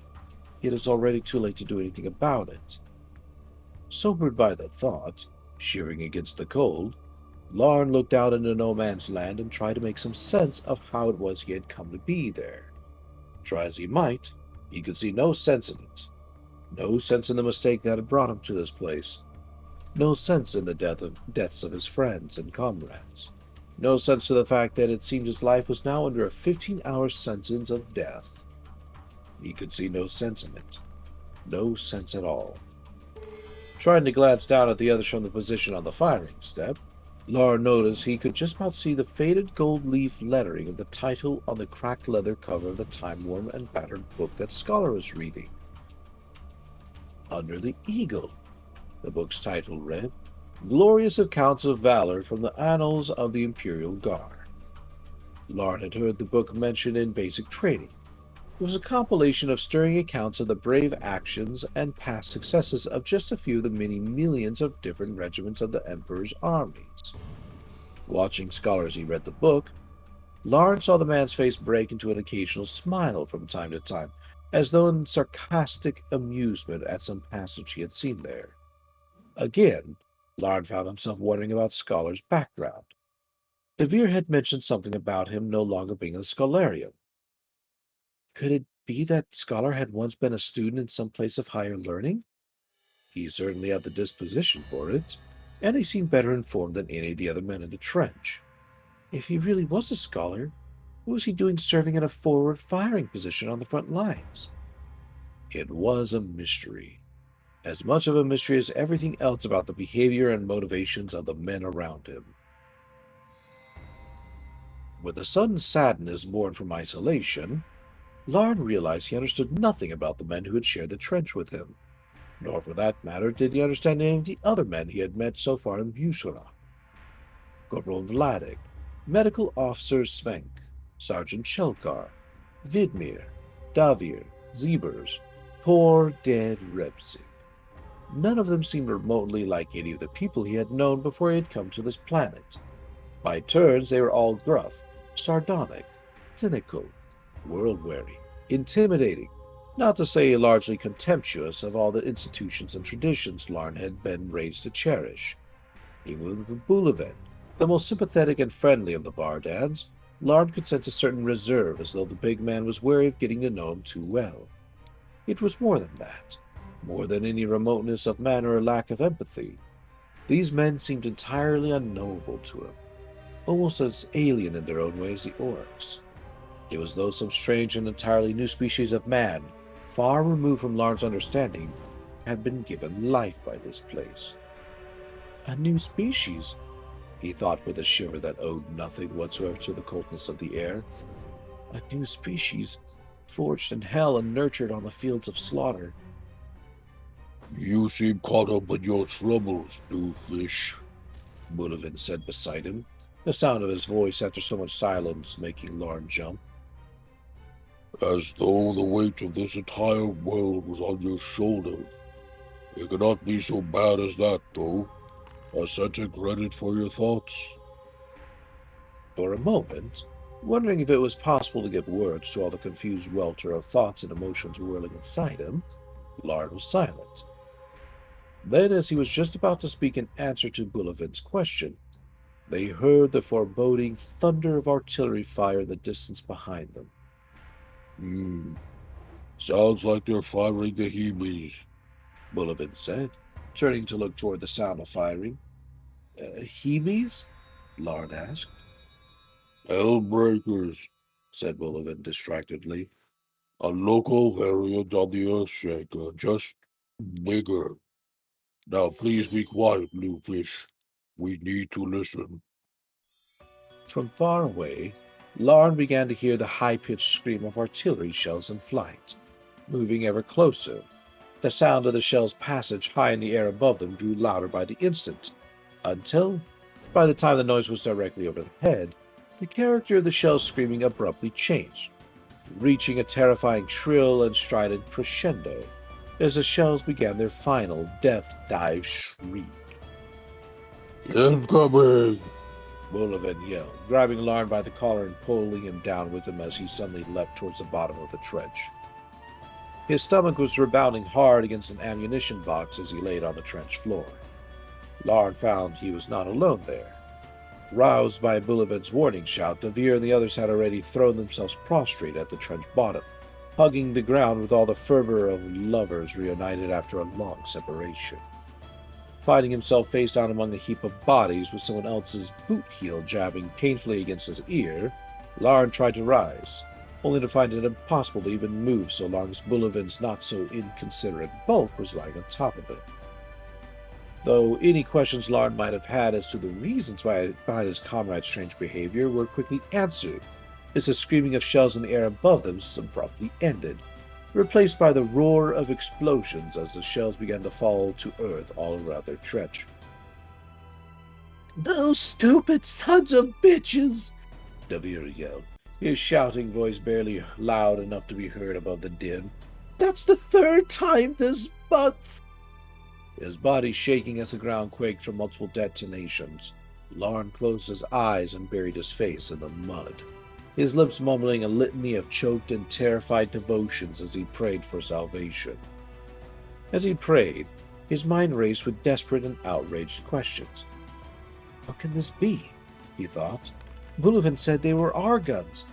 it is already too late to do anything about it." Sobered by the thought, shivering against the cold, Larn looked out into no man's land and tried to make some sense of how it was he had come to be there. Try as he might, he could see no sense in it. No sense in the mistake that had brought him to this place. No sense in the deaths of his friends and comrades. No sense to the fact that it seemed his life was now under a 15-hour sentence of death. He could see no sense in it. No sense at all. Trying to glance down at the others from the position on the firing step, Larn noticed he could just about see the faded gold leaf lettering of the title on the cracked leather cover of the time-worn and battered book that Scholar was reading. Under the Eagle, the book's title read, Glorious Accounts of Valor from the Annals of the Imperial Guard. Larn had heard the book mentioned in basic training. It was a compilation of stirring accounts of the brave actions and past successes of just a few of the many millions of different regiments of the Emperor's armies. Watching Scholar as he read the book, Larn saw the man's face break into an occasional smile from time to time, as though in sarcastic amusement at some passage he had seen there. Again, Larn found himself wondering about Scholar's background. Devere had mentioned something about him no longer being a Scholarium. Could it be that Scholar had once been a student in some place of higher learning? He certainly had the disposition for it, and he seemed better informed than any of the other men in the trench. If he really was a scholar, what was he doing serving in a forward firing position on the front lines? It was a mystery. As much of a mystery as everything else about the behavior and motivations of the men around him. With a sudden sadness born from isolation, Larn realized he understood nothing about the men who had shared the trench with him, nor for that matter did he understand any of the other men he had met so far in Busura. Corporal Vladik, Medical Officer Svenk, Sergeant Shelkar, Vidmir, Davir, Zebers, poor dead Rebsik. None of them seemed remotely like any of the people he had known before he had come to this planet. By turns, they were all gruff, sardonic, cynical, world-weary, intimidating, not to say largely contemptuous of all the institutions and traditions Larn had been raised to cherish. Even with Bulovan, the most sympathetic and friendly of the Vardans, Larn could sense a certain reserve as though the big man was wary of getting to know him too well. It was more than that. More than any remoteness of manner or lack of empathy. These men seemed entirely unknowable to him, almost as alien in their own way as the orcs. It was as though some strange and entirely new species of man, far removed from Larn's understanding, had been given life by this place. A new species, he thought with a shiver that owed nothing whatsoever to the coldness of the air. A new species, forged in hell and nurtured on the fields of slaughter. You seem caught up in your troubles, new fish, Bulovan said beside him, the sound of his voice after so much silence making Larn jump. As though the weight of this entire world was on your shoulders. It cannot be so bad as that, though. Assenting credit for your thoughts. For a moment, wondering if it was possible to give words to all the confused welter of thoughts and emotions whirling inside him, Larn was silent. Then, as he was just about to speak in answer to Bulovan's question, they heard the foreboding thunder of artillery fire in the distance behind them. Sounds like they're firing the Hebes, Bulovan said, turning to look toward the sound of firing. Hebes? Larn asked. Hellbreakers, said Bulovan distractedly. a local variant on the Earthshaker, just bigger. Now please be quiet, new fish. We need to listen. From far away, Larn began to hear the high-pitched scream of artillery shells in flight, moving ever closer. The sound of the shell's passage high in the air above them grew louder by the instant, until, by the time the noise was directly overhead, the character of the shell's screaming abruptly changed, reaching a terrifying shrill and strident crescendo as the shells began their final death dive shriek. Incoming! Bulovan yelled, grabbing Larn by the collar and pulling him down with him as he suddenly leapt towards the bottom of the trench. His stomach was rebounding hard against an ammunition box as he laid on the trench floor. Larn found he was not alone there. Roused by Bulovan's warning shout, Devere and the others had already thrown themselves prostrate at the trench bottom, hugging the ground with all the fervor of lovers reunited after a long separation. Finding himself face down among a heap of bodies with someone else's boot heel jabbing painfully against his ear, Larn tried to rise, only to find it impossible to even move so long as Bulovan's not-so-inconsiderate bulk was lying on top of it. Though any questions Larn might have had as to the reasons behind his comrade's strange behavior were quickly answered, as the screaming of shells in the air above them abruptly ended, replaced by the roar of explosions as the shells began to fall to earth all around their trench. "Those stupid sons of bitches!" Devere yelled, his shouting voice barely loud enough to be heard above the din. "That's the third time this month!" His body shaking as the ground quaked from multiple detonations, Larn closed his eyes and buried his face in the mud, his lips mumbling a litany of choked and terrified devotions as he prayed for salvation. As he prayed, His mind raced with desperate and outraged questions. What can this be? He thought. Bullivant said they were our guns.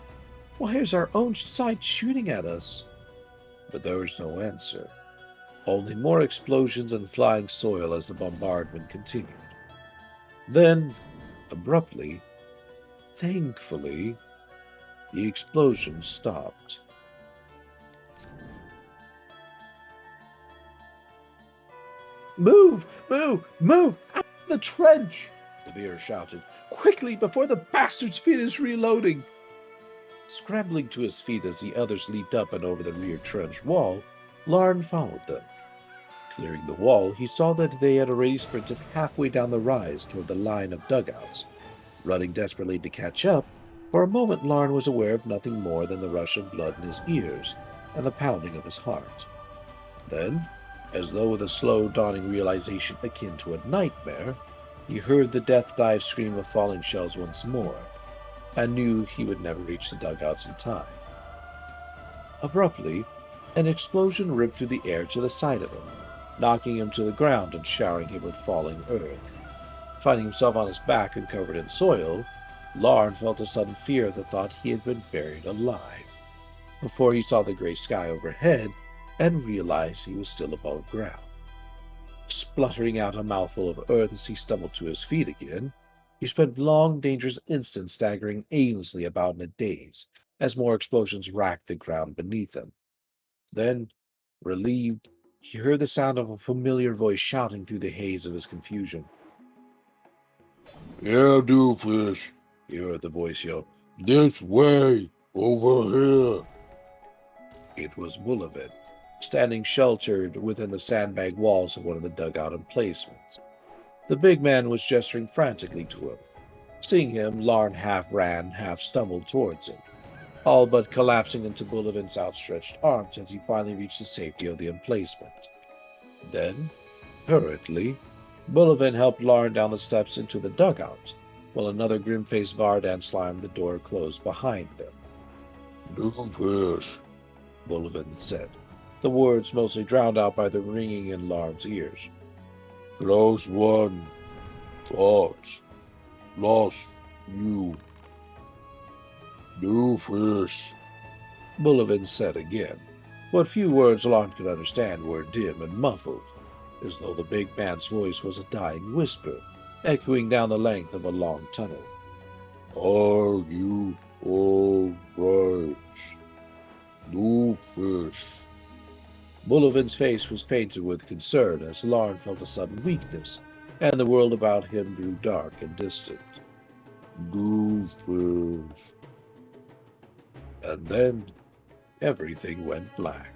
Why is our own side shooting at us? But there was no answer. Only more explosions and flying soil as the bombardment continued. Then, abruptly, thankfully, the explosion stopped. Move! Move! Move! Out of the trench! The Veer shouted. Quickly, before the bastards finish reloading! Scrambling to his feet as the others leaped up and over the rear trench wall, Larn followed them. Clearing the wall, he saw that they had already sprinted halfway down the rise toward the line of dugouts. Running desperately to catch up, for a moment Larn was aware of nothing more than the rush of blood in his ears and the pounding of his heart. Then, as though with a slow dawning realization akin to a nightmare, he heard the death dive scream of falling shells once more, and knew he would never reach the dugouts in time. Abruptly, an explosion ripped through the air to the side of him, knocking him to the ground and showering him with falling earth. Finding himself on his back and covered in soil, Larn felt a sudden fear at the thought he had been buried alive, before he saw the gray sky overhead and realized he was still above ground. Spluttering out a mouthful of earth as he stumbled to his feet again, he spent long, dangerous instants staggering aimlessly about in a daze, as more explosions racked the ground beneath him. Then, relieved, he heard the sound of a familiar voice shouting through the haze of his confusion. Yeah, doofus, He heard the voice yell. this way, over here. It was Bullivant, standing sheltered within the sandbag walls of one of the dugout emplacements. The big man was gesturing frantically to him. Seeing him, Larn half ran, half stumbled towards him, all but collapsing into Bullivant's outstretched arms as he finally reached the safety of the emplacement. Then, hurriedly, Bullivant helped Larn down the steps into the dugout, while another grim-faced Vardan slammed the door closed behind them. Doofus, Bullivant said, the words mostly drowned out by the ringing in Larn's ears. close one. Thoughts. Lost you. Doofus. Bullivant said again. What few words Larn could understand were dim and muffled, as though the big man's voice was a dying whisper, echoing down the length of a long tunnel. Are you all right? Doofus. Bullivant's face was painted with concern as Larn felt a sudden weakness, and the world about him grew dark and distant. Doofus. And then everything went black.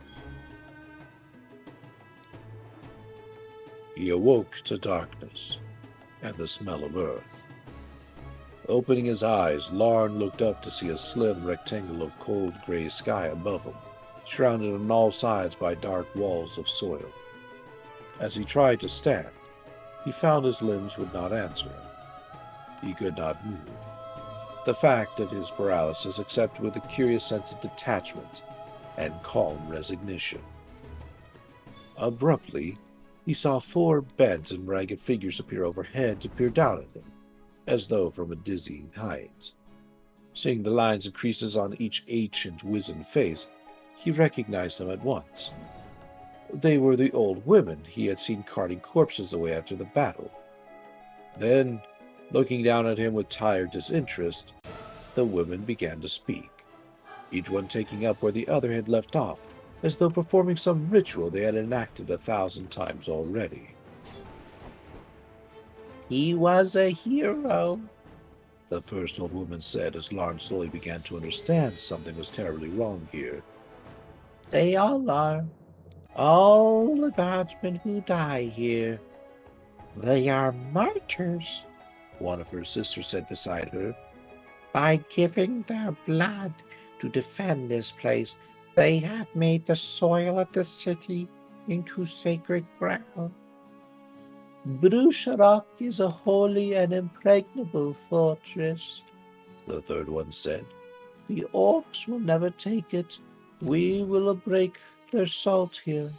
He awoke to darkness and the smell of earth. Opening his eyes, Larn looked up to see a slim rectangle of cold gray sky above him, surrounded on all sides by dark walls of soil. As he tried to stand, he found his limbs would not answer him. He could not move. The fact of his paralysis accepted with a curious sense of detachment and calm resignation. Abruptly, he saw 4 beds and ragged figures appear overhead to peer down at him, as though from a dizzying height. Seeing the lines and creases on each ancient, wizened face, he recognized them at once. They were the old women he had seen carting corpses away after the battle. Then, looking down at him with tired disinterest, the women began to speak, each one taking up where the other had left off, as though performing some ritual they had enacted 1,000 times already. He was a hero, the first old woman said as Larn slowly began to understand something was terribly wrong here. They all are. All the guardsmen who die here. They are martyrs, one of her sisters said beside her. By giving their blood to defend this place, they have made the soil of the city into sacred ground. Brusharok is a holy and impregnable fortress, the third one said. The orcs will never take it. We will break their salt here.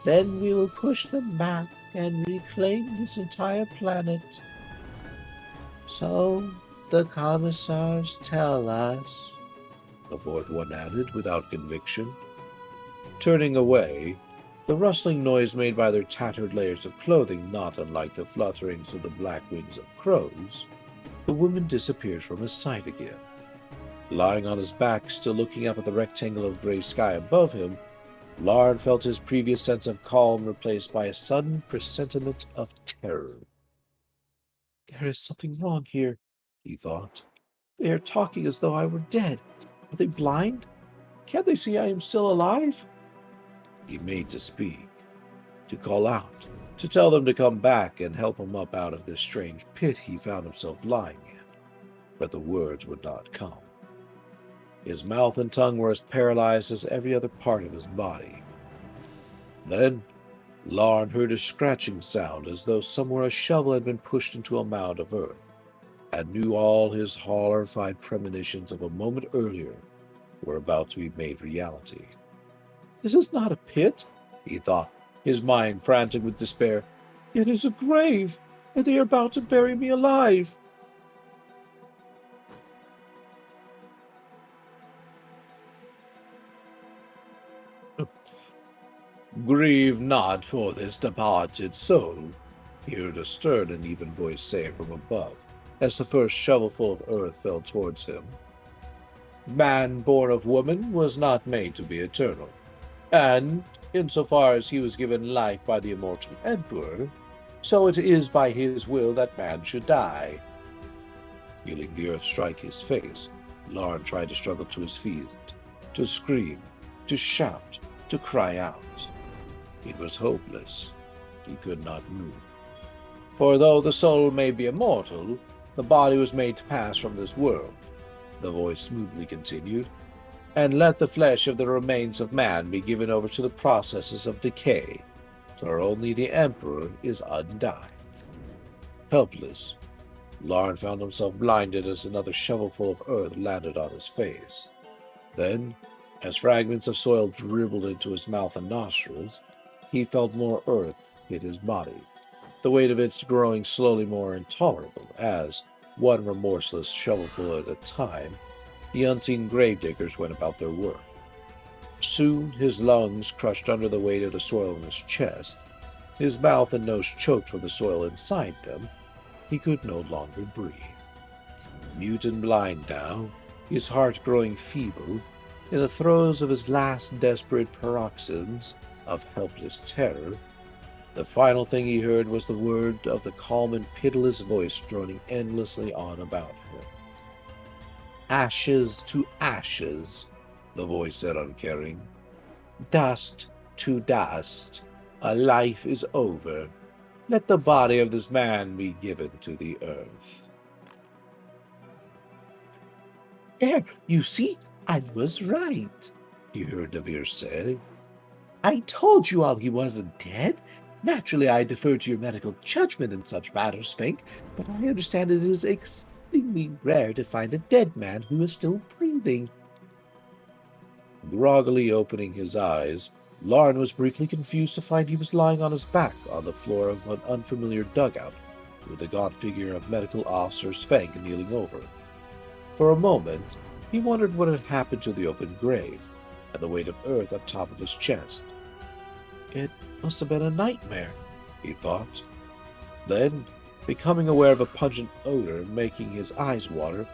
Then we will push them back and reclaim this entire planet. So the commissars tell us, the fourth one added without conviction. Turning away, the rustling noise made by their tattered layers of clothing not unlike the flutterings of the black wings of crows, the woman disappeared from his sight again. Lying on his back, still looking up at the rectangle of gray sky above him, Lard felt his previous sense of calm replaced by a sudden presentiment of terror. There is something wrong here, he thought. They are talking as though I were dead. Are they blind? Can't they see I am still alive? He made to speak, to call out, to tell them to come back and help him up out of this strange pit he found himself lying in. But the words would not come. His mouth and tongue were as paralyzed as every other part of his body. Then, Larn heard a scratching sound as though somewhere a shovel had been pushed into a mound of earth, and knew all his horrified premonitions of a moment earlier were about to be made reality. This is not a pit, he thought, his mind frantic with despair. It is a grave, and they are about to bury me alive. Grieve not for this departed soul, he heard a stern and even voice say from above, as the first shovelful of earth fell towards him. Man born of woman was not made to be eternal, and, insofar as he was given life by the immortal Emperor, so it is by his will that man should die. Feeling the earth strike his face, Larn tried to struggle to his feet, to scream, to shout, to cry out. It was hopeless. He could not move. For though the soul may be immortal, the body was made to pass from this world, the voice smoothly continued, and let the flesh of the remains of man be given over to the processes of decay, for only the Emperor is undying. Helpless, Larn found himself blinded as another shovelful of earth landed on his face. Then, as fragments of soil dribbled into his mouth and nostrils, he felt more earth hit his body, the weight of it growing slowly more intolerable as, one remorseless shovelful at a time, the unseen gravediggers went about their work. Soon his lungs crushed under the weight of the soil in his chest, his mouth and nose choked from the soil inside them. He could no longer breathe. Mute and blind now, his heart growing feeble, in the throes of his last desperate paroxysms of helpless terror, the final thing he heard was the word of the calm and pitiless voice droning endlessly on about him. Ashes to ashes, the voice said uncaring. Dust to dust. A life is over. Let the body of this man be given to the earth. There, you see, I was right, he heard Devere say. I told you all he wasn't dead. Naturally, I defer to your medical judgment in such matters, Fink, but I understand it is exceedingly rare to find a dead man who is still breathing. Groggily opening his eyes, Larn was briefly confused to find he was lying on his back on the floor of an unfamiliar dugout, with the gaunt figure of Medical Officer Svenk kneeling over. For a moment, he wondered what had happened to the open grave, and the weight of earth on top of his chest. It must have been a nightmare, he thought. Then, becoming aware of a pungent odor making his eyes water,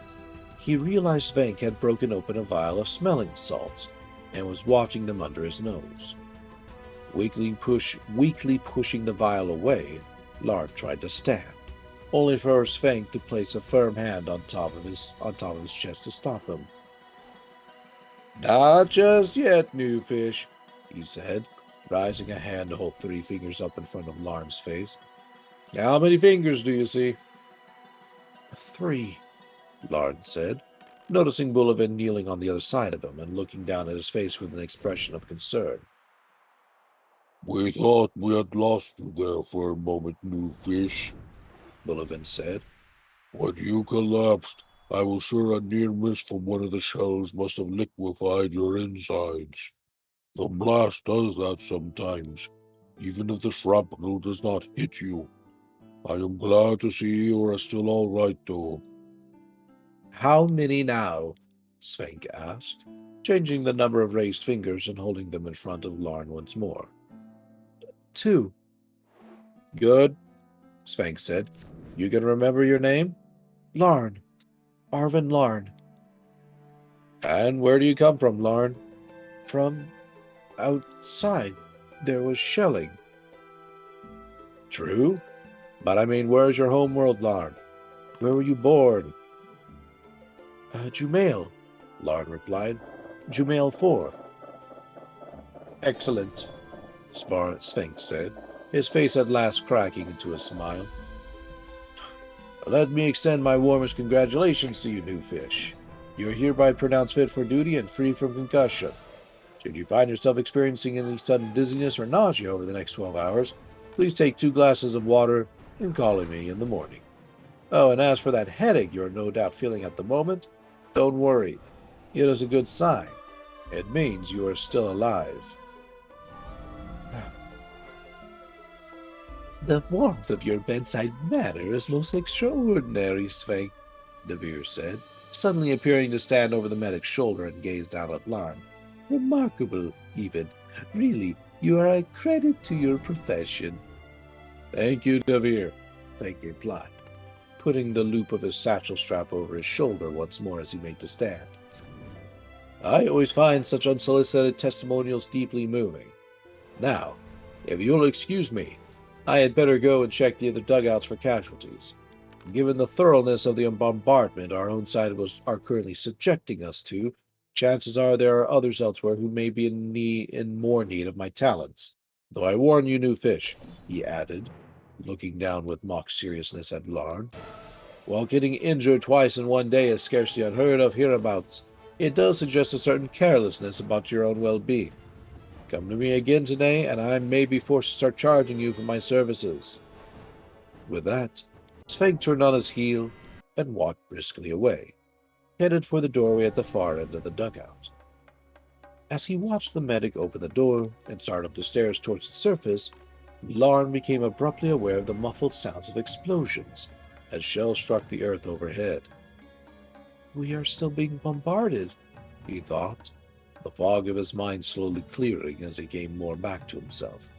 he realized Svenk had broken open a vial of smelling salts and was wafting them under his nose. Weakly pushing the vial away, Larn tried to stand, only for Svenk to place a firm hand on top of his chest to stop him. Not just yet, new fish, he said, rising a hand to hold 3 fingers up in front of Larn's face. How many fingers do you see? 3, Larn said, noticing Bullivin kneeling on the other side of him and looking down at his face with an expression of concern. We thought we had lost you there for a moment, new fish, Bullivin said. When you collapsed, I was sure a near miss from one of the shells must have liquefied your insides. The blast does that sometimes. even if the shrapnel does not hit you. I am glad to see you are still all right, though. How many now? Svenk asked, changing the number of raised fingers and holding them in front of Larn once more. 2. Good, Svenk said. You can remember your name? Larn. Arvin Larn. And where do you come from, Larn? From outside. There was shelling. True. But I mean, where's your home world, Larn? Where were you born? Jumail, Larn replied. Jumail 4. Excellent, Svenk said, his face at last cracking into a smile. Let me extend my warmest congratulations to you, new fish. You are hereby pronounced fit for duty and free from concussion. Should you find yourself experiencing any sudden dizziness or nausea over the next 12 hours, please take 2 glasses of water and call me in the morning. Oh, and as for that headache you are no doubt feeling at the moment, don't worry. It is a good sign. It means you are still alive. The warmth of your bedside manner is most extraordinary, Svenk, Devere said, suddenly appearing to stand over the medic's shoulder and gaze down at Larn. Remarkable, even. Really, you are a credit to your profession. Thank you, Devere, Svenk replied, putting the loop of his satchel strap over his shoulder once more as he made to stand. I always find such unsolicited testimonials deeply moving. Now, if you'll excuse me, I had better go and check the other dugouts for casualties. Given the thoroughness of the bombardment our own side are currently subjecting us to, chances are there are others elsewhere who may be in more need of my talents. Though I warn you, new fish, he added, looking down with mock seriousness at Larn. While getting injured twice in one day is scarcely unheard of hereabouts, it does suggest a certain carelessness about your own well-being. Come to me again today, and I may be forced to start charging you for my services. With that, Svenk turned on his heel and walked briskly away, headed for the doorway at the far end of the dugout. As he watched the medic open the door and start up the stairs towards the surface, Larn became abruptly aware of the muffled sounds of explosions as shells struck the earth overhead. We are still being bombarded, he thought, the fog of his mind slowly clearing as he came more back to himself.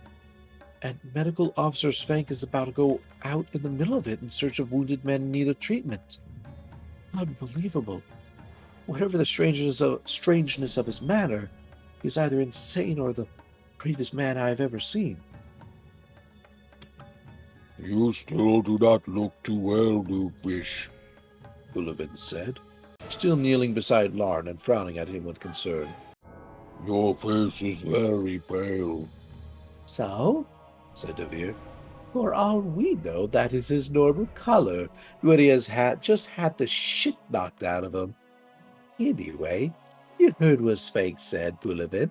And Medical Officer Svenk is about to go out in the middle of it in search of wounded men in need of treatment. Unbelievable. Whatever the strangeness of his manner, he's either insane or the bravest man I have ever seen. You still do not look too well, new fish, Bullivin said, still kneeling beside Larn and frowning at him with concern. Your face is very pale. So? Said Devere. For all we know, that is his normal color, when he has just had the shit knocked out of him. Anyway, you heard what Svenk said, Bullivin.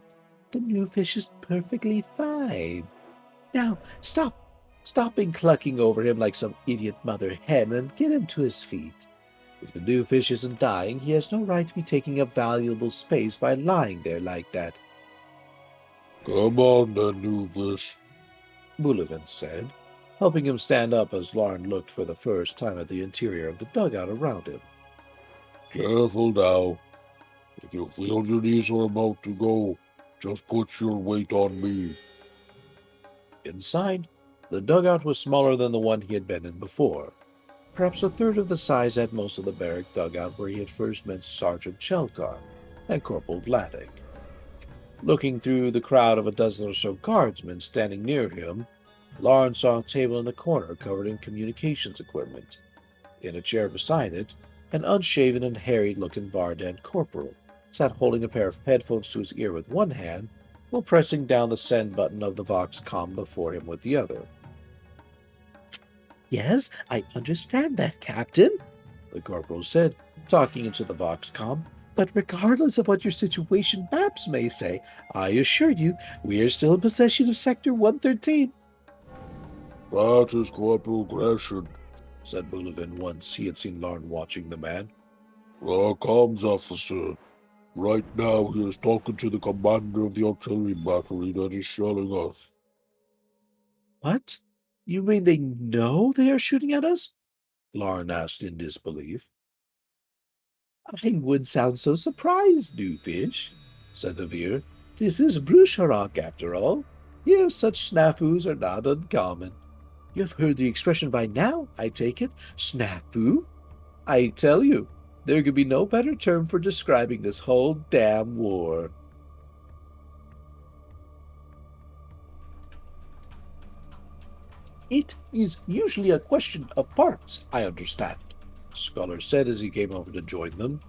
The new fish is perfectly fine. Now, stop clucking over him like some idiot mother hen and get him to his feet. If the new fish isn't dying, he has no right to be taking up valuable space by lying there like that. Come on then, new fish, Bullivin said, helping him stand up as Larn looked for the first time at the interior of the dugout around him. Careful now. If you feel your knees are about to go, just put your weight on me. Inside, the dugout was smaller than the one he had been in before, perhaps a third of the size at most of the barrack dugout where he had first met Sergeant Chelkar and Corporal Vladik. Looking through the crowd of a dozen or so guardsmen standing near him, Larn saw a table in the corner covered in communications equipment. In a chair beside it, an unshaven and harried-looking Vardan corporal sat holding a pair of headphones to his ear with one hand while pressing down the send button of the Voxcom before him with the other. Yes, I understand that, Captain, the corporal said, talking into the Voxcom. But regardless of what your situation maps may say, I assure you, we are still in possession of Sector 113. That is Corporal Gresham, said Bullivin once he had seen Larn watching the man. Our comms officer. Right now he is talking to the commander of the artillery battery that is shelling us. What? You mean they know they are shooting at us? Lauren asked in disbelief. I would sound so surprised, new fish, said the Veer. This is Brusharok, after all. Here, such snafus are not uncommon. You have heard the expression by now, I take it, snafu? I tell you, there could be no better term for describing this whole damn war. It is usually a question of parts, I understand, Scholar said as he came over to join them.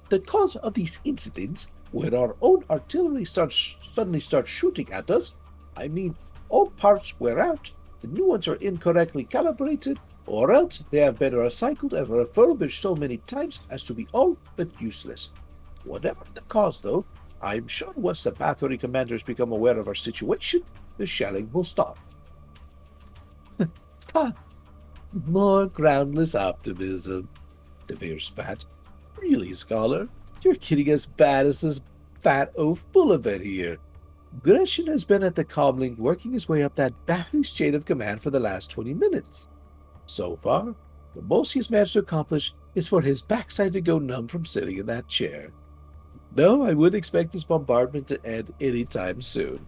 The cause of these incidents, when our own artillery suddenly starts shooting at us, I mean, old parts wear out, the new ones are incorrectly calibrated, or else they have been recycled and refurbished so many times as to be all but useless. Whatever the cause, though, I'm sure once the battery commanders become aware of our situation, the shelling will stop. Ha! More groundless optimism, De Vere spat. Really, Scholar, you're kidding as bad as this fat oaf Bullivant here. Gresham has been at the comlink working his way up that battery's chain of command for the last 20 minutes. So far, the most he's managed to accomplish is for his backside to go numb from sitting in that chair. No, I wouldn't expect this bombardment to end any time soon.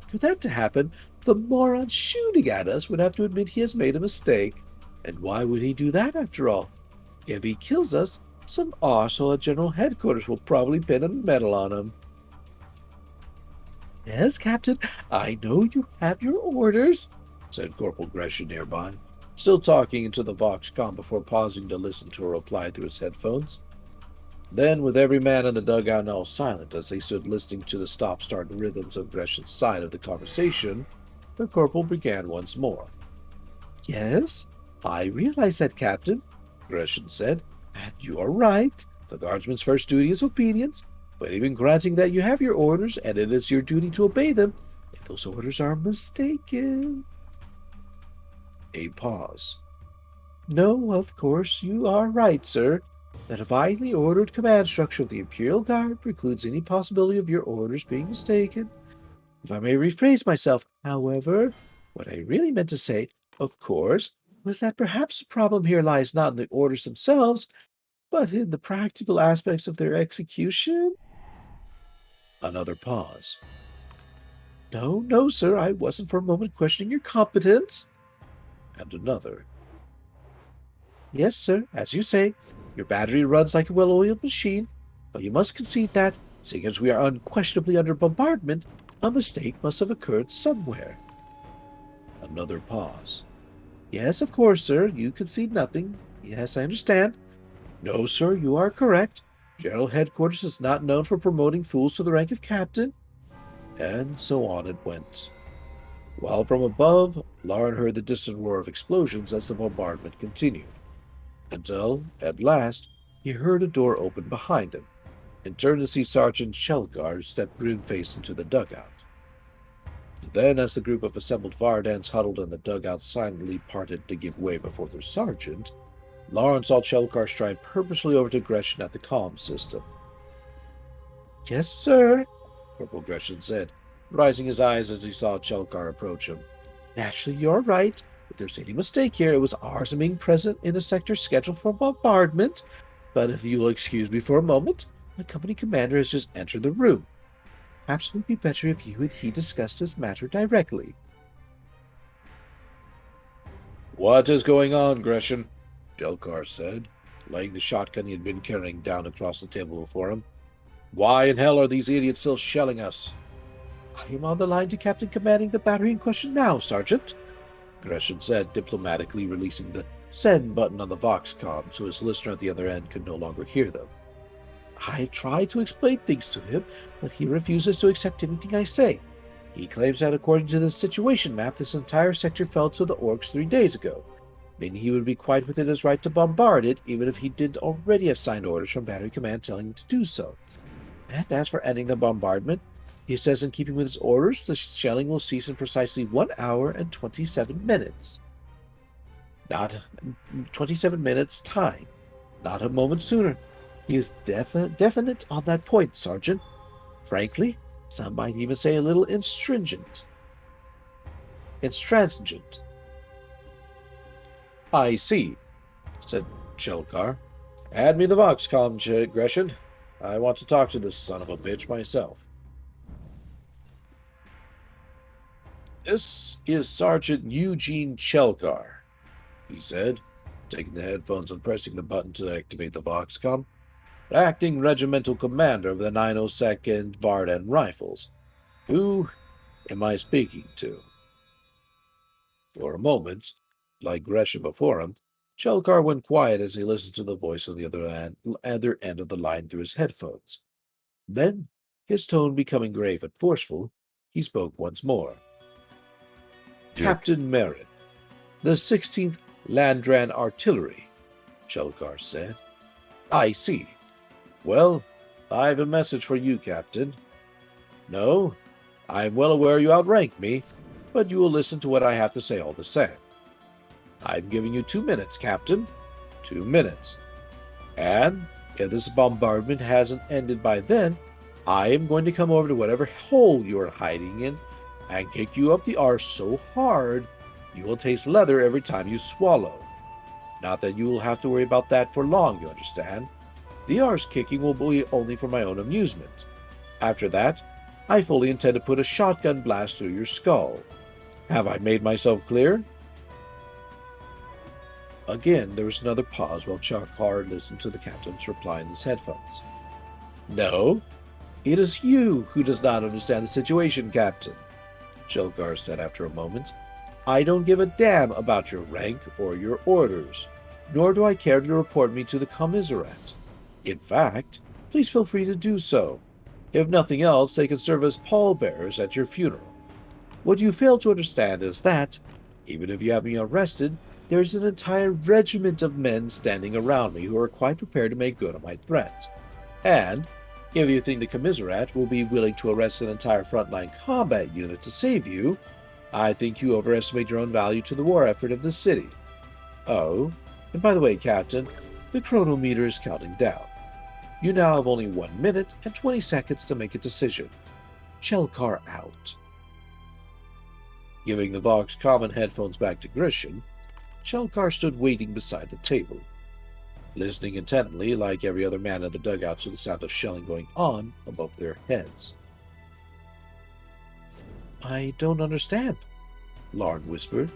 For that to happen, the moron shooting at us would have to admit he has made a mistake. And why would he do that, after all? If he kills us, some arsehole at General Headquarters will probably pin a medal on him. Yes, Captain, I know you have your orders, said Corporal Gresham nearby, still talking into the Voxcom before pausing to listen to a reply through his headphones. Then, with every man in the dugout now silent as they stood listening to the stop-start rhythms of Gresham's side of the conversation, the corporal began once more. Yes, I realize that, Captain, Gresham said, and you are right. The guardsman's first duty is obedience, but even granting that you have your orders and it is your duty to obey them, if those orders are mistaken... A pause. No, of course, you are right, sir. That a vitally ordered command structure of the Imperial Guard precludes any possibility of your orders being mistaken. If I may rephrase myself, however, what I really meant to say, of course, was that perhaps the problem here lies not in the orders themselves, but in the practical aspects of their execution? Another pause. No, sir, I wasn't for a moment questioning your competence. And another. Yes, sir, as you say, your battery runs like a well-oiled machine, but you must concede that, seeing as we are unquestionably under bombardment, a mistake must have occurred somewhere. Another pause. Yes, of course, sir, you concede nothing. Yes, I understand. No, sir, you are correct. General Headquarters is not known for promoting fools to the rank of captain. And so on it went. While from above, Lauren heard the distant roar of explosions as the bombardment continued. Until, at last, he heard a door open behind him, and turned to see Sergeant Shelgar step grim-faced into the dugout. Then, as the group of assembled Vardans huddled in the dugout silently parted to give way before their sergeant, Lauren saw Shelgar stride purposely over to Gresham at the comm system. Yes, sir, Corporal Gresham said, raising his eyes as he saw Shelgar approach him. Naturally, you're right. If there's any mistake here, it was ours in being present in a sector scheduled for bombardment. But if you'll excuse me for a moment, my company commander has just entered the room. Perhaps it would be better if you and he discussed this matter directly. What is going on, Gresham? Shelgar said, laying the shotgun he had been carrying down across the table before him. Why in hell are these idiots still shelling us? I am on the line to Captain commanding the battery in question now, Sergeant, Gresham said, diplomatically releasing the send button on the Voxcom so his listener at the other end could no longer hear them. I've tried to explain things to him, but he refuses to accept anything I say. He claims that according to the situation map, this entire sector fell to the orcs 3 days ago, meaning he would be quite within his right to bombard it, even if he did already have signed orders from Battery Command telling him to do so. And as for ending the bombardment, he says in keeping with his orders, the shelling will cease in precisely 1 hour and 27 minutes. Not 27 minutes time. Not a moment sooner. He is definite on that point, Sergeant. Frankly, some might even say a little astringent. It's transient. I see, said Shelkar. Add me the Voxcom, Gresham. I want to talk to this son of a bitch myself. This is Sergeant Eugene Shelkar, he said, taking the headphones and pressing the button to activate the Voxcom. Acting Regimental Commander of the 902nd Varden Rifles. Who am I speaking to? For a moment, like Gresham before him, Shelkar went quiet as he listened to the voice on the other end of the line through his headphones. Then, his tone becoming grave and forceful, he spoke once more. Captain Marten, the 16th Landran Artillery, Shelkar said. I see. Well, I've a message for you, Captain. No, I'm well aware you outrank me, but you will listen to what I have to say all the same. I'm giving you 2 minutes, Captain. 2 minutes. And if this bombardment hasn't ended by then, I am going to come over to whatever hole you're hiding in and kick you up the arse so hard you will taste leather every time you swallow. Not that you will have to worry about that for long, you understand. The arse kicking will be only for my own amusement. After that, I fully intend to put a shotgun blast through your skull. Have I made myself clear? Again, there was another pause while Shelkar listened to the captain's reply in his headphones. No, it is you who does not understand the situation, Captain, Shelkar said after a moment. I don't give a damn about your rank or your orders, nor do I care to report me to the commissariat. In fact, please feel free to do so. If nothing else, they can serve as pallbearers at your funeral. What you fail to understand is that, even if you have me arrested, there's an entire regiment of men standing around me who are quite prepared to make good on my threat. And, if you think the commissariat will be willing to arrest an entire frontline combat unit to save you, I think you overestimate your own value to the war effort of the city. Oh, and by the way, Captain, the chronometer is counting down. You now have only 1 minute and 20 seconds to make a decision. Shelkar out. Giving the Voxcom and headphones back to Grisham, Shelkar stood waiting beside the table, listening intently like every other man in the dugout to the sound of shelling going on above their heads. I don't understand, Larn whispered.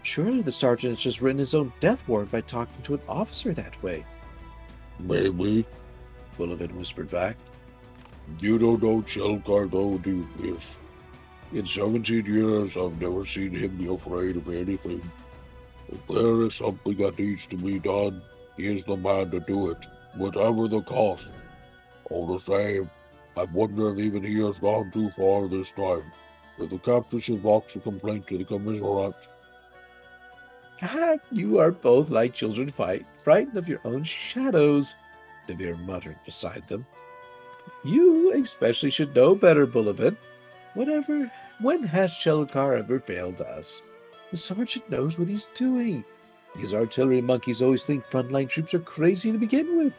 Surely the sergeant has just written his own death warrant by talking to an officer that way. Maybe, Bullivant whispered back. You don't know Shelkar though, do you, Fish? In 17 years, I've never seen him be afraid of anything. If there is something that needs to be done, he is the man to do it, whatever the cost. All the same, I wonder if even he has gone too far this time. If the captain should vox a complaint to the commissariat. You are both like children frightened of your own shadows, Devere muttered beside them. You especially should know better, Bullivant. When has Shelkar ever failed us? The sergeant knows what he's doing. These artillery monkeys always think frontline troops are crazy to begin with.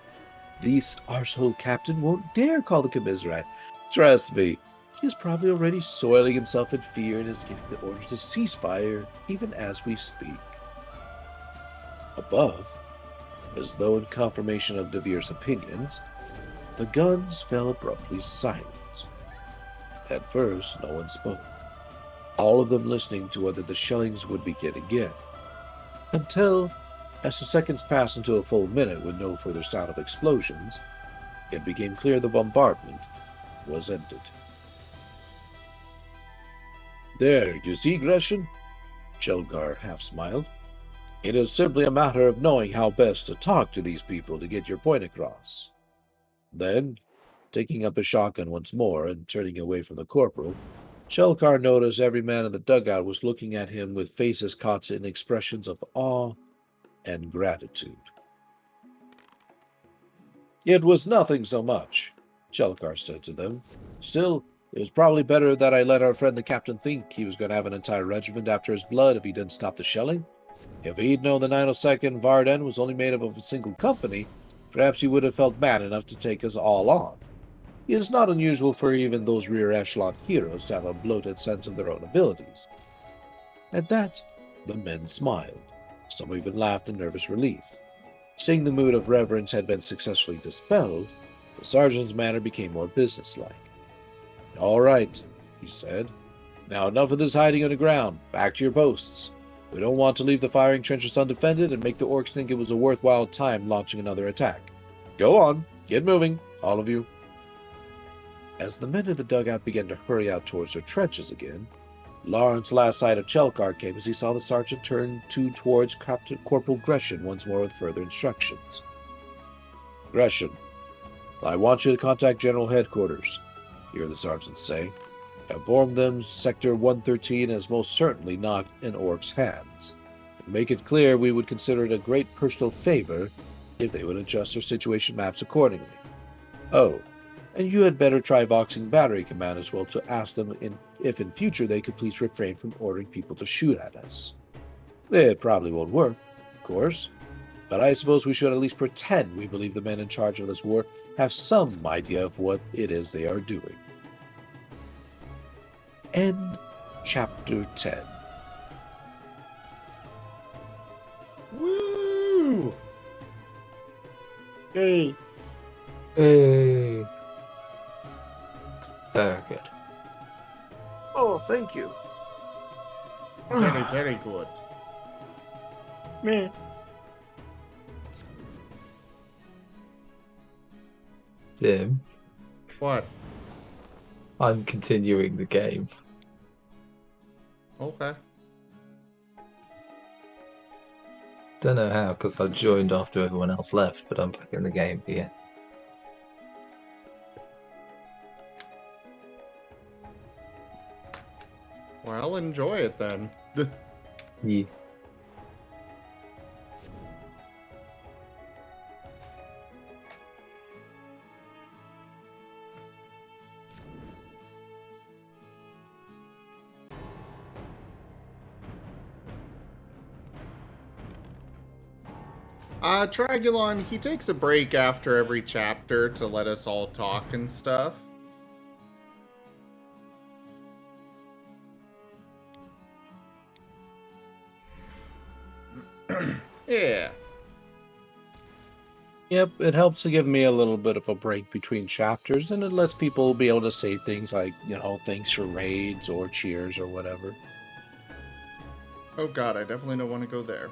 This arsehole captain won't dare call the commissariat. Trust me, he is probably already soiling himself in fear and is giving the order to cease fire even as we speak. Above, as though in confirmation of Devere's opinions, the guns fell abruptly silent. At first, no one spoke, all of them listening to whether the shellings would begin again, until, as the seconds passed into a full minute with no further sound of explosions, it became clear the bombardment was ended. There, you see, Gresham? Shelkar half smiled. It is simply a matter of knowing how best to talk to these people to get your point across. Then, taking up his shotgun once more and turning away from the corporal, Shelkar noticed every man in the dugout was looking at him with faces caught in expressions of awe and gratitude. It was nothing so much, Shelkar said to them. Still, it was probably better that I let our friend the captain think he was going to have an entire regiment after his blood if he didn't stop the shelling. If he'd known the 902nd Varden was only made up of a single company, perhaps he would have felt man enough to take us all on. It is not unusual for even those rear echelon heroes to have a bloated sense of their own abilities. At that, the men smiled. Some even laughed in nervous relief. Seeing the mood of reverence had been successfully dispelled, the sergeant's manner became more businesslike. "All right," he said. "Now enough of this hiding underground. Back to your posts. We don't want to leave the firing trenches undefended and make the orcs think it was a worthwhile time launching another attack. Go on, get moving, all of you." As the men in the dugout began to hurry out towards their trenches again, Lawrence's last sight of Chelkar came as he saw the sergeant turn towards Corporal Gresham once more with further instructions. "Gresham, I want you to contact General Headquarters," you hear the sergeant say. "Inform them Sector 113 is most certainly not in Orc's hands. Make it clear we would consider it a great personal favor if they would adjust their situation maps accordingly. Oh, and you had better try Voxing Battery Command as well to ask them if in future they could please refrain from ordering people to shoot at us. It probably won't work, of course, but I suppose we should at least pretend we believe the men in charge of this war have some idea of what it is they are doing." End Chapter 10. Woo! Hey. Hey. Very good. Oh, thank you. Very, very good. Meh. Tim, What? I'm continuing the game. Okay. Don't know how, because I joined after everyone else left, but I'm back in the game again. Well, enjoy it then. Yeah. Tragulon, he takes a break after every chapter to let us all talk and stuff. Yeah. Yep, it helps to give me a little bit of a break between chapters, and it lets people be able to say things like, thanks for raids or cheers or whatever. Oh god, I definitely don't want to go there.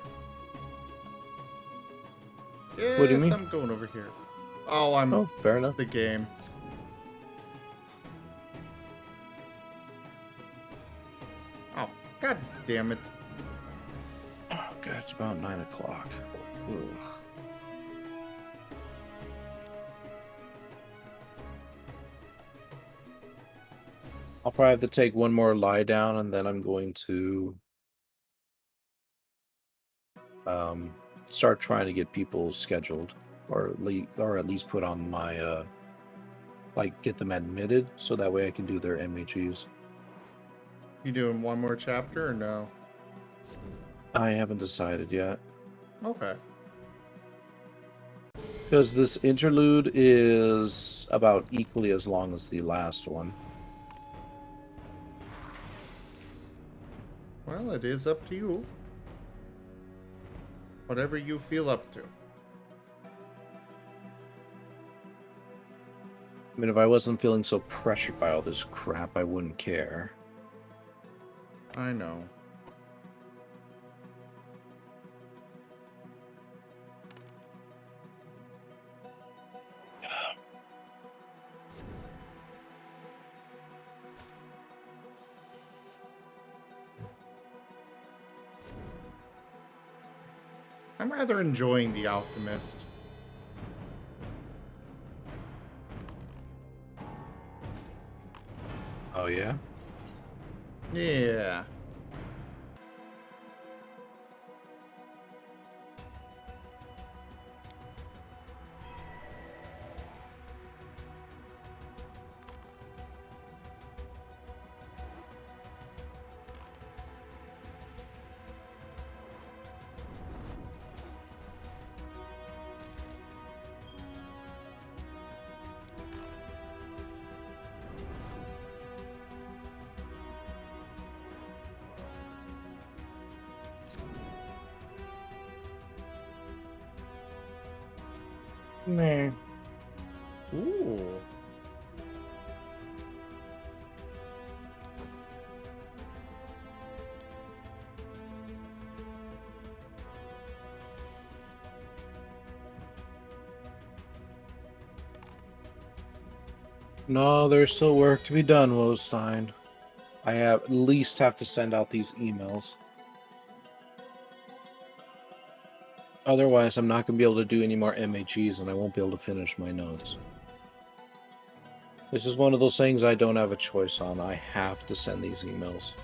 Yes, What do you mean? I'm going over here. Oh, I'm Oh, fair enough. the game. Oh, god damn it. Oh, God, it's about 9 o'clock. Ugh. I'll probably have to take one more lie down, and then I'm going to start trying to get people scheduled, or at least put on my get them admitted, so that way I can do their MHEs. You doing one more chapter or no? I haven't decided yet, Okay. because this interlude is about equally as long as the last one. Well, it is up to you. Whatever you feel up to. I mean, if I wasn't feeling so pressured by all this crap, I wouldn't care. I know. I'm rather enjoying The Alchemist. Oh, yeah? Yeah. Nah. Ooh. No, there's still work to be done, Wostein. I at least have to send out these emails. Otherwise, I'm not going to be able to do any more MHEs and I won't be able to finish my notes. This is one of those things I don't have a choice on. I have to send these emails.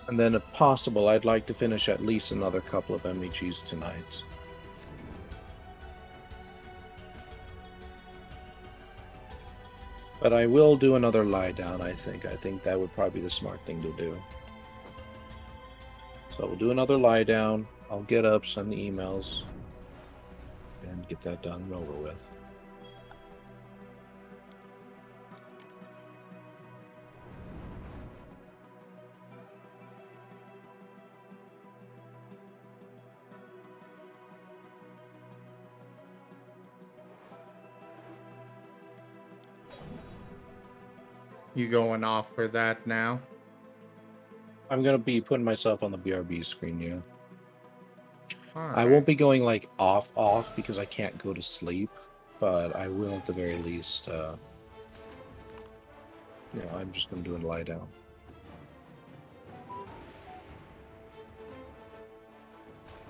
And then, if possible, I'd like to finish at least another couple of MHEs tonight. But I will do another lie down, I think. I think that would probably be the smart thing to do. So we'll do another lie down. I'll get up, send the emails, and get that done and over with. You going off for that now? I'm going to be putting myself on the BRB screen, yeah. All I right. won't be going, like, off because I can't go to sleep, but I will at the very least, I'm just going to do a lie down.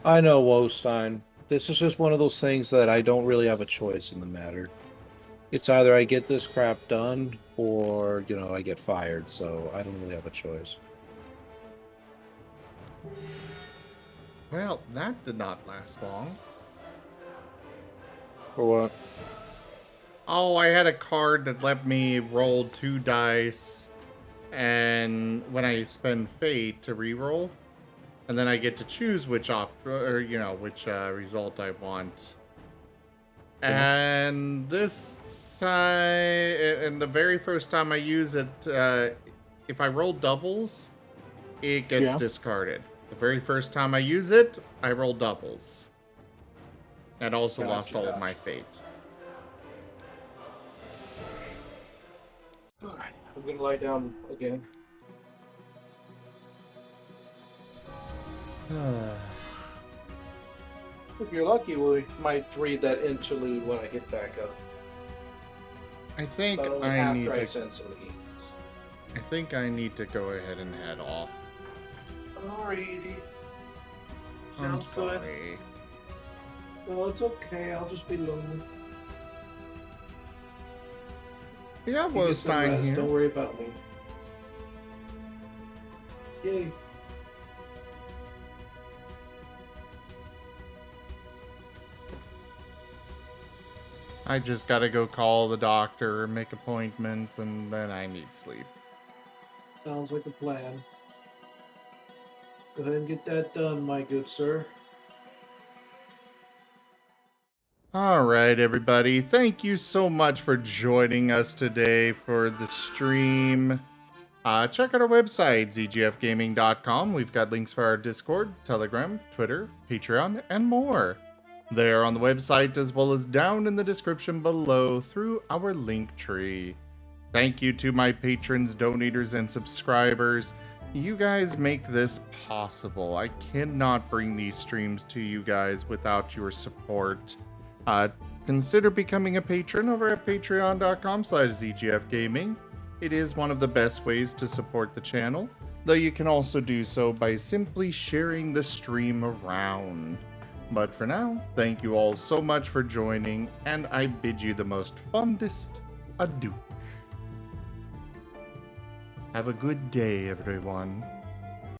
I know, Wostein. This is just one of those things that I don't really have a choice in the matter. It's either I get this crap done, or, I get fired, so I don't really have a choice. Well, that did not last long. For what? Oh, I had a card that let me roll 2 dice, and when I spend fate to reroll, and then I get to choose which result I want. And this time, and the very first time I use it, if I roll doubles, it gets discarded. The very first time I use it, I roll doubles. And also lost all of my fate. Alright, I'm going to lie down again. If you're lucky, we might read that interlude when I get back up. I think But only I need after I to. send some emails. I think I need to go ahead and head off. Alrighty. I'm Sounds good. sorry. No, it's okay. I'll just be lonely. Yeah, You get some Wostein rest. here. Don't worry about me. Yay. I just gotta go call the doctor, make appointments, and then I need sleep. Sounds like a plan. Go ahead and get that done, my good sir. All right, everybody. Thank you so much for joining us today for the stream. Check out our website, zgfgaming.com. We've got links for our Discord, Telegram, Twitter, Patreon, and more. They are on the website as well as down in the description below through our link tree. Thank you to my patrons, donators, and subscribers. You guys make this possible. I cannot bring these streams to you guys without your support. Consider becoming a patron over at patreon.com/zgfgaming. It is one of the best ways to support the channel, though you can also do so by simply sharing the stream around. But for now, thank you all so much for joining, and I bid you the most fondest adieu. Have a good day, everyone.